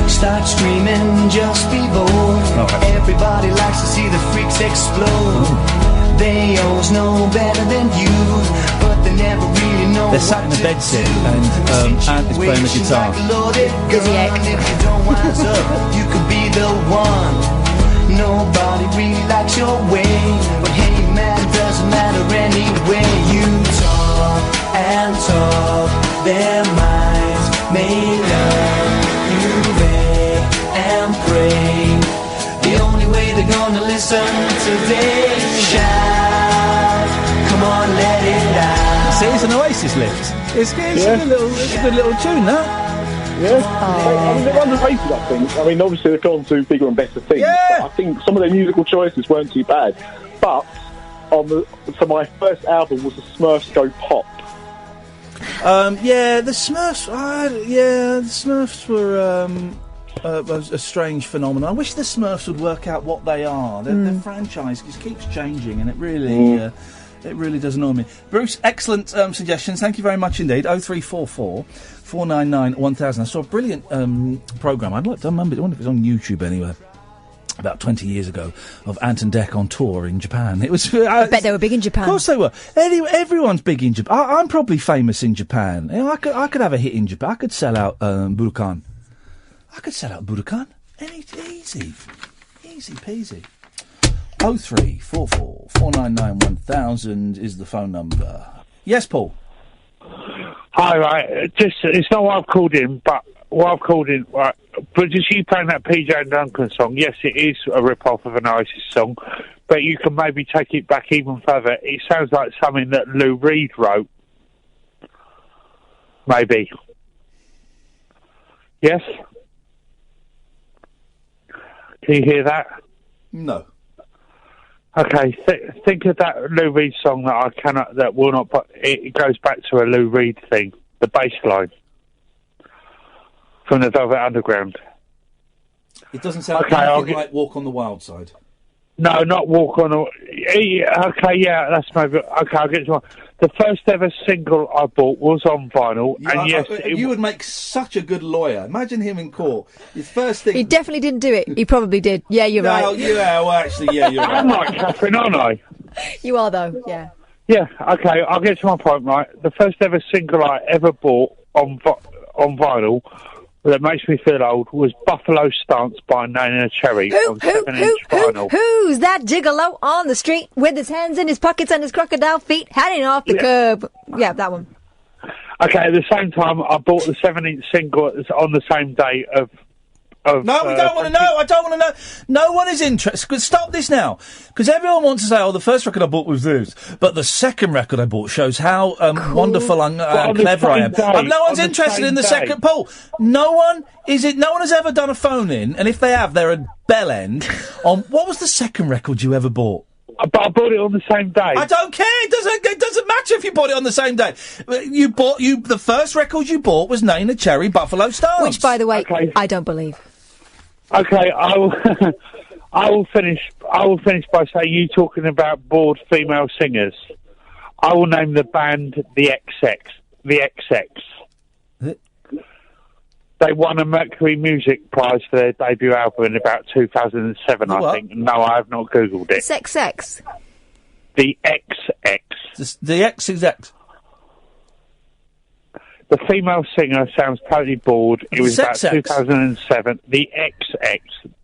Start screaming, just be bold. Everybody likes to see the freaks explode. They always know better than you, but They're sat in a bedsit and Ant is playing the guitar. You could be the one. Nobody really likes your way, but hey man, doesn't matter anyway. You talk and talk, their minds made up. You beg and pray, the only way they're gonna listen today. Shout, come on, let it out. See, it's an Oasis lift. It's a good little tune, that. Yeah, I mean, they're underrated, I think. I mean, obviously they've gone to bigger and better things, but I think some of their musical choices weren't too bad. But so my first album was the Smurfs Go Pop. The Smurfs. The Smurfs were a strange phenomenon. I wish the Smurfs would work out what they are. Their franchise just keeps changing, and it really. It really does annoy me. Bruce, excellent suggestions. Thank you very much indeed. 0344 499 1000. I saw a brilliant programme. I wonder if it was on YouTube anyway. About 20 years ago, of Ant and Dec on tour in Japan. It was. I bet they were big in Japan. Of course they were. Everyone's big in Japan. I'm probably famous in Japan. You know, I could have a hit in Japan. I could sell out Budokan. Easy peasy. 0344 499 1000 is the phone number. Yes, Paul. Hi, right. It's not what I've called in, but what I've called in, right. But just you playing that PJ and Duncan song, yes, it is a rip-off of an Oasis song, but you can maybe take it back even further. It sounds like something that Lou Reed wrote. Maybe. Yes? Can you hear that? No. Okay, think of that Lou Reed song that will not. But it goes back to a Lou Reed thing, the bass line from the Velvet Underground. It doesn't sound anything like Walk on the Wild Side. No, not Walk on the... Okay, yeah, that's maybe... Okay, I'll get to one. The first ever single I bought was on vinyl, and yes... You would make such a good lawyer. Imagine him in court. His first thing... He definitely didn't do it. He probably did. Yeah, you're right. You're right. I'm right, Catherine, aren't I? You are, though, yeah. Yeah, okay, I'll get to my point, right. The first ever single I ever bought on vinyl that makes me feel old was Buffalo Stance by Nana Cherry on 7-inch vinyl. Who's that gigolo on the street with his hands in his pockets and his crocodile feet hanging off the curb? Yeah, that one. Okay, at the same time, I bought the 7-inch single on the same day of No, we don't want to know. I don't want to know. No one is interested. Stop this now. Because everyone wants to say, the first record I bought was this. But the second record I bought shows how wonderful and clever I am. No one's interested in the second poll. No one has ever done a phone-in, and if they have, they're a bell end, on what was the second record you ever bought? But I bought it on the same day. I don't care. It doesn't matter if you bought it on the same day. The first record you bought was Nana Cherry Buffalo Stance. Which, by the way, I don't believe. Okay, I will finish by saying, you talking about bored female singers. I will name the band The XX. The XX. They won a Mercury Music Prize for their debut album in about 2007, I think. No, I have not Googled it. It's XX. The XX. The XX. The female singer sounds totally bored. It was about 2007. The XX.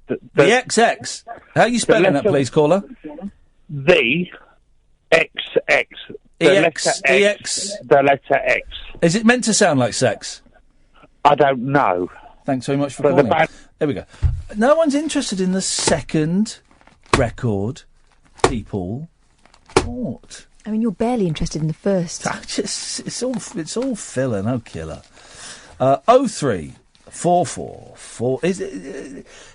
The XX. How are you spelling that, please, caller? The XX. The letter X. Is it meant to sound like sex? I don't know. Thanks very much for calling. There we go. No one's interested in the second record people bought. I mean, you're barely interested in the first. It's all filler, no killer. 0344.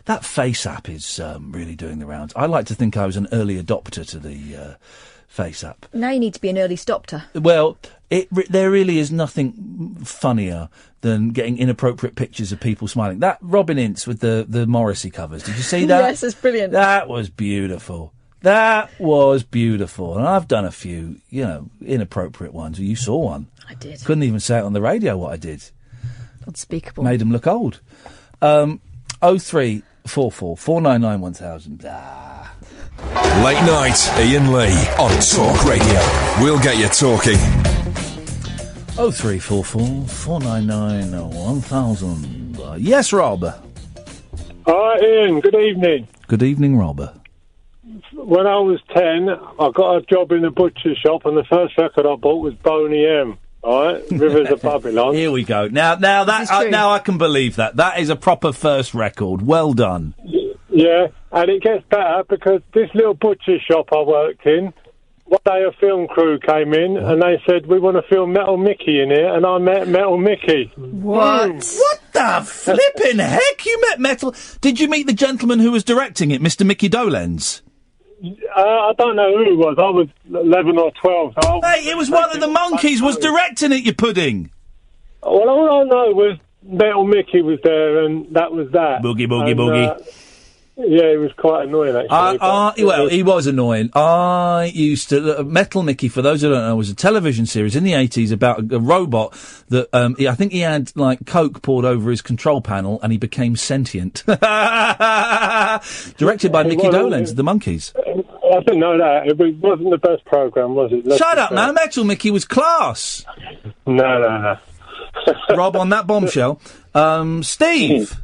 That Face app is really doing the rounds. I like to think I was an early adopter to the Face app. Now you need to be an early stopter. Well, there really is nothing funnier than getting inappropriate pictures of people smiling. That Robin Ince with the Morrissey covers. Did you see that? Yes, it's brilliant. That was beautiful. And I've done a few, inappropriate ones. You saw one. I did. Couldn't even say it on the radio what I did. Unspeakable. Made them look old. 0344 499 1000. Late night, Iain Lee on Talk Radio. We'll get you talking. 0344 499 1000. Yes, Rob. Hi, Ian. Good evening. Good evening, Rob. When I was 10, I got a job in a butcher shop, and the first record I bought was Boney M. All right, Rivers of Babylon. Here we go. Now I can believe that. That is a proper first record. Well done. Yeah, and it gets better because this little butcher shop I worked in, one day a film crew came in and they said, we want to film Metal Mickey in here, and I met Metal Mickey. What? What the flipping heck? You met Metal... Did you meet the gentleman who was directing it, Mr. Mickey Dolenz? I don't know who it was. I was 11 or 12. So Hey, it was one of the monkeys was directing it, you pudding. Well, all I know was Metal Mickey was there, and that was that. Boogie, boogie, boogie. Yeah, it was quite annoying, actually. Well, he was annoying. I used to... Metal Mickey, for those who don't know, was a television series in the 80s about a robot that... I think he had, like, Coke poured over his control panel and he became sentient. Directed by Mickey Dolenz, the Monkees. I didn't know that. It wasn't the best programme, was it? Shut up now. Metal Mickey was class. No. Rob, on that bombshell. Steve...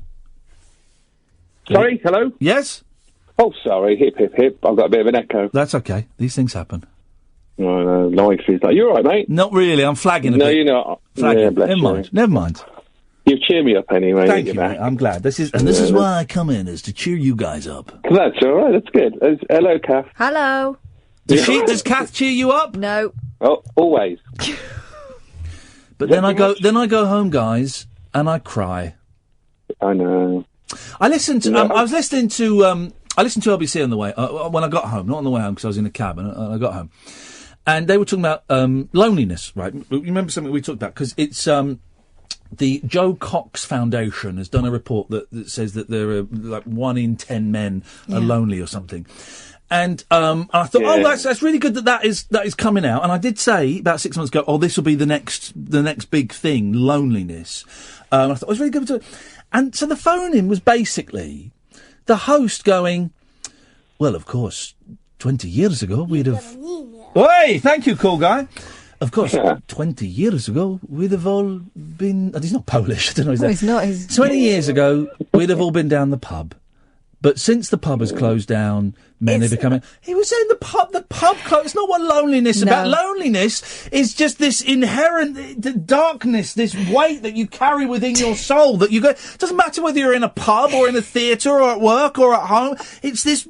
Sorry, hello? Yes? Oh, sorry, hip, hip, hip. I've got a bit of an echo. That's okay. These things happen. No, life is like... You're all right, mate? Not really. I'm flagging a bit. No, you're not. Flagging. Yeah, bless you. Never mind. You've cheered me up anyway. Thank you, mate. I'm glad. This is why I come in, is to cheer you guys up. That's all right. That's good. Hello, Kath. Hello. Does Kath cheer you up? No. Oh, always. But then I go home, guys, and I cry. I know. I listened to. I was listening to. I listened to LBC on the way when I got home, not on the way home because I was in a cab, and I got home, and they were talking about loneliness. Right? You remember something we talked about because it's the Joe Cox Foundation has done a report that says that there are like 1 in 10 men are lonely or something. And I thought, that's really good that is coming out. And I did say about 6 months ago, this will be the next big thing, loneliness. I thought it was really good to. And so the phone-in was basically the host going, well, of course, 20 years ago we'd have... Hey, thank you, cool guy. Of course, 20 years ago we'd have all been... he's not Polish, I don't know. He's not. 20 years ago we'd have all been down the pub. But since the pub has closed down, men are becoming... He was saying the pub closed. It's not what loneliness is about. Loneliness is just this inherent darkness, this weight that you carry within your soul that you go... It doesn't matter whether you're in a pub or in a theatre or at work or at home. It's this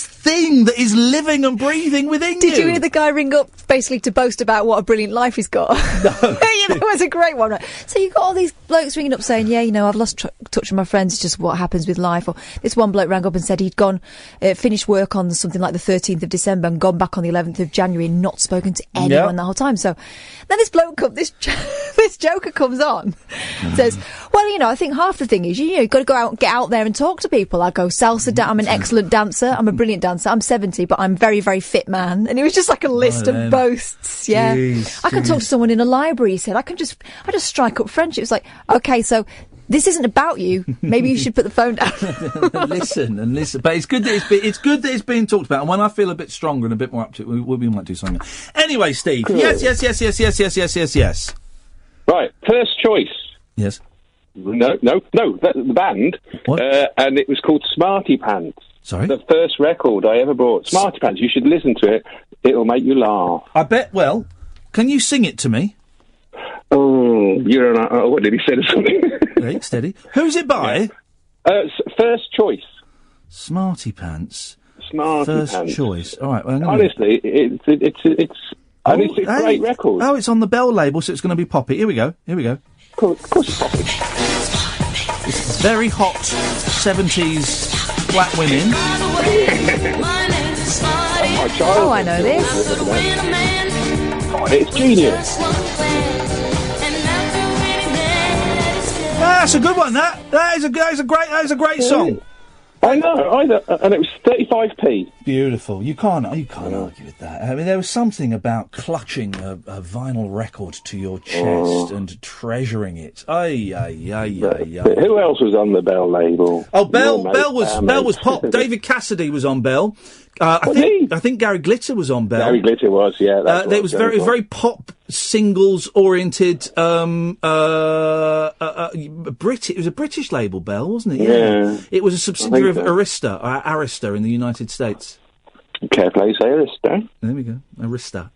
thing that is living and breathing within you. Did you hear the guy ring up basically to boast about what a brilliant life he's got? No. It was a great one. Right? So you've got all these blokes ringing up saying, I've lost touch with my friends. It's just what happens with life. Or this one bloke rang up and said he'd gone, finished work on something like the 13th of December and gone back on the 11th of January and not spoken to anyone the whole time. So then this bloke, this joker comes on and says, well, I think half the thing is, you've got to go out and get out there and talk to people. I go salsa, I'm an excellent dancer. I'm a brilliant dancer. I'm 70, but I'm very, very fit man. And it was just like a list of boasts. Yeah. I can talk to someone in a library, he said. I just strike up friendship. It's like, okay, so this isn't about you. Maybe you should put the phone down. listen. But it's good that it's being talked about. And when I feel a bit stronger and a bit more up to it, we might do something. Anyway, Steve. Cool. Yes. Right, first choice. Yes. No, the band. What? And it was called Smarty Pants. Sorry? The first record I ever bought. Smarty Pants. You should listen to it. It'll make you laugh. I bet. Well, can you sing it to me? Oh, what did he say to something? Right, steady. Who's it by? First choice. Smarty Pants. First choice. All right. Well, honestly, it's a great record. Oh, it's on the Bell label, so it's going to be poppy. Here we go. Of course it's poppy. It's very hot 70s black women. Oh, I know this. It's genius. That's a good one. That is a great song. I know, and it was 35p. Beautiful. You can't argue with that. I mean, there was something about clutching a vinyl record to your chest and treasuring it. Who else was on the Bell label? Oh, Bell was pop. David Cassidy was on Bell. I think Gary Glitter was on Bell. Gary Glitter was, yeah. It was very pop singles-oriented, it was a British label, Bell, wasn't it? Yeah. It was a subsidiary of I think Arista in the United States. Care place, Arista. There we go. Arista.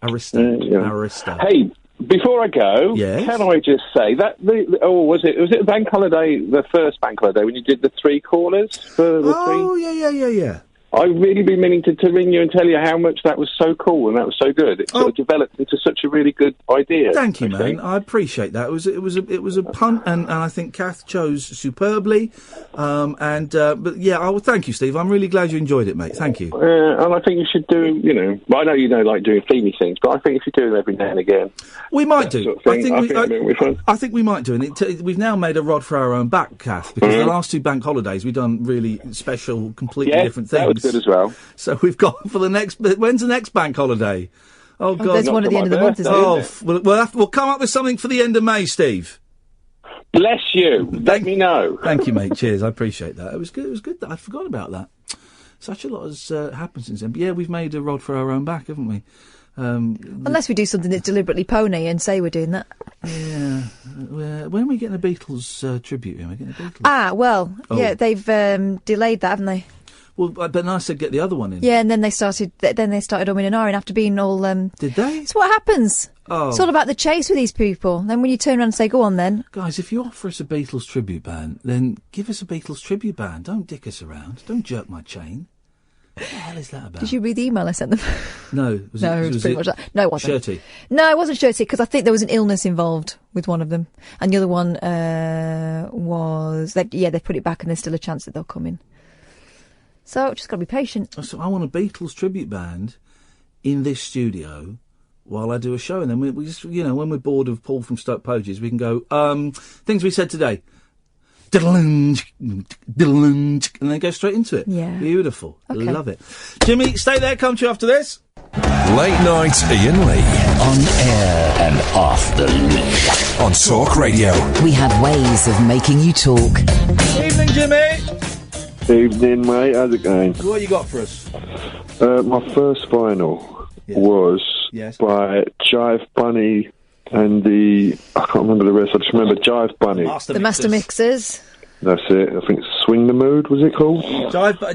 Hey, before I go, Yes? can I just say that was it a bank holiday, the first bank holiday when you did the 3 callers for the 3? Oh, yeah. I've really been meaning to ring you and tell you how much that was so cool and that was so good. It sort of developed into such a really good idea. Thank you, man. I appreciate that. It was a punt, and I think Kath chose superbly. But yeah, thank you, Steve. I'm really glad you enjoyed it, mate. Thank you. And I think you should do. I know you don't like doing themey things, but I think if you do them every now and again, we might do. Sort of thing, I think we might do. And we've now made a rod for our own back, Kath, because the last 2 bank holidays we've done really special, completely different things. That was good as well. So we've got for the next. When's the next bank holiday? Oh God, there's one at the end of the month, isn't there? We'll come up with something for the end of May, Steve. Bless you. Let me know. Thank you, mate. Cheers. I appreciate that. It was good. It was good. I'd forgotten about that. Such a lot has happened since then. But yeah, we've made a rod for our own back, haven't we? Unless we do something that's deliberately pony and say we're doing that. Yeah. When are we getting a Beatles tribute? Are we getting a Beatles? Yeah, they've delayed that, haven't they? Well, but I said get the other one in. Yeah, and then they started umming and ahhing after being all. Did they? It's what happens. Oh. It's all about the chase with these people. Then when you turn around and say, "Go on, then." Guys, if you offer us a Beatles tribute band, then give us a Beatles tribute band. Don't dick us around. Don't jerk my chain. What the hell is that about? Did you read the email I sent them? No. It was pretty much that. No, it wasn't. Shirty? No, it wasn't Shirty, because I think there was an illness involved with one of them. And the other one was... They put it back and there's still a chance that they'll come in. So, just got to be patient. So I want a Beatles tribute band in this studio while I do a show. And then we just, when we're bored of Paul from Stoke Poges, we can go, things we said today. And then go straight into it. Yeah. Beautiful. Okay. Love it. Jimmy, stay there. Come to you after this. Late night Iain Lee. On air and off the leash. On Talk Radio. We have ways of making you talk. Evening, Jimmy. Evening, mate. How's it going? What you got for us? My first vinyl was by Jive Bunny and I can't remember the rest. I just remember Jive Bunny. The Master Mixers. That's it. I think Swing the Mood, was it called?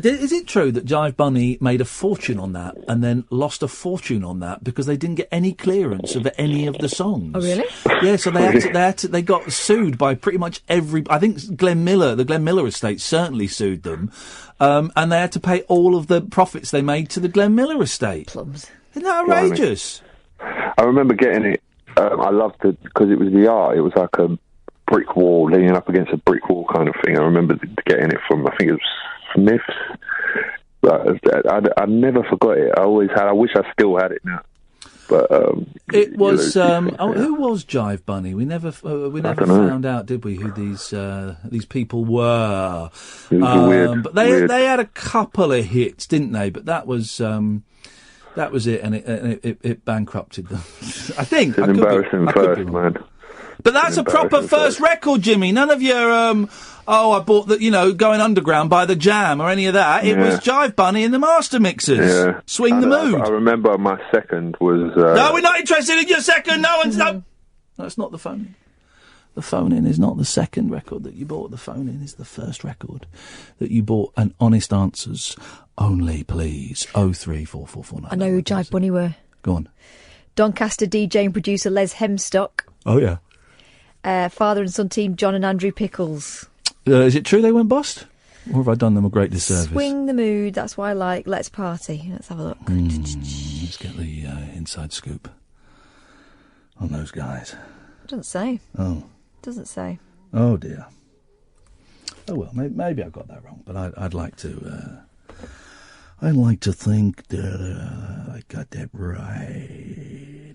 Is it true that Jive Bunny made a fortune on that and then lost a fortune on that because they didn't get any clearance of any of the songs? Oh, really? Yeah, so they got sued by pretty much I think the Glenn Miller estate certainly sued them, and they had to pay all of the profits they made to the Glenn Miller estate. Plums. Isn't that outrageous? I remember getting it. I loved it because it was the art. It was like a brick wall, leaning up against a brick wall kind of thing. I remember getting it from, I think it was Smith's. I never forgot it. I always had. I wish I still had it now. But it was who was Jive Bunny? We never found out, did we? Who these people were? It was weird. But they had a couple of hits, didn't they? But that was it, and it bankrupted them. I think. It's an embarrassing first, man. But that's a proper first record, Jimmy. None of your, I bought the, going underground by the Jam or any of that. It was Jive Bunny and the Master Mixers. Yeah. Swing the Mood. I remember my second was... No, we're not interested in your second. No one's... No, it's not the phone. The phone-in is not the second record that you bought. The phone-in is the first record that you bought. And honest answers only, please. 03444. I know who Jive Bunny were. Go on. Doncaster DJ and producer Les Hemstock. Oh, yeah. Father and son team John and Andrew Pickles. Is it true they went bust? Or have I done them a great disservice? Swing the Mood, that's why I like Let's Party. Let's have a look. Let's get the inside scoop on those guys. It doesn't say. Oh. Doesn't say. Oh, dear. Oh, well, maybe I got that wrong, but I'd like to... I'd like to think that I got that right.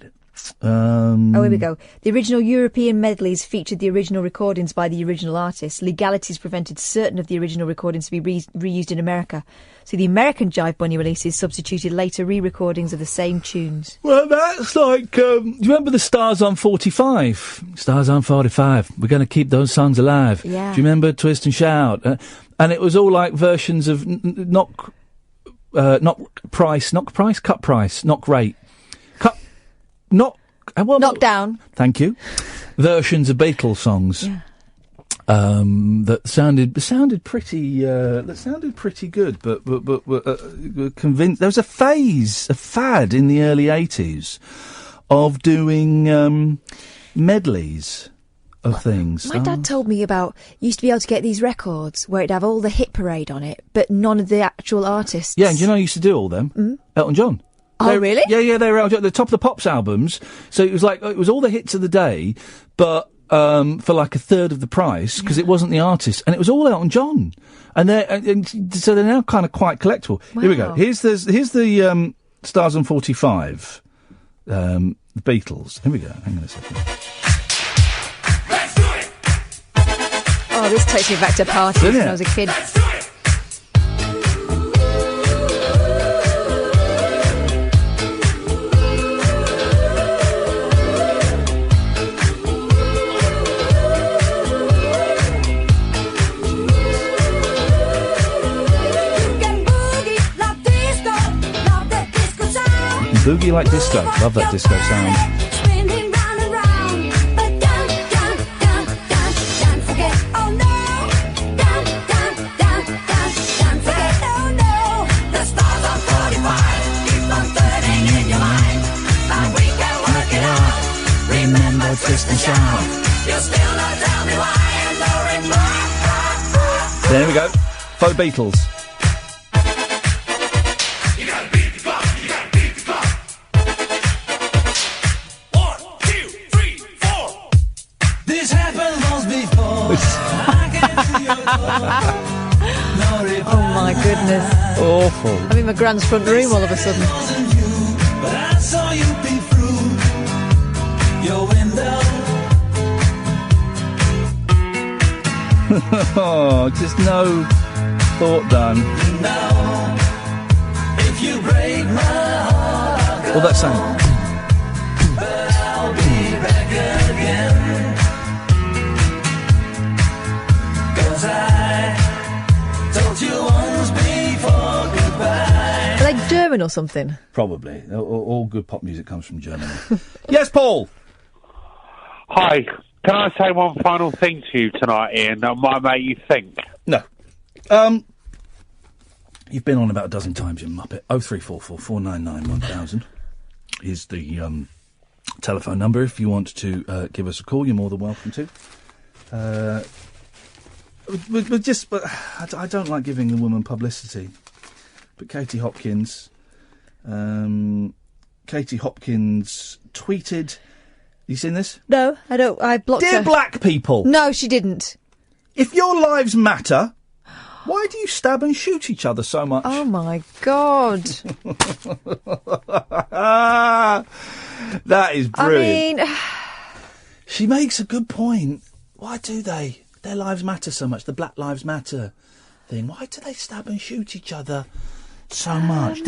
Here we go. The original European medleys featured the original recordings by the original artists. Legalities prevented certain of the original recordings to be reused in America. So the American Jive Bunny releases substituted later re-recordings of the same tunes. Well, that's like... do you remember the Stars on 45? Stars on 45. We're going to keep those songs alive. Yeah. Do you remember Twist and Shout? And it was all like versions of Knock Price, Knock Rate. Knock down. Thank you. Versions of Beatles songs. Yeah. That sounded pretty good, but were convinced. There was a fad in the early 80s of doing medleys of things. My dad told me about, used to be able to get these records where it'd have all the hit parade on it, but none of the actual artists. Yeah, and you know, I used to do all them. Elton John. Oh, really? Yeah, they were at the top of the Pops albums. So it was all the hits of the day, but for like a third of the price, because it wasn't the artist, and it was all Elton John. So they're now kind of quite collectible. Wow. Here we go. Here's the Stars on 45, the Beatles. Here we go. Hang on a second. Oh, this takes me back to parties when I was a kid. Boogie like disco. Love that disco sound. There we go. Faux Beatles. This happened once before. Oh my goodness. Awful. I'm in my grand's front room all of a sudden. But I saw you peep through your window. Oh, just no thought done. Now, if you break my heart, All that sound. but I'll be back again. 'Cause I told you once before goodbye. Are they German or something? Probably. All good pop music comes from Germany. Yes, Paul. Hi. Can I say one final thing to you tonight, Ian, that might make you think? No. You've been on about a dozen times, you muppet. 0344 499 1000 is the telephone number. If you want to give us a call, you're more than welcome to. I don't like giving the woman publicity. But Katie Hopkins tweeted... You seen this? No, I don't. I blocked her. Dear black people. No, she didn't. If your lives matter, why do you stab and shoot each other so much? Oh, my God. That is brilliant. I mean... She makes a good point. Why do they? Their lives matter so much. The Black Lives Matter thing. Why do they stab and shoot each other so much?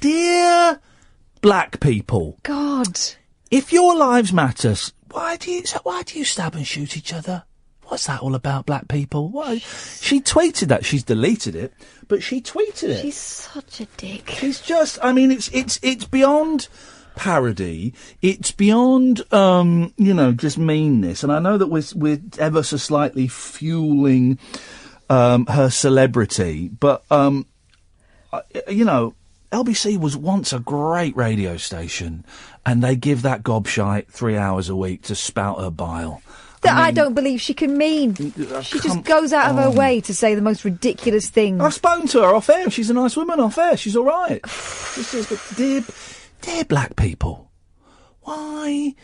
Dear black people. God. If your lives matter, why do you stab and shoot each other? What's that all about, black people? Why? She tweeted that. She's deleted it, but she tweeted it. She's such a dick. She's just... I mean, it's beyond parody. It's beyond, just meanness. And I know that we're ever so slightly fueling her celebrity, but, LBC was once a great radio station, and they give that gobshite 3 hours a week to spout her bile. I don't believe she can mean. She just goes out of her way to say the most ridiculous things. I've spoken to her off air. She's a nice woman off air. She's all right. Dear black people, why?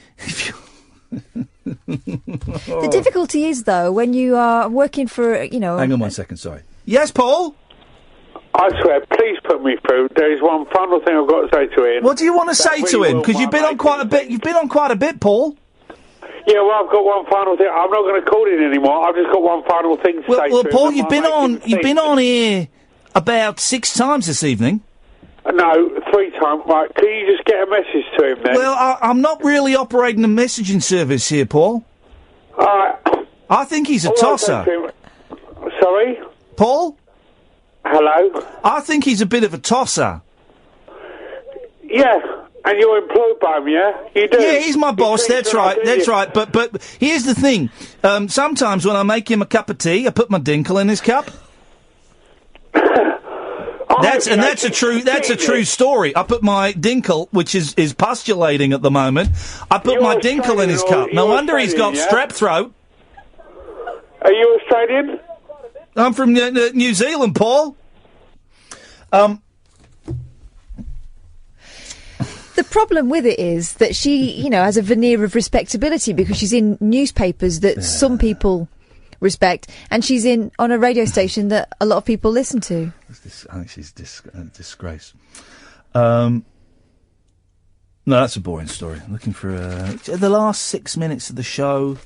The difficulty is, though, when you are working for, Hang on 1 second, sorry. Yes, Paul? I swear, please put me through. There is one final thing I've got to say to Ian. What do you want to say to him? Because you've been on quite a bit. You've been on quite a bit, Paul. Yeah, well, I've got one final thing. I'm not going to call in anymore. I've just got one final thing to say to him. Well, Paul, you've been on here about 6 times this evening. No, 3 times. Right, can you just get a message to him then? Well, I'm not really operating a messaging service here, Paul. I think he's a tosser. Sorry? Paul? Hello? I think he's a bit of a tosser. Yeah, And you're employed by him, yeah? You do? Yeah, he's my boss. That's right. That's right. But here's the thing. Sometimes when I make him a cup of tea, I put my dinkle in his cup. That's a true story. I put my dinkle, which is pustulating at the moment. I put my dinkle in his cup. No wonder he's got strep throat. Are you Australian? I'm from New Zealand, Paul. The problem with it is that she, has a veneer of respectability because she's in newspapers that some people respect, and she's on a radio station that a lot of people listen to. I think she's a disgrace. No, that's a boring story. I'm looking for the last 6 minutes of the show.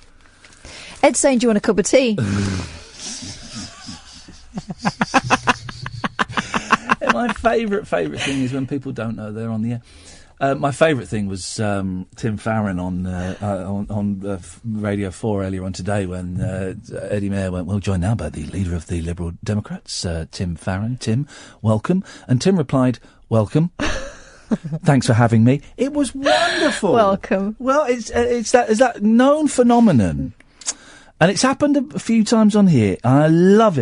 Ed's saying, do you want a cup of tea? My favourite thing is when people don't know they're on the air. My favourite thing was Tim Farron on Radio 4 earlier on today when Eddie Mair went, well, joined now by the leader of the Liberal Democrats, Tim Farron. Tim, welcome. And Tim replied, welcome. Thanks for having me. It was wonderful. Welcome. Well, it's that known phenomenon. And it's happened a few times on here. And I love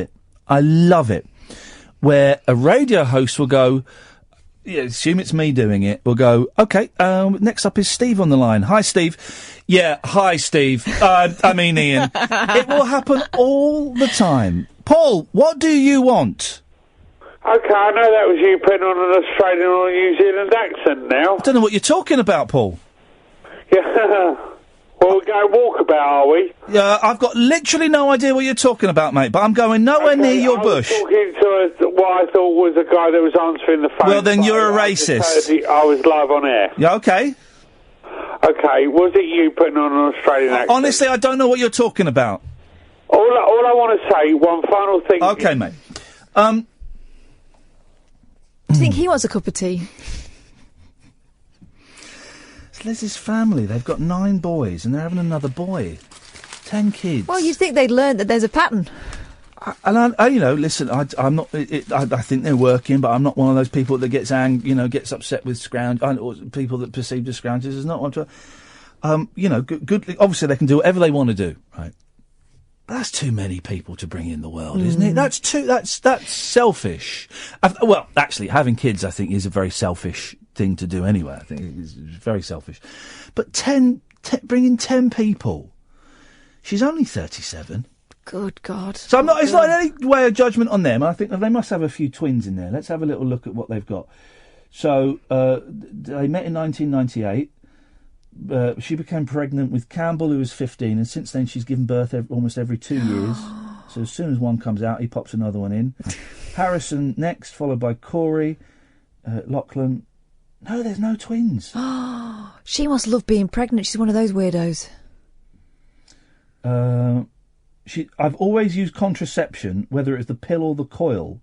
it. Where a radio host will go, assume it's me doing it, will go, okay, next up is Steve on the line. Hi, Steve. Yeah, hi, Steve. I mean, Ian. It will happen all the time. Paul, what do you want? Okay, I know that was you putting on an Australian or New Zealand accent now. I don't know what you're talking about, Paul. Yeah. Well, we're going walkabout, are we? Yeah, I've got literally no idea what you're talking about, mate, but I'm going nowhere near your bush. I was talking to what I thought was a guy that was answering the phone. Well, then you're a racist. I was live on air. Yeah, okay. Okay, was it you putting on an Australian accent? Honestly, I don't know what you're talking about. All I want to say, one final thing. Okay, mate. Do you think he wants a cup of tea? Liz's family, they've got 9 boys and they're having another boy. 10 kids. Well, you'd think they'd learn that there's a pattern. Listen, I'm not. I think they're working, but I'm not one of those people that gets upset with or people that perceived as scroungers. Is not what I'm good. Obviously, they can do whatever they want to do, right? But that's too many people to bring in the world, isn't it? That's selfish. Well, actually, having kids, I think, is a very selfish thing to do anyway. I think it's very selfish. But bringing 10 people. She's only 37. Good God. So I'm not. It's not in any way of judgment on them. I think they must have a few twins in there. Let's have a little look at what they've got. So they met in 1998. She became pregnant with Campbell, who was 15, and since then she's given birth almost every 2 years. So as soon as one comes out, he pops another one in. Harrison next, followed by Corey, Lachlan. No, there's no twins. She must love being pregnant. She's one of those weirdos. I've always used contraception, whether it's the pill or the coil,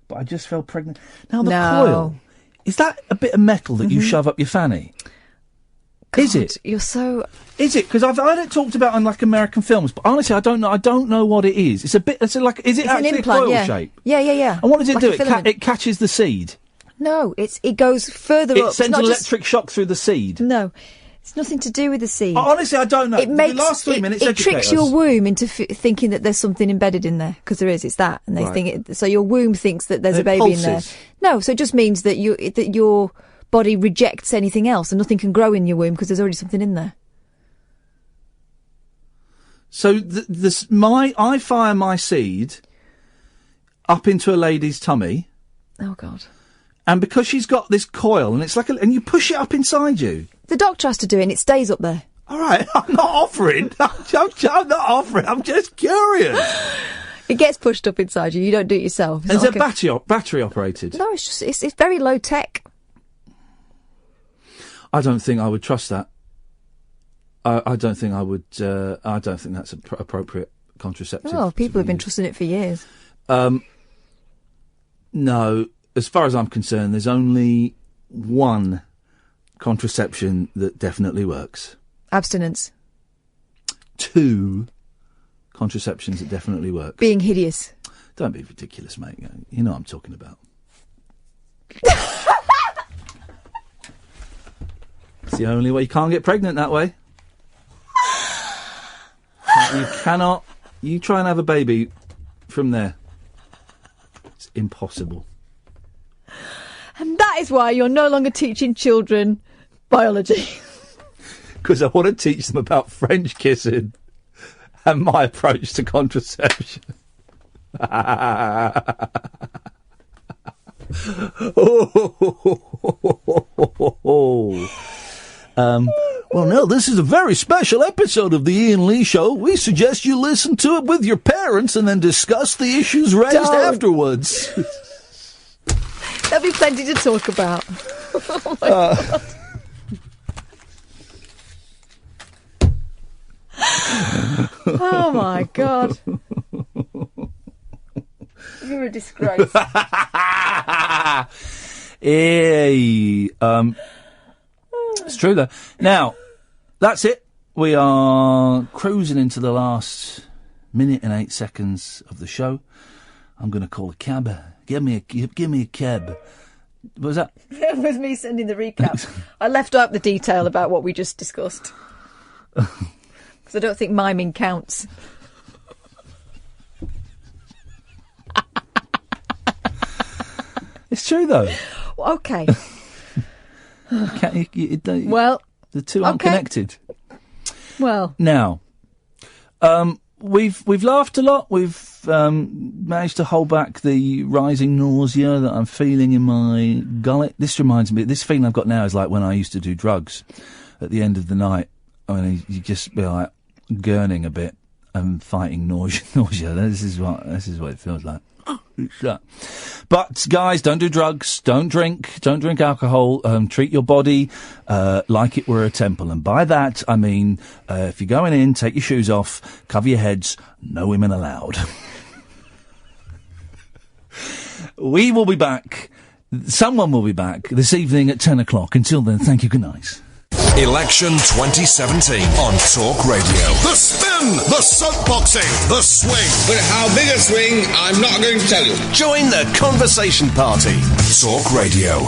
but I just fell pregnant. Now, the coil, is that a bit of metal that you shove up your fanny? God, is it? You're so... Is it? Because I've heard it talked about on, like, American films, but honestly, I don't know. I don't know what it is. It's a bit... Is it actually an implant, a coil shape? Yeah. And what does it like do? It catches the seed? No, it goes further up. It sends an electric shock through the seed? No. It's nothing to do with the seed. Honestly, I don't know. It makes, the last 3 minutes it tricks your womb into thinking that there's something embedded in there, because there is. It's that, and they think so. Your womb thinks that there's a baby in there. No, so it just means that your body rejects anything else, and nothing can grow in your womb because there's already something in there. So I fire my seed up into a lady's tummy. Oh God! And because she's got this coil, and it's like and you push it up inside you. The doctor has to do it, and it stays up there. All right, I'm not offering. I'm not offering. I'm just curious. It gets pushed up inside you. You don't do it yourself. Is it battery operated? No, it's very low tech. I don't think I would trust that. I don't think I would. I don't think that's appropriate contraceptive. Oh, people have been trusting it for years. No, as far as I'm concerned, there's only one contraception that definitely works. Abstinence. 2 contraceptions that definitely work. Being hideous. Don't be ridiculous, mate. You know what I'm talking about. the only way. You can't get pregnant that way. You cannot. You try and have a baby from there. It's impossible. And that is why you're no longer teaching children biology. Because I want to teach them about French kissing and my approach to contraception. Well, no, this is a very special episode of the Iain Lee Show. We suggest you listen to it with your parents and then discuss the issues raised afterwards. There'll be plenty to talk about. Oh, my God. Oh, my God. You're a disgrace. Hey, it's true, though. Now, that's it. We are cruising into the last minute and 8 seconds of the show. I'm going to call a cab. Give me a cab. What was that? That was me sending the recap. I left out the detail about what we just discussed. Because I don't think miming counts. It's true, though. Okay. Well, the two aren't connected. Well, now, we've laughed a lot. We've managed to hold back the rising nausea that I'm feeling in my gullet. This reminds me. This feeling I've got now is like when I used to do drugs. At the end of the night, I mean, you just be like gurning a bit and fighting nausea. This is what it feels like. But guys, don't do drugs, don't drink alcohol, treat your body like it were a temple. And by that, I mean, if you're going in, take your shoes off, cover your heads, no women allowed. We will be back, someone will be back this evening at 10 o'clock. Until then, thank you, good night. Election 2017 on Talk Radio. The spin, the soapboxing, the swing. But how big a swing, I'm not going to tell you. Join the conversation party. Talk Radio.